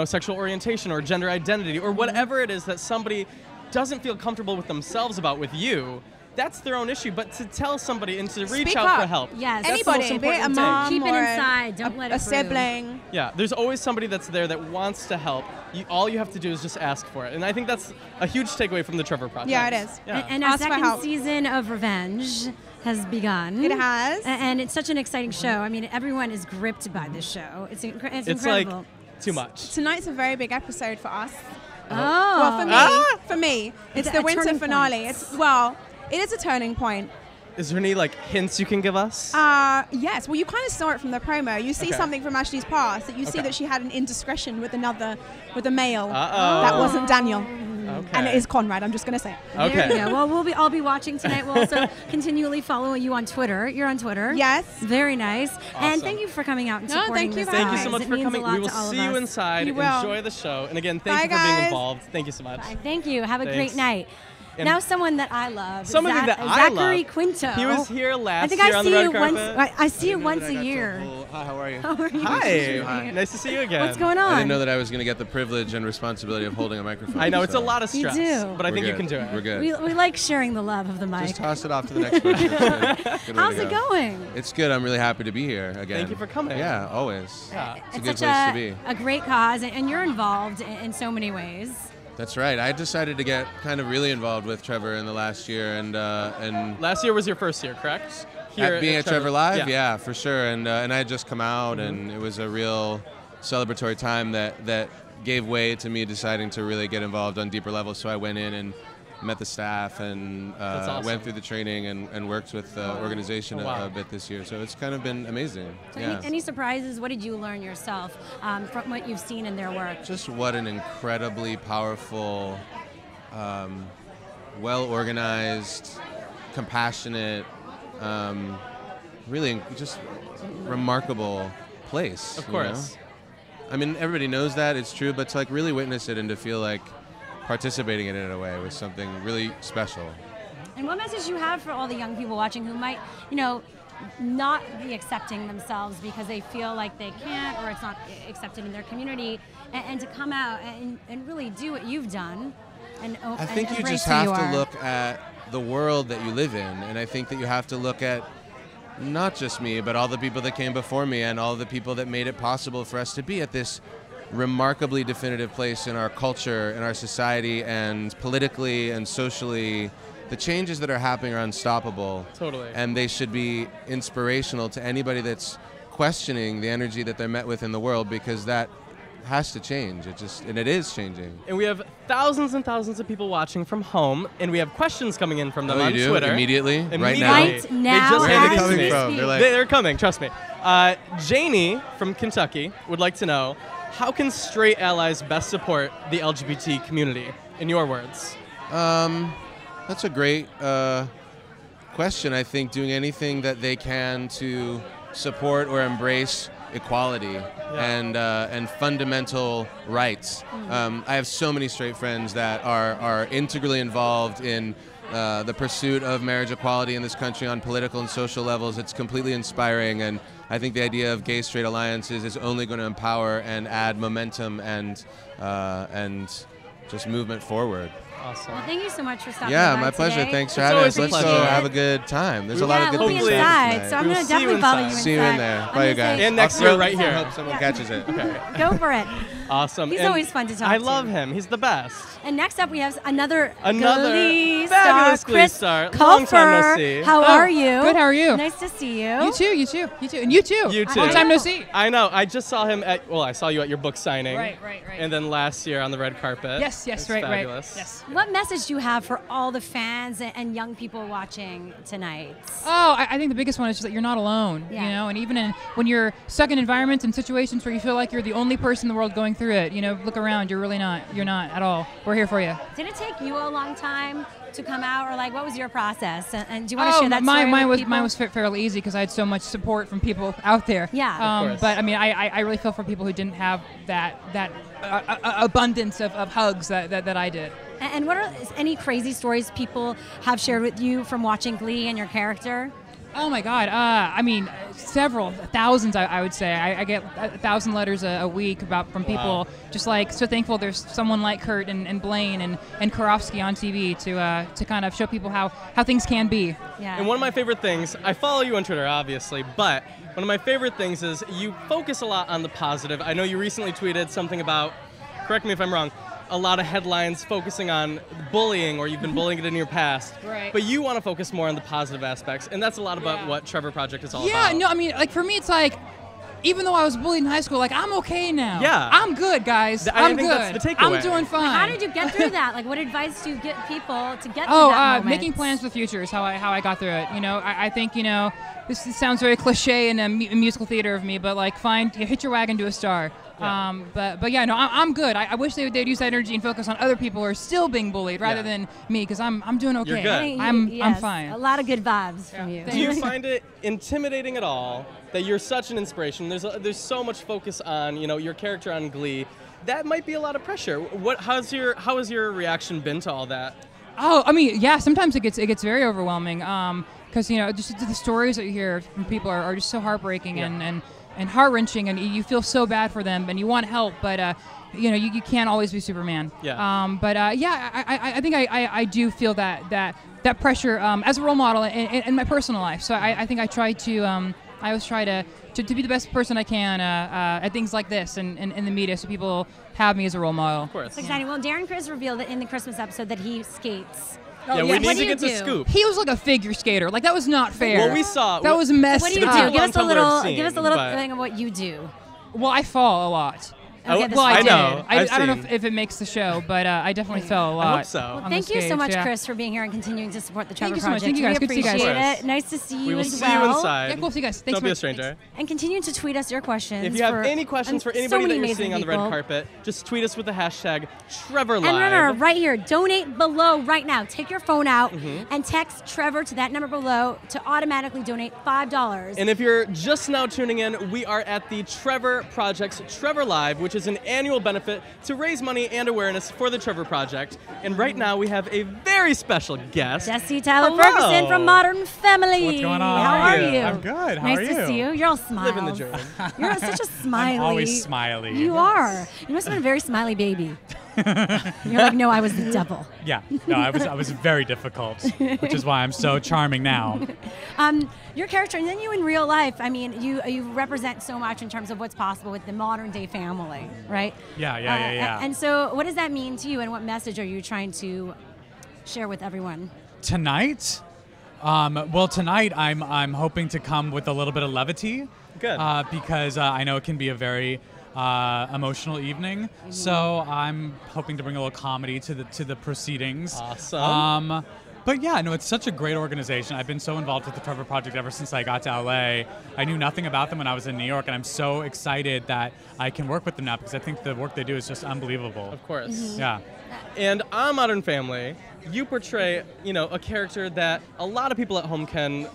sexual orientation or gender identity or whatever it is that somebody doesn't feel comfortable with themselves about with you. That's their own issue, but to tell somebody and to reach
Speak
out
up.
for help.
Yes.
That's the most
Anybody, be it a
important thing.
mom
Keep it
or
inside. Don't let it
a
through.
sibling.
Yeah, there's always somebody that's there that wants to help. All you have to do is just ask for it. And I think that's a huge takeaway from the Trevor Project.
Yeah, it is.
Yeah.
And our
Ask for
second
help.
season of Revenge has begun.
It has.
And it's such an exciting show. I mean, everyone is gripped by this show. It's
It's
incredible.
like too much.
Tonight's a very big episode for us.
Oh.
Well, for me,
Ah!
it's
It's
the
a
winter
turning
finale.
point.
It is a turning point.
Is there any hints you can give us?
Yes. Well, you kind of saw it from the promo. You see
Okay.
something from Ashley's past that you see
Okay.
that she had an indiscretion with a male.
Uh-oh.
That wasn't Daniel.
Okay.
And it is Conrad. I'm just going to say it.
Okay.
There you go. Well, I'll be watching tonight. We'll also continually follow you on Twitter. You're on Twitter.
Yes.
Very nice. And
Awesome.
thank you for coming out and
No,
supporting
thank you
this
for
Thank you so
cause.
much
It
for
means a
coming.
lot
We will
to all of
see you
us.
inside.
You will.
Enjoy the show. And again, thank
Bye,
you for being
guys.
involved. Thank you so much.
Thank you. Have a
Thanks.
great night.
And
now someone that I love.
Somebody that I
Zachary
love.
Quinto.
He was here last
I think
year
I
on
see
the red
you
carpet.
once. I see you once a year.
Hi, how are you?
How are you?
Hi. Nice to see you again.
What's going on?
I didn't know that I was going to get the privilege and responsibility of holding a microphone.
I know it's a
so
lot of
You
stress,
do.
but I
we're
think you
good.
can do it.
We're good.
We like sharing the love of the mic.
Just toss it off to the next person. It's good. Good way
How's
to
it
go.
going?
It's good. I'm really happy to be here again.
Thank you for coming.
Yeah, always.
Yeah.
It's a good
such
place to be.
a great cause, and you're involved in so many ways.
That's right. I decided to get kind of really involved with Trevor in the last year, and
Last year was your first year, correct?
at being at Trevor Live,
Yeah.
yeah, for sure. And I had just come out, and it was a real celebratory time that gave way to me deciding to really get involved on deeper levels. So I went in and met the staff and
awesome.
went through the training and worked with the organization a bit this year. So it's kind of been amazing.
So
Yeah.
any surprises? What did you learn yourself from what you've seen in their work?
Just what an incredibly powerful, well-organized, compassionate, really just remarkable place.
Of
you
course.
know? I mean, everybody knows that, it's true, but to like really witness it and to feel like participating in it in a way was something really special.
And what message you have for all the young people watching who might, not be accepting themselves because they feel like they can't or it's not accepted in their community, and to come out and really do what you've done.
I think you just have to look at the world that you live in, and I think that you have to look at not just me, but all the people that came before me and all the people that made it possible for us to be at this remarkably definitive place in our culture, in our society, and politically and socially. The changes that are happening are unstoppable.
Totally.
And they should be inspirational to anybody that's questioning the energy that they're met with in the world, because that has to change. And it is changing.
And we have thousands and thousands of people watching from home, and we have questions coming in from them on
you do?
Twitter.
Immediately? Right now?
Right now.
They just
Where are they
handed
coming
me.
from?
They're coming, trust me. Janie from Kentucky would like to know, how can straight allies best support the LGBT community, in your words?
That's a great question. I think doing anything that they can to support or embrace equality and fundamental rights. I have so many straight friends that are integrally involved in the pursuit of marriage equality in this country on political and social levels. It's completely inspiring, and I think the idea of gay-straight alliances is only going to empower and add momentum and just movement forward.
Awesome.
Well, thank you so much for stopping by
Yeah, my pleasure.
today.
Thanks for having us. Let's go have a good time. There's a lot of good things
inside,
happening tonight.
so I'm going to definitely follow you inside.
See you in there. Bye, you guys.
And next year, right here.
I hope someone catches it.
Okay.
Go for it.
Awesome.
He's
And
always fun to talk
I
to.
love him. He's the best.
And next up, we have another
fabulous
Glee star,
Glee
Chris
star. Long time no
Kofer.
see.
How are you?
Good, how are you?
Nice to see you.
You too, you too, you too. And you too.
You too.
Long time no see.
I know. I just saw him I saw you at your book signing.
Right.
And then last year on the red carpet.
Yes,
It's
right.
fabulous.
Yes.
What message do you have for all the fans and young people watching tonight?
Oh, I think the biggest one is just that you're not alone,
Yeah.
you know, and even when you're stuck in environments and situations where you feel like you're the only person in the world going through it, look around, you're really not. You're not at all. We're here for you.
Did it take you a long time to come out, or what was your process? And do you want to share that story
mine
with
was
people?
mine was fairly easy because I had so much support from people out there.
Yeah.
Of course.
But I mean, I really feel for people who didn't have that abundance of hugs that I did.
And what are any crazy stories people have shared with you from watching Glee and your character?
Oh my God! I mean, several thousands. I would say I get 1,000 letters a week from people just so thankful there's someone like Kurt and Blaine and Karofsky on TV to kind of show people how things can be.
Yeah.
And one of my favorite things, I follow you on Twitter, obviously, but one of my favorite things is you focus a lot on the positive. I know you recently tweeted something about, correct me if I'm wrong, a lot of headlines focusing on bullying, or you've been bullying it in your past.
Right.
But you want to focus more on the positive aspects, and that's a lot about what Trevor Project is all about.
Yeah, no, I mean, for me, it's even though I was bullied in high school, I'm okay now.
Yeah.
I'm good, guys.
I
I'm
think
good.
that's the takeaway.
I'm doing fine.
How did you get through that? What advice do you give people to get through that moment?
Making plans for the future is how I got through it. I think this sounds very cliche in a musical theater of me, but hit your wagon to a star.
Yeah.
But yeah, no, I'm good. I wish they'd use that energy and focus on other people who are still being bullied rather than me, because I'm doing okay.
You're good.
I'm fine.
A lot of good vibes from you.
Do you find it intimidating at all that you're such an inspiration? There's so much focus on your character on Glee. That might be a lot of pressure. How has your reaction been to all that?
Oh, I mean, yeah. Sometimes it gets very overwhelming. Because just the stories that you hear from people are just so heartbreaking and heart-wrenching, and you feel so bad for them, and you want help, but you can't always be Superman.
Yeah.
I think I do feel that pressure as a role model in my personal life. So I think I try to I always try to be the best person I can at things like this and in the media, so people have me as a role model.
Of course.
It's exciting. Well, Darren Criss revealed that in the Christmas episode that he skates.
Yeah, we need to get the scoop.
He was like a figure skater. That was not fair.
Well, we saw
that was messed
What do you
up.
do? Give us a little thing of what you do.
Well, I fall a lot.
Okay,
well, I did.
know.
I
I've
don't know
seen.
if it makes the show, but I definitely fell a lot.
I hope so.
Well,
on
thank
the
you so
stage,
much,
yeah.
Chris, for being here and continuing to support the Trevor
Thank you so much.
Project.
Thank you guys.
We
Good to see you guys.
appreciate it. Nice to see you
We will
as
see
well.
you inside.
Yeah, cool. See you guys. Thanks
Don't be
for-
a stranger.
And continue to tweet us your questions.
If you have
for-
any questions for
so
anybody
many
that you're
amazing
seeing on the red
people.
carpet, just tweet us with the hashtag TrevorLive.
And remember, right here, donate below right now. Take your phone out
Mhm.
and text Trevor to that number below to automatically donate $5.
And if you're just now tuning in, we are at the Trevor Project's Trevor Live, which is an annual benefit to raise money and awareness for the Trevor Project. And right now we have a very special guest.
Jesse Tyler
Hello.
Ferguson from Modern Family.
What's going on?
How are you?
I'm good. How
nice
are you?
to see you. You're all smiles.
Living the dream.
You're such a smiley.
I'm always smiley.
You are. You must have been a very smiley baby. You're like, no, I was the devil.
Yeah. No, I was very difficult, which is why I'm so charming now.
Your character, and then you in real life. I mean, you represent so much in terms of what's possible with the modern day family, right?
Yeah.
And so, what does that mean to you, and what message are you trying to share with everyone?
Tonight, well, tonight I'm hoping to come with a little bit of levity.
Good.
Because I know it can be a very emotional evening. So I'm hoping to bring a little comedy to the proceedings.
Awesome.
But yeah, no, it's such a great organization. I've been so involved with the Trevor Project ever since I got to LA. I knew nothing about them when I was in New York, and I'm so excited that I can work with them now because I think the work they do is just unbelievable.
Of course.
Yeah.
And on Modern Family, you portray, a character that a lot of people at home can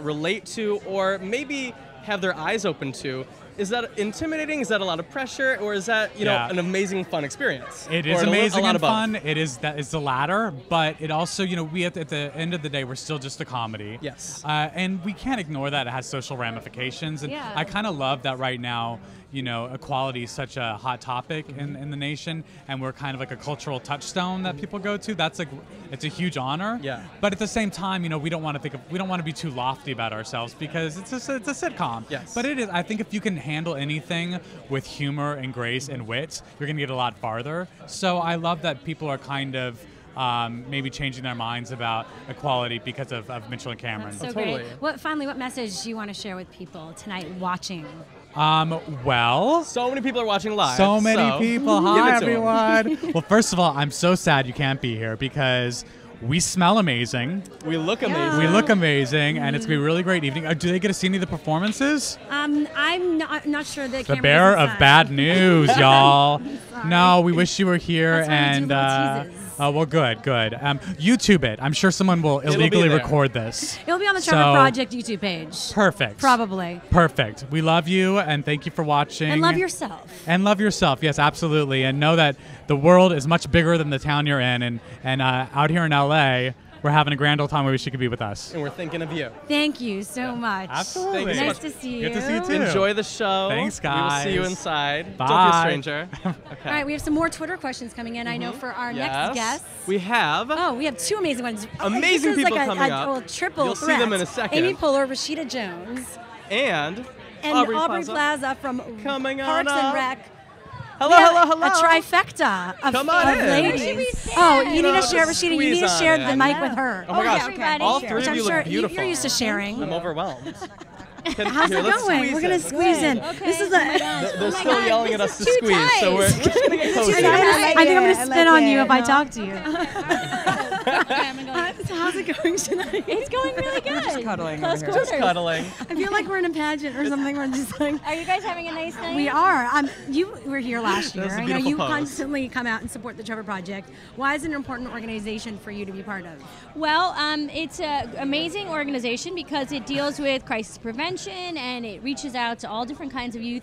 relate to, or maybe have their eyes open to. Is that intimidating? Is that a lot of pressure, or is that an amazing, fun experience?
It is
Or
amazing
a lot
and
of both?
fun. It is the latter, but it also, we at the end of the day, we're still just a comedy.
Yes.
And we can't ignore that it has social ramifications. And
Yeah.
I kind of love that right now, equality is such a hot topic in the nation, and we're kind of like a cultural touchstone that people go to. That's it's a huge honor.
Yeah.
But at the same time, we don't want to be too lofty about ourselves because it's a sitcom.
Yes.
But it is. I think if you can handle anything with humor and grace and wit, you're going to get a lot farther. So I love that people are kind of maybe changing their minds about equality because of Mitchell and Cameron.
So great. What message do you want to share with people tonight watching?
Well,
so many people are watching live.
So many people.
Give
Hi,
it to 'em.
everyone. Well, first of all, I'm so sad you can't be here because we smell amazing.
We look amazing.
We look amazing, and it's going to be a really great evening. Do they get to see any of the performances?
I'm not sure that
The bearer of bad news, y'all. No, we wish you were here.
That's why we do
And
little teases.
well, good. YouTube it. I'm sure someone will
It'll be
illegally
there.
record this.
It'll be on the Trevor
So-
Project YouTube page.
Perfect.
Probably.
Perfect. We love you, and thank you for watching.
And love yourself.
And love yourself. Yes, absolutely. And know that the world is much bigger than the town you're in. And out here in LA, we're having a grand old time. We wish you could be with us.
And we're thinking of you.
Thank you so much.
Absolutely.
Nice to see you.
Good to see you too.
Enjoy the show.
Thanks,
We will see you
guys.
inside.
Bye.
Don't be a stranger. Okay.
All right, we have some more Twitter questions coming in. I know for our next guest.
We have.
Oh, we have two amazing ones.
Amazing
this is
people
like
coming
a
up.
triple
You'll see
threat.
them in a second.
Amy Poehler, Rashida Jones,
And
Aubrey
Plaza.
Plaza from
Coming on
Parks
up.
and Rec.
Hello,
We have
hello.
A trifecta of,
Come on
of
in.
ladies. Oh, you need to
Just
share, Rashida. You
squeeze
need to
on
share
in.
the mic with her.
Oh my gosh,
everybody
all
share.
three
Which
of
I'm
you
sure
look beautiful.
You're used to sharing.
I'm overwhelmed.
How's
Here,
it
let's
going?
squeeze
We're gonna
in.
squeeze in.
Okay.
This is
They're still yelling at us to squeeze, so we're just gonna get
I
closer.
think I'm gonna spit on you if I talk to you. How's it going tonight?
It's going really good.
Just cuddling
Close
over here.
Just cuddling.
I feel like we're in a pageant or something. We're just like.
Are you guys having a nice night?
We are. You were here last year.
That was a
I know
beautiful
you
pose.
constantly come out and support the Trevor Project. Why is it an important organization for you to be part of?
Well, it's an amazing organization because it deals with crisis prevention and it reaches out to all different kinds of youth,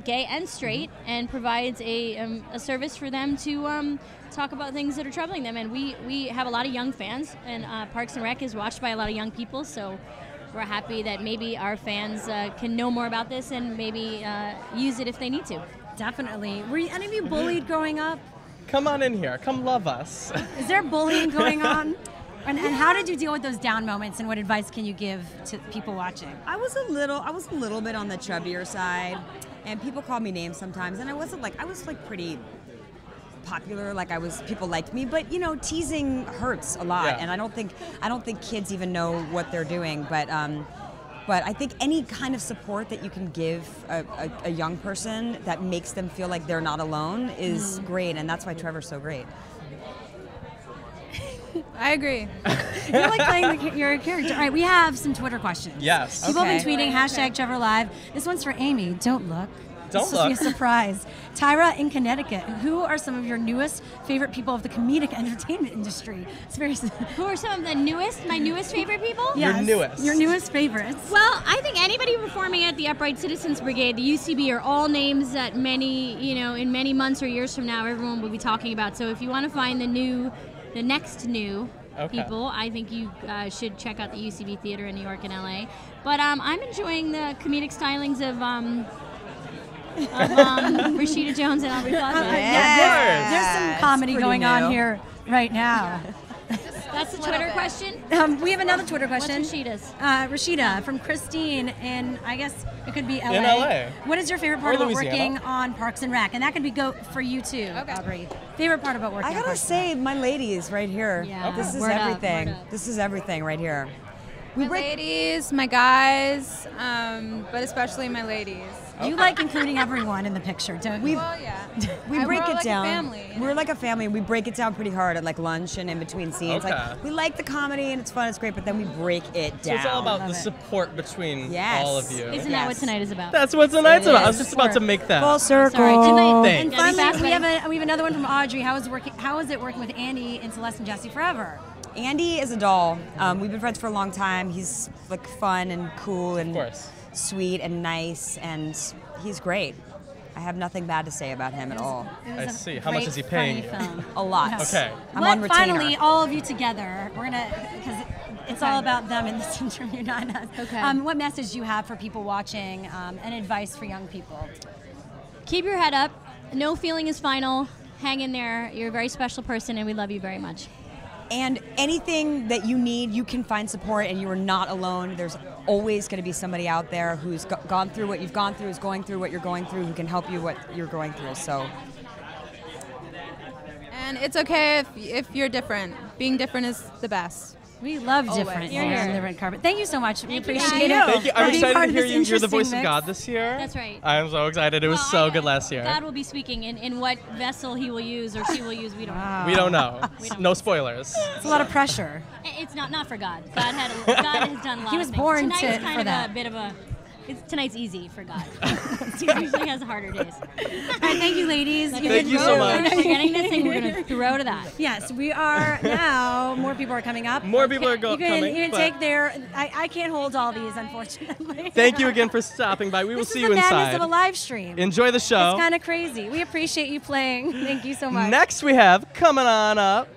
gay and straight, and provides a service for them to talk about things that are troubling them. And we have a lot of young fans, and Parks and Rec is watched by a lot of young people, so we're happy that maybe our fans can know more about this and maybe use it if they need to.
Definitely. Were any of you bullied growing up?
Come on in here. Come love us.
Is there bullying going on? And how did you deal with those down moments, and what advice can you give to people watching?
I was a little bit on the chubbier side, and people called me names sometimes, and I was pretty popular, people liked me, but teasing hurts a lot,
Yeah.
and I don't think kids even know what they're doing, but But I think any kind of support that you can give a young person that makes them feel like they're not alone is great, and that's why Trevor's so great.
I agree.
You're like playing your character. All right, we have some Twitter questions.
Yes.
People have been tweeting #Trevor Live. This one's for Amy. Don't look.
Don't
this will be a
look.
surprise. Tyra in Connecticut. Who are some of your newest favorite people of the comedic entertainment industry? It's very.
Who are some of the newest? My newest favorite people?
Yes, your newest favorites.
Well, I think anybody performing at the Upright Citizens Brigade, the UCB, are all names that in many months or years from now, everyone will be talking about. So if you want to find the next new people, I think you should check out the UCB Theater in New York and LA. But I'm enjoying the comedic stylings of Rashida Jones and Aubrey Plaza.
There's some comedy going on here right now.
That's the Twitter question?
We have another Twitter question.
What's Rashida's?
Rashida from Christine in, I guess it could be LA.
In LA.
What is your favorite part
Or
about
Louisiana.
working on Parks and Rec? And that could be go for you too, Aubrey. Favorite part about working
I
on
gotta
Parks
say, my ladies right here.
Yeah.
This is
Word up,
everything.
word up.
This is everything right here.
My ladies, my guys, but especially my ladies.
You like including everyone in the picture, don't you?
Well, yeah.
We
We're
break
all
it
like a
down.
family.
We're like a family. We break it down pretty hard at like lunch and in between scenes.
Okay.
Like we like the comedy and it's fun, it's great, but then we break it
So
down.
it's all about the support between all of you.
Isn't that what tonight is about?
That's what tonight's about. I was just about to make that.
Full circle.
Sorry, tonight.
And
Thanks.
finally, we have another one from Audrey. How is it working with Andy in Celeste and Jesse Forever?
Andy is a doll. We've been friends for a long time. He's like fun and cool and sweet and nice, and he's great. I have nothing bad to say about him at all.
I see. How much is he paying you?
A lot.
Okay.
I'm on retainer.
Finally, all of you together, we're gonna, because it's all about them in this interview, not us.
Okay.
What message do you have for people watching, and advice for young people?
Keep your head up. No feeling is final. Hang in there. You're a very special person, and we love you very much.
And anything that you need, you can find support, and you are not alone. There's always going to be somebody out there who's gone through what you've gone through, is going through what you're going through, who can help you what you're going through. So.
And it's okay if you're different. Being different is the best.
We love
Always.
different
Here,
here
here.
on the red carpet. Thank you so much. We appreciate
guys.
it.
Thank you. I'm
Being part
excited to
of
hear
this
you. You're the voice
interesting
of God
mix.
this year.
That's right.
I'm so excited. It was so good last year.
God will be speaking in what vessel he will use or she will use. We don't know.
We don't know. No spoilers.
It's a lot of pressure.
It's not for God. God has done a lot.
He was
of things.
born
Tonight is
for
kind of
that.
a bit of a. Tonight's easy for God. He usually has harder days.
All right, thank you, ladies.
Thank you so much.
We're getting this thing. We're going to throw to that.
Yes, we are now. More people are coming up.
More people are
You
coming.
can
but
take their. I can't hold all these, unfortunately.
Thank you again for stopping by. We will see
This
you
is the madness
inside.
of a live stream.
Enjoy the show.
It's kind of crazy. We appreciate you playing. Thank you so much.
Next, we have coming on up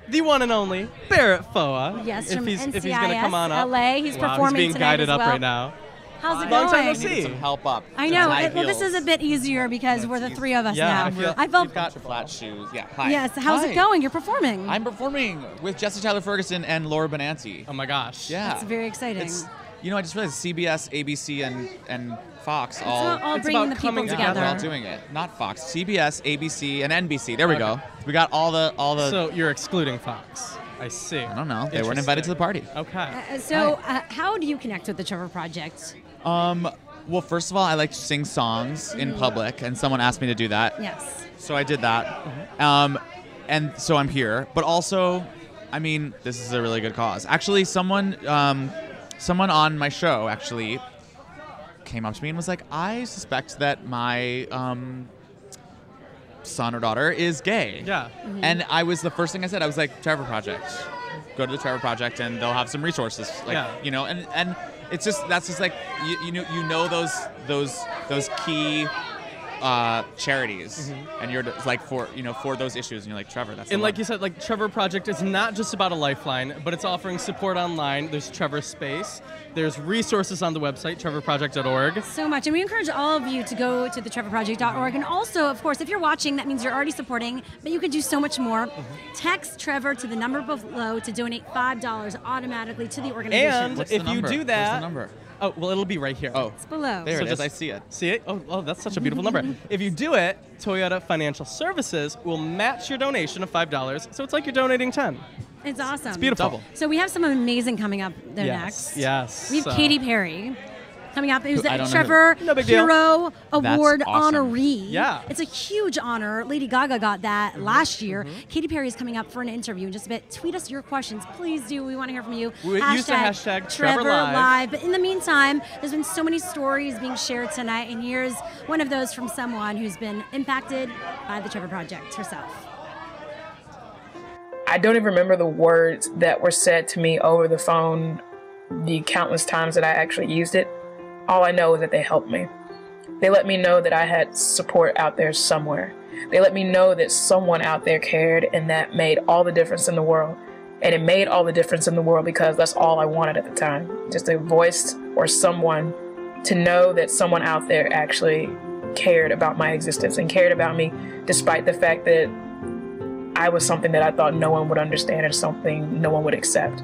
the one and only Barrett Foa.
Yes,
if
from
he's going to
NCIS,
come on up.
LA. He's
Wow,
performing
he's being
tonight
guided
as
up
well.
right now.
How's it
Long
going?
time no see.
Needed some help up.
I
Some
know.
high
Well, this is
heels.
a bit easier because we're the three of us
Yeah,
now. I felt.
you've got flat shoes. Yeah. Hi.
Yes. How's
Hi.
it going? You're performing.
I'm performing with Jesse Tyler Ferguson and Laura Benanti.
Oh my gosh.
Yeah.
That's very exciting.
It's, I just realized CBS, ABC, and Fox
all bringing the people together.
They're all doing it. Not Fox. CBS, ABC, and NBC. There we go. We got all the.
So you're excluding Fox. I see.
I don't know. They weren't invited to the party.
Okay.
How do you connect with the Trevor Project?
Well, first of all, I like to sing songs in public, and someone asked me to do that.
Yes.
So I did that. And so I'm here. But also, this is a really good cause. Actually, someone on my show actually came up to me and was like, I suspect that my son or daughter is gay.
Yeah.
And I was the first thing I said. I was like, Trevor Project. Go to the Trevor Project, and they'll have some resources. And it's just you know those key charities, and you're like for those issues, and you're like, Trevor, that's the
And
one.
like you said, like Trevor Project is not just about a lifeline, but it's offering support online. There's Trevor Space. There's resources on the website, trevorproject.org.
So much. And we encourage all of you to go to the trevorproject.org. And also, of course, if you're watching, that means you're already supporting, but you can do so much more. Text Trevor to the number below to donate $5 automatically to the organization.
And if you do that...
What's the number?
Oh, well, it'll be right here.
Oh.
It's below.
There
So
it is.
just
I see it.
See it? Oh, that's such a beautiful number. If you do it, Toyota Financial Services will match your donation of $5. So it's like you're donating 10.
It's awesome.
It's beautiful.
So we have some amazing coming up there
Yes.
next.
Yes.
We have Katy Perry coming up. It was
I
the
don't know
Trevor
who. No big deal.
Hero
That's
Award
awesome.
honoree.
Yeah.
It's a huge honor. Lady Gaga got that last year. Katy Perry is coming up for an interview in just a bit. Tweet us your questions. Please do. We want to hear from you.
Use the hashtag
Trevor
Live.
Live. But in the meantime, there's been so many stories being shared tonight, and here's one of those from someone who's been impacted by the Trevor Project herself.
I don't even remember the words that were said to me over the phone the countless times that I actually used it. All I know is that they helped me. They let me know that I had support out there somewhere. They let me know that someone out there cared, and that made all the difference in the world. And it made all the difference in the world because that's all I wanted at the time. Just a voice or someone to know that someone out there actually cared about my existence and cared about me despite the fact that I was something that I thought no one would understand or something no one would accept.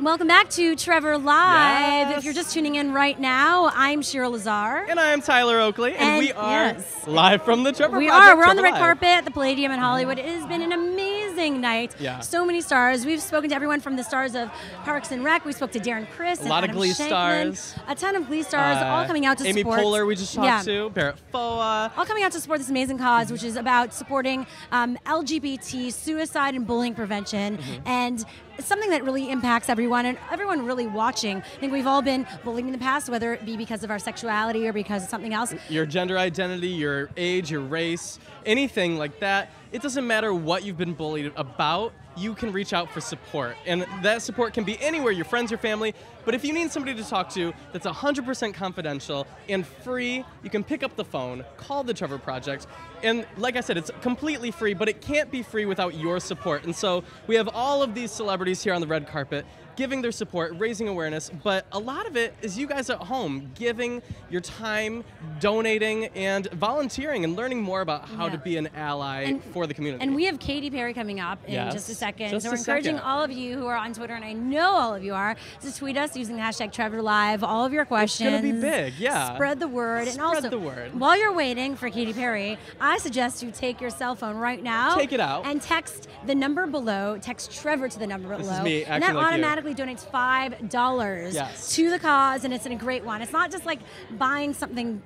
Welcome back to Trevor Live.
Yes.
If you're just tuning in right now, I'm Shira Lazar.
And I'm Tyler Oakley. And we are
yes.
live from the Trevor
We
Project.
are. We're on the
Trevor
red
Live.
carpet at the Palladium in Hollywood. It has been an amazing night.
Yeah.
So many stars. We've spoken to everyone from the stars of Parks and Rec. We spoke to Darren Criss.
A lot of
Adam
Glee
Shankman.
stars.
A ton of Glee stars, all coming out to
Amy
support.
Poehler we just talked to. Barrett Foa.
All coming out to support this amazing cause, which is about supporting LGBT suicide and bullying prevention. And it's something that really impacts everyone and everyone really watching. I think we've all been bullied in the past, whether it be because of our sexuality or because of something else.
Your gender identity, your age, your race, anything like that. It doesn't matter what you've been bullied about, you can reach out for support. And that support can be anywhere, your friends, your family. But if you need somebody to talk to that's 100% confidential and free, you can pick up the phone, call the Trevor Project. And like I said, it's completely free, but it can't be free without your support. And so we have all of these celebrities here on the red carpet giving their support, raising awareness, but a lot of it is you guys at home giving your time, donating, and volunteering and learning more about how to be an ally for the community.
And we have Katy Perry coming up in
Yes.
just a second.
Just
so we're
a
encouraging
second.
all of you who are on Twitter, and I know all of you are, to tweet us using the hashtag Trevor Live, all of your questions.
It's gonna be big, yeah.
Spread the word. And
Spread
also,
the word.
while you're waiting for Katy Perry, I suggest you take your cell phone right now.
Take it out.
And text the number below, text Trevor to the number
This
below.
is me
and
acting
that
like you.
automatically donates $5
Yes.
to the cause, and it's a great one. It's not just like buying something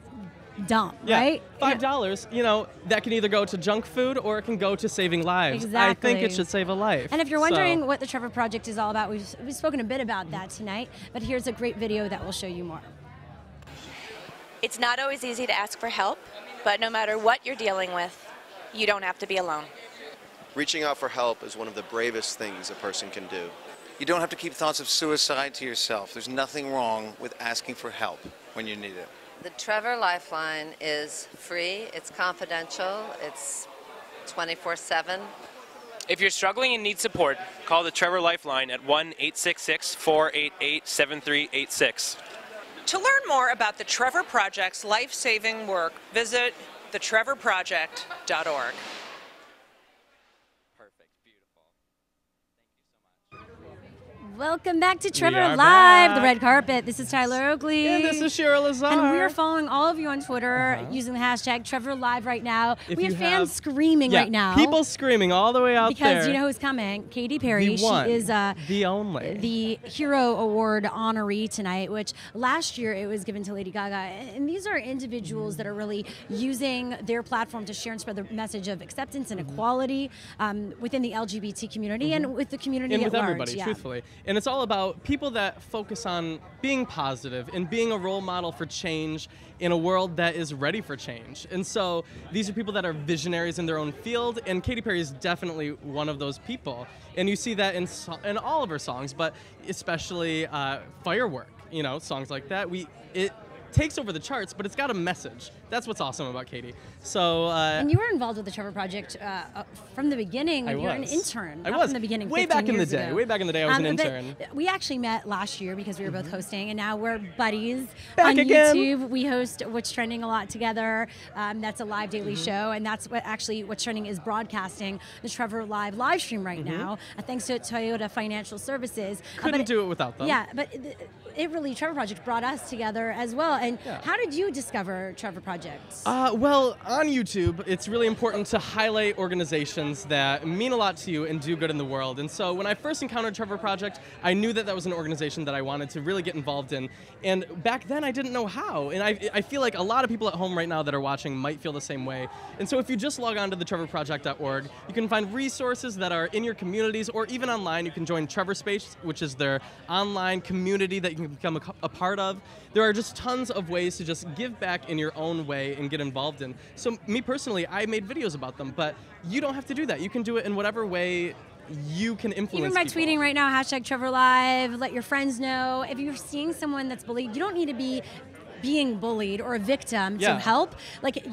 dumb,
Yeah,
right?
$5, you know, that can either go to junk food or it can go to saving lives. I think it
Exactly.
should save a life.
And if you're
So-
wondering what the Trevor Project is all about, we've spoken a bit about that tonight, but here's a great video that will show you more.
It's not always easy to ask for help, but no matter what you're dealing with, you don't have to be alone.
Reaching out for help is one of the bravest things a person can do. You don't have to keep thoughts of suicide to yourself. There's nothing wrong with asking for help when you need it.
The Trevor Lifeline is free, it's confidential, it's 24/7.
If you're struggling and need support, call the Trevor Lifeline at 1-866-488-7386.
To learn more about the Trevor Project's life-saving work, visit thetrevorproject.org.
Welcome back to Trevor
are
Live,
back.
the red carpet. This is Tyler Oakley.
And this is Shira Lazar.
And we are following all of you on Twitter using the hashtag Trevor Live right now.
If
we have
you
fans screaming
yeah,
right now.
People screaming all the way out there.
Because you know who's coming? Katy Perry.
The one,
she is
the only.
the Hero Award honoree tonight, which last year it was given to Lady Gaga. And these are individuals that are really using their platform to share and spread the message of acceptance and equality within the LGBT community and with the community
and
at
with
large.
everybody,
Yeah.
truthfully. And it's all about people that focus on being positive and being a role model for change in a world that is ready for change. And so these are people that are visionaries in their own field, and Katy Perry is definitely one of those people. And you see that in all of her songs, but especially Firework, you know, songs like that. It takes over the charts, but it's got a message. That's what's awesome about Katy. So,
and you were involved with the Trevor Project from the beginning.
I
You're an
was.
intern.
I
not
was.
from the beginning.
Way
15
back in the
years
day.
ago.
Way back in the day, I was an
but
intern.
We actually met last year because we were both hosting, and now we're buddies
Back
on
again.
YouTube. We host What's Trending a lot together. That's a live daily show, and that's what actually What's Trending is broadcasting the Trevor live stream right now. Thanks to Toyota Financial Services.
Couldn't do it without them.
Yeah, but it really Trevor Project brought us together as well, And how did you discover Trevor Project?
Well, on YouTube, it's really important to highlight organizations that mean a lot to you and do good in the world. And so when I first encountered Trevor Project, I knew that that was an organization that I wanted to really get involved in. And back then, I didn't know how. And I feel like a lot of people at home right now that are watching might feel the same way. And so if you just log on to thetrevorproject.org, you can find resources that are in your communities, or even online. You can join Trevor Space, which is their online community that you can become a part of. There are just tons of ways to just give back in your own way and get involved in. So me personally, I made videos about them, but you don't have to do that. You can do it in whatever way you can influence
Even by
people.
tweeting right now, #TrevorLive, let your friends know. If you're seeing someone that's bullied, you don't need to be being bullied or a victim to help. Like,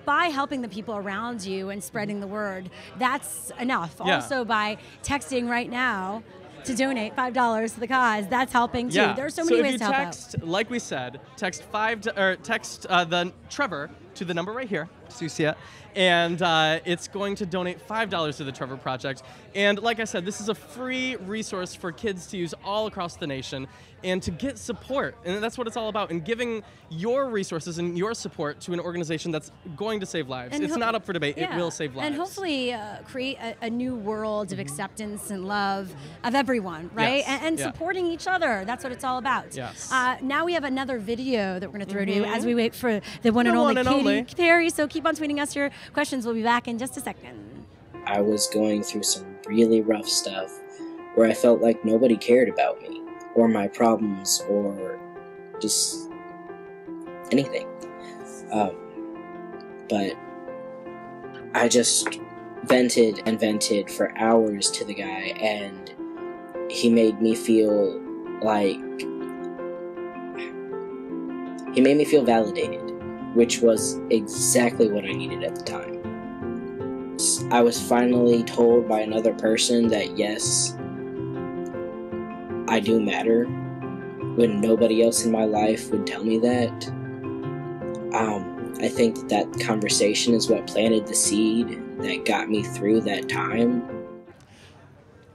by helping the people around you and spreading the word, that's enough.
Yeah.
Also, by texting right now to donate $5 to the cause, that's helping too.
Yeah.
There's so many ways to help out.
So if you text, like we said, text the Trevor to the number right here, so you see it, and it's going to donate $5 to the Trevor Project. And like I said, this is a free resource for kids to use all across the nation and to get support. And that's what it's all about, and giving your resources and your support to an organization that's going to save lives.
And
it's not up for debate. It will save lives.
And hopefully create a new world of acceptance and love of everyone, right?
Yes.
And supporting each other. That's what it's all about.
Yes.
Now we have another video that we're going to throw to you as we wait for the one and only Katy Perry. So keep on tweeting us your questions. We'll be back in just a second.
I was going through some really rough stuff where I felt like nobody cared about me or my problems or just anything. But I just vented and vented for hours to the guy, and he made me feel validated, which was exactly what I needed at the time. I was finally told by another person that yes, I do matter, when nobody else in my life would tell me that. I think that conversation is what planted the seed that got me through that time.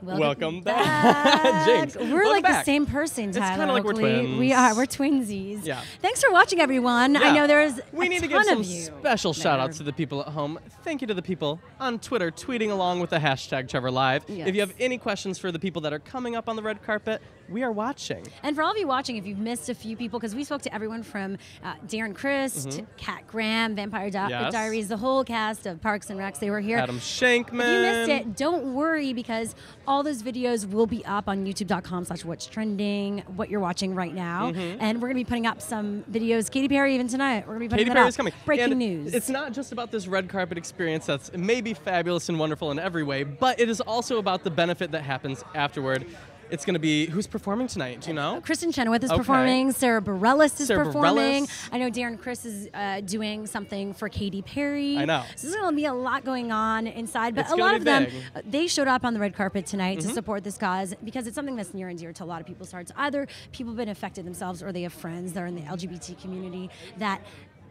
Welcome back. James,
we're like the same person, Tyler.
It's kind of like we're twins.
We are. We're twinsies.
Yeah.
Thanks for watching, everyone.
Yeah.
I know there's
We need to give some special shout-outs to the people at home. Thank you to the people on Twitter tweeting along with the hashtag TrevorLive.
Yes.
If you have any questions for the people that are coming up on the red carpet, we are watching.
And for all of you watching, if you've missed a few people, because we spoke to everyone from Darren Criss to Kat Graham, Vampire Diaries, the whole cast of Parks and Recs, they were here.
Adam Shankman.
If you missed it, don't worry, because all those videos will be up on youtube.com/what's trending, what you're watching right now. And we're going to be putting up some videos. Katy Perry, even tonight, we're going to be putting
Katy Perry's coming.
Breaking news.
It's not just about this red carpet experience that's maybe fabulous and wonderful in every way, but it is also about the benefit that happens afterward. It's going to be, who's performing tonight? Do you know?
Kristen Chenoweth is performing. Sarah Bareilles is performing.
Bareilles.
I know Darren Criss is doing something for Katy Perry.
I know.
So there's going to be a lot going on inside. But
It's
a lot
gonna
of
be
them,
big.
they showed up on the red carpet tonight to support this cause, because it's something that's near and dear to a lot of people's hearts. Either people have been affected themselves, or they have friends that are in the LGBT community that,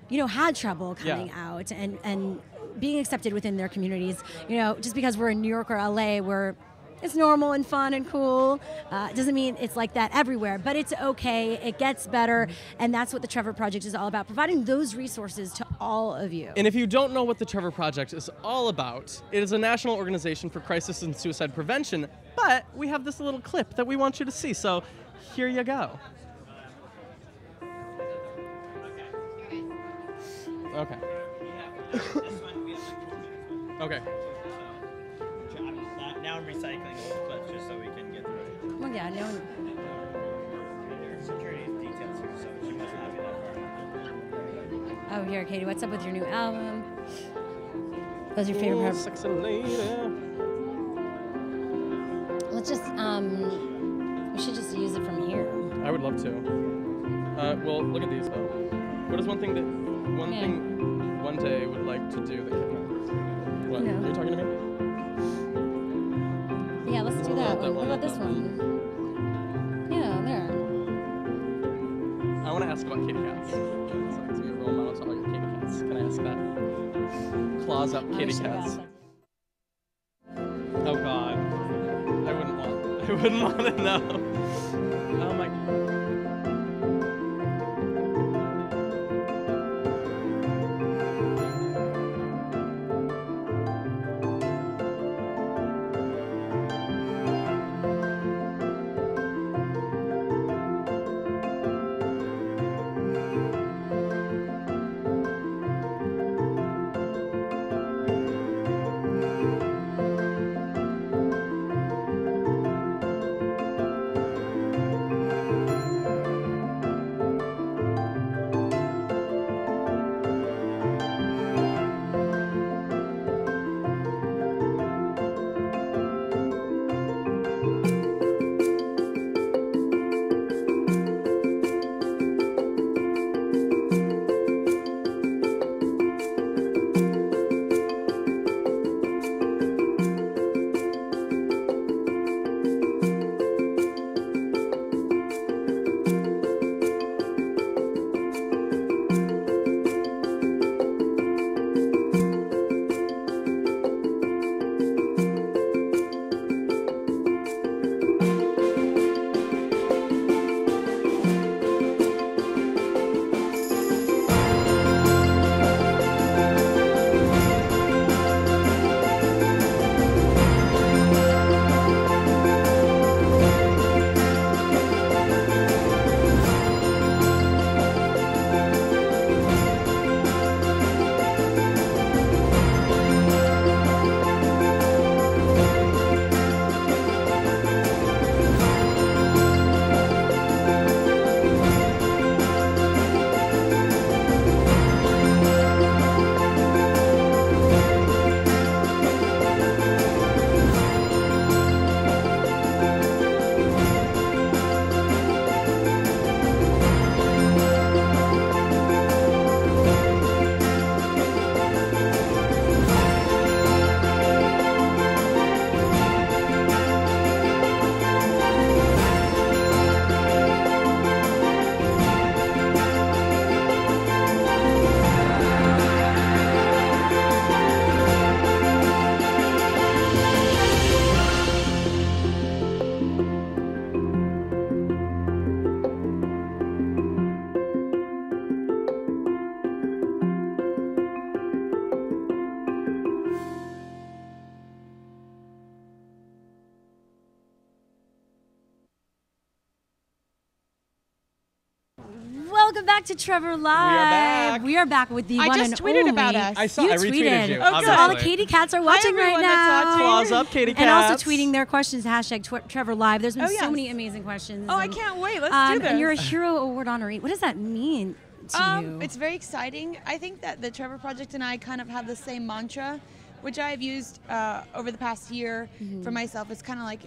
you know, had trouble coming out and being accepted within their communities. You know, just because we're in New York or LA, where it's normal and fun and cool, doesn't mean it's like that everywhere, but it's okay. It gets better, and that's what the Trevor Project is all about, providing those resources to all of you.
And if you don't know what the Trevor Project is all about, it is a national organization for crisis and suicide prevention, but we have this little clip that we want you to see, so here you go. Okay. Okay.
Now I'm recycling all the clips just so we can get through it.
Well, yeah, no.
There's security details here, so she must not be that far.
Oh, here, Katie, what's up with your new album? What's your favorite part?
Sexy lady.
Let's just, we should just use it from here.
I would love to. Well, look at these though. What is one thing one day would like to do that can What?
No.
You're talking to me?
Yeah, let's do that. What about this one? Yeah, there.
I want to ask about kitty cats. It's like to be a role model to all your kitty cats. Can I ask that? Claws up kitty cats. Oh God. I wouldn't want to know. Oh my.
Welcome back to Trevor Live.
back.
We are back with the
I
one
just
and
tweeted
only.
about us.
I saw.
You
I retweeted you.
So all the
obviously.
Katy Cats are watching right
everyone that's
now.
watching.
Claws up, Katy
And also
Cats.
tweeting their questions, hashtag Trevor Live. There's been
Oh,
so
yes.
many amazing questions.
Oh, I
and,
can't wait. Let's do this.
And you're a Hero Award honoree. What does that mean to you?
It's very exciting. I think that the Trevor Project and I kind of have the same mantra, which I've used over the past year for myself. It's kind of like,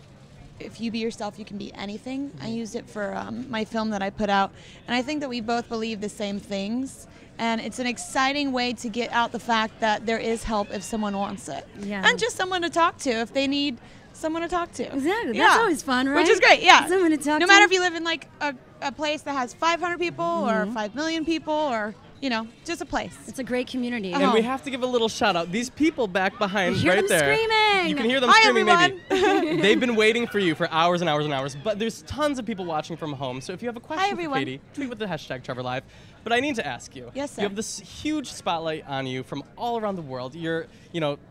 if you be yourself, you can be anything. I used it for my film that I put out. And I think that we both believe the same things. And it's an exciting way to get out the fact that there is help if someone wants it.
Yeah.
And just someone to talk to if they need someone to talk to.
Exactly. That's always fun, right?
Which is great, yeah.
Someone to talk
no
to.
matter if you live in like a place that has 500 people or 5 million people or, you know, just a place.
It's a great community.
And we have to give a little shout out. These people back behind,
Hear
right
them
there.
screaming.
You can hear them
Hi,
screaming.
everyone.
Maybe they've been waiting for you for hours and hours and hours. But there's tons of people watching from home. So if you have a question for
everyone.
Katy, tweet with the hashtag Trevor Live. But I need to ask you.
Yes, sir.
You have this huge spotlight on you from all around the world. You're,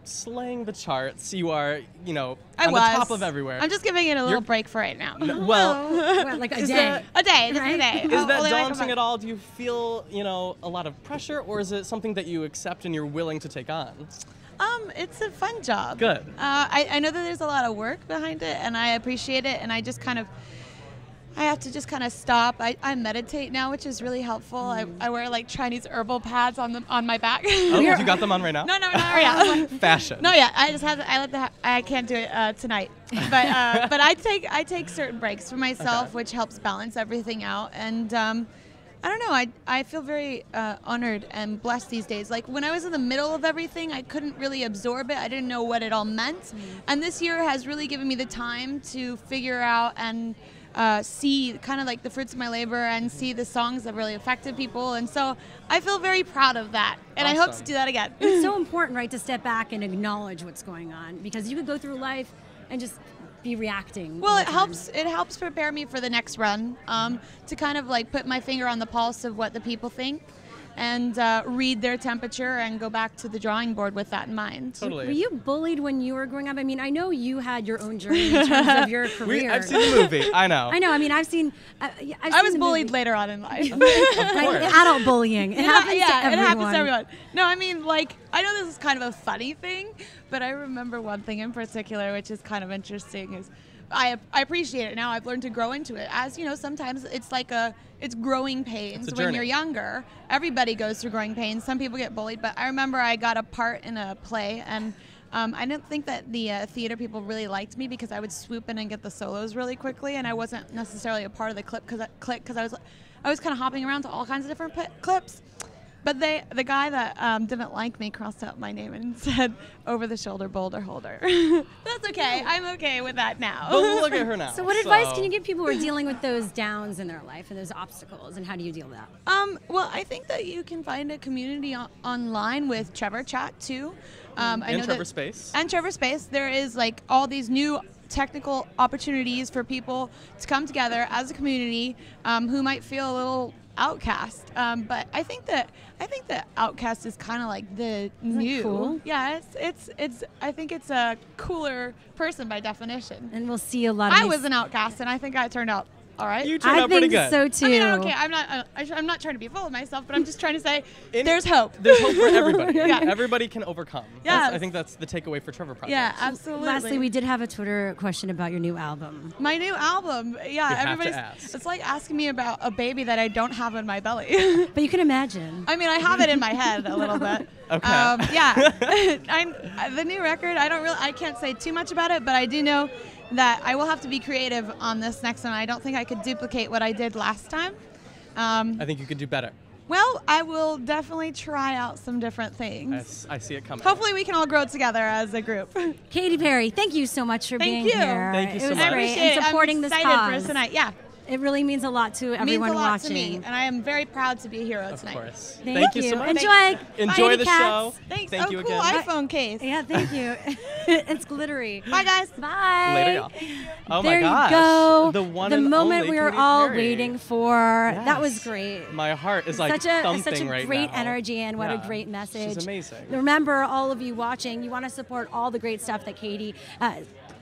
slaying the charts. You are, on the top of everywhere.
I'm just giving it a little break for right now.
Well,
like a
is
day.
that-
a day, just a day.
Is
Oh,
that
only like a
daunting
month.
at all? Do you feel, a lot of pressure, or is it something that you accept and you're willing to take on?
It's a fun job.
Good.
I know that there's a lot of work behind it, and I appreciate it, and I have to just kind of stop. I meditate now, which is really helpful. I wear like Chinese herbal pads on my back.
Oh, you got them on right now?
No, not yet.
Fashion.
No, yeah. I just have. I can't do it tonight. But I take certain breaks for myself, which helps balance everything out. And I don't know. I feel very honored and blessed these days. Like when I was in the middle of everything, I couldn't really absorb it. I didn't know what it all meant. And this year has really given me the time to figure out and see kind of like the fruits of my labor and see the songs that really affected people. And so I feel very proud of that. And I hope to do that again.
It's so important, right, to step back and acknowledge what's going on, because you could go through life and just be reacting.
Well, it helps prepare me for the next run, to kind of like put my finger on the pulse of what the people think and read their temperature and go back to the drawing board with that in mind.
Totally.
Were you bullied when you were growing up? I mean, I know you had your own journey in terms of your career.
I've seen the movie. I know.
I know. I mean, I've seen.
I was bullied later on in life.
Like adult bullying. It happens to everyone.
It happens to everyone. No, I mean, like, I know this is kind of a funny thing, but I remember one thing in particular, which is kind of interesting, is I appreciate it now. I've learned to grow into it. As you know, sometimes it's like it's growing pains when you're younger. Everybody goes through growing pains. Some people get bullied, but I remember I got a part in a play, and I didn't think that the theater people really liked me because I would swoop in and get the solos really quickly, and I wasn't necessarily a part of the clique because I was kind of hopping around to all kinds of different clips. But the guy that didn't like me crossed out my name and said, "Over-the-shoulder boulder holder." That's okay. I'm okay with that now.
But look at her now.
So what advice can you give people who are dealing with those downs in their life and those obstacles, and how do you deal with that?
Well, I think that you can find a community online with Trevor Chat too. I know
Trevor Space.
And Trevor Space. There is like all these new technical opportunities for people to come together as a community who might feel a little outcast, but I think that outcast is kind of like the new.
Cool?
Yeah, it's I think it's a cooler person by definition.
And we'll see a lot of.
I was an outcast, and I think I turned out all right.
You turned out pretty good.
So too.
I mean, okay, I'm not trying to be full of myself, but I'm just trying to say there's hope.
There's hope for everybody.
Yeah.
Everybody can overcome.
Yes.
I think that's the takeaway for Trevor Project.
Yeah, absolutely.
Lastly, we did have a Twitter question about your new album.
My new album, yeah,
You have to
everybody's.
ask.
It's like asking me about a baby that I don't have in my belly.
But you can imagine.
I mean, I have it in my head a little bit.
Okay.
Yeah, the new record. I can't say too much about it, but I do know that I will have to be creative on this next one. I don't think I could duplicate what I did last time.
I think you could do better.
Well, I will definitely try out some different things.
I see it coming.
Hopefully we can all grow together as a group.
Katy Perry, thank you so much for being
you.
here.
Thank you so
It was
much.
great.
I appreciate
And
it.
supporting
I'm
this
excited
cause.
for tonight. Yeah.
It really means a lot to everyone
means a lot
watching.
to me, and I am very proud to be a hero
Of
tonight.
course.
Thank
you so much.
Enjoy
Enjoy the
Cats.
show.
Thanks.
Thank you
cool
again.
iPhone case.
Yeah, thank you. It's glittery.
Bye, guys.
Bye.
Later, y'all. Oh
there
my gosh.
you go.
The one
the
and
moment
only
we were
Katy
all
Perry.
waiting for. That was
Yes.
great.
My heart is like
such a
thumping right
great
now.
energy, and what a
Yeah.
great message.
She's amazing.
Remember, all of you watching, you want to support all the great stuff that Katy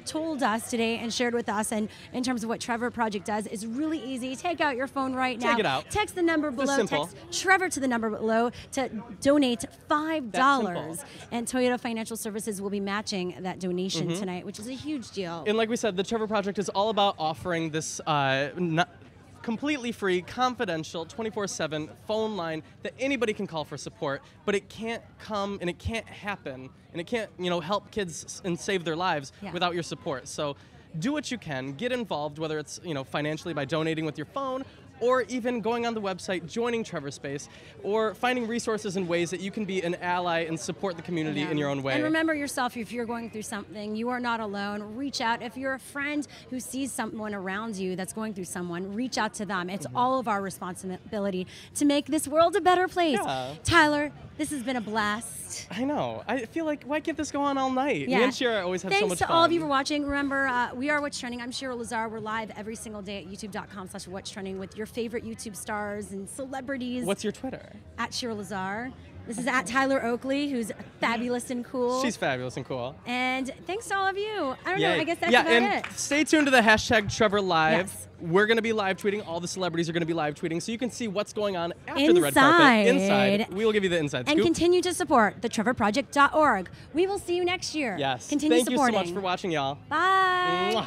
told us today and shared with us, and in terms of what Trevor Project does, is really easy. Take out your phone right now.
Take it out.
Text the number below.
simple.
Text Trevor to the number below to donate $5. And Toyota Financial Services will be matching that donation tonight, which is a huge deal.
And like we said, the Trevor Project is all about offering this completely free, confidential, 24/7 phone line that anybody can call for support, but it can't come and it can't happen and it can't, help kids and save their lives without your support. So do what you can, get involved, whether it's, financially by donating with your phone, or even going on the website, joining Trevor Space, or finding resources and ways that you can be an ally and support the community in your own way.
And remember yourself, if you're going through something, you are not alone. Reach out. If you're a friend who sees someone around you that's going through someone, reach out to them. It's all of our responsibility to make this world a better place.
Yeah.
Tyler, this has been a blast.
I know. I feel like, why can't this go on all night?
Yeah.
Me and Shira always have so much fun.
Thanks to all of you for watching. Remember, we are What's Trending. I'm Shira Lazar. We're live every single day at youtube.com/What's Trending with your favorite YouTube stars and celebrities.
What's your Twitter?
At Shira Lazar. This is at Tyler Oakley, who's fabulous and cool.
She's fabulous and cool.
And thanks to all of you. I don't
Yay.
know. I guess that's
yeah,
about
and
it.
Stay tuned to the hashtag Trevor Live.
Yes.
We're going to be live tweeting. All the celebrities are going to be live tweeting, so you can see what's going on after the red carpet. Inside. We will give you the inside
And
scoop.
continue to support thetrevorproject.org. We will see you next year.
Yes.
Continue
Thank
supporting.
you so much for watching, y'all.
Bye.
Mwah.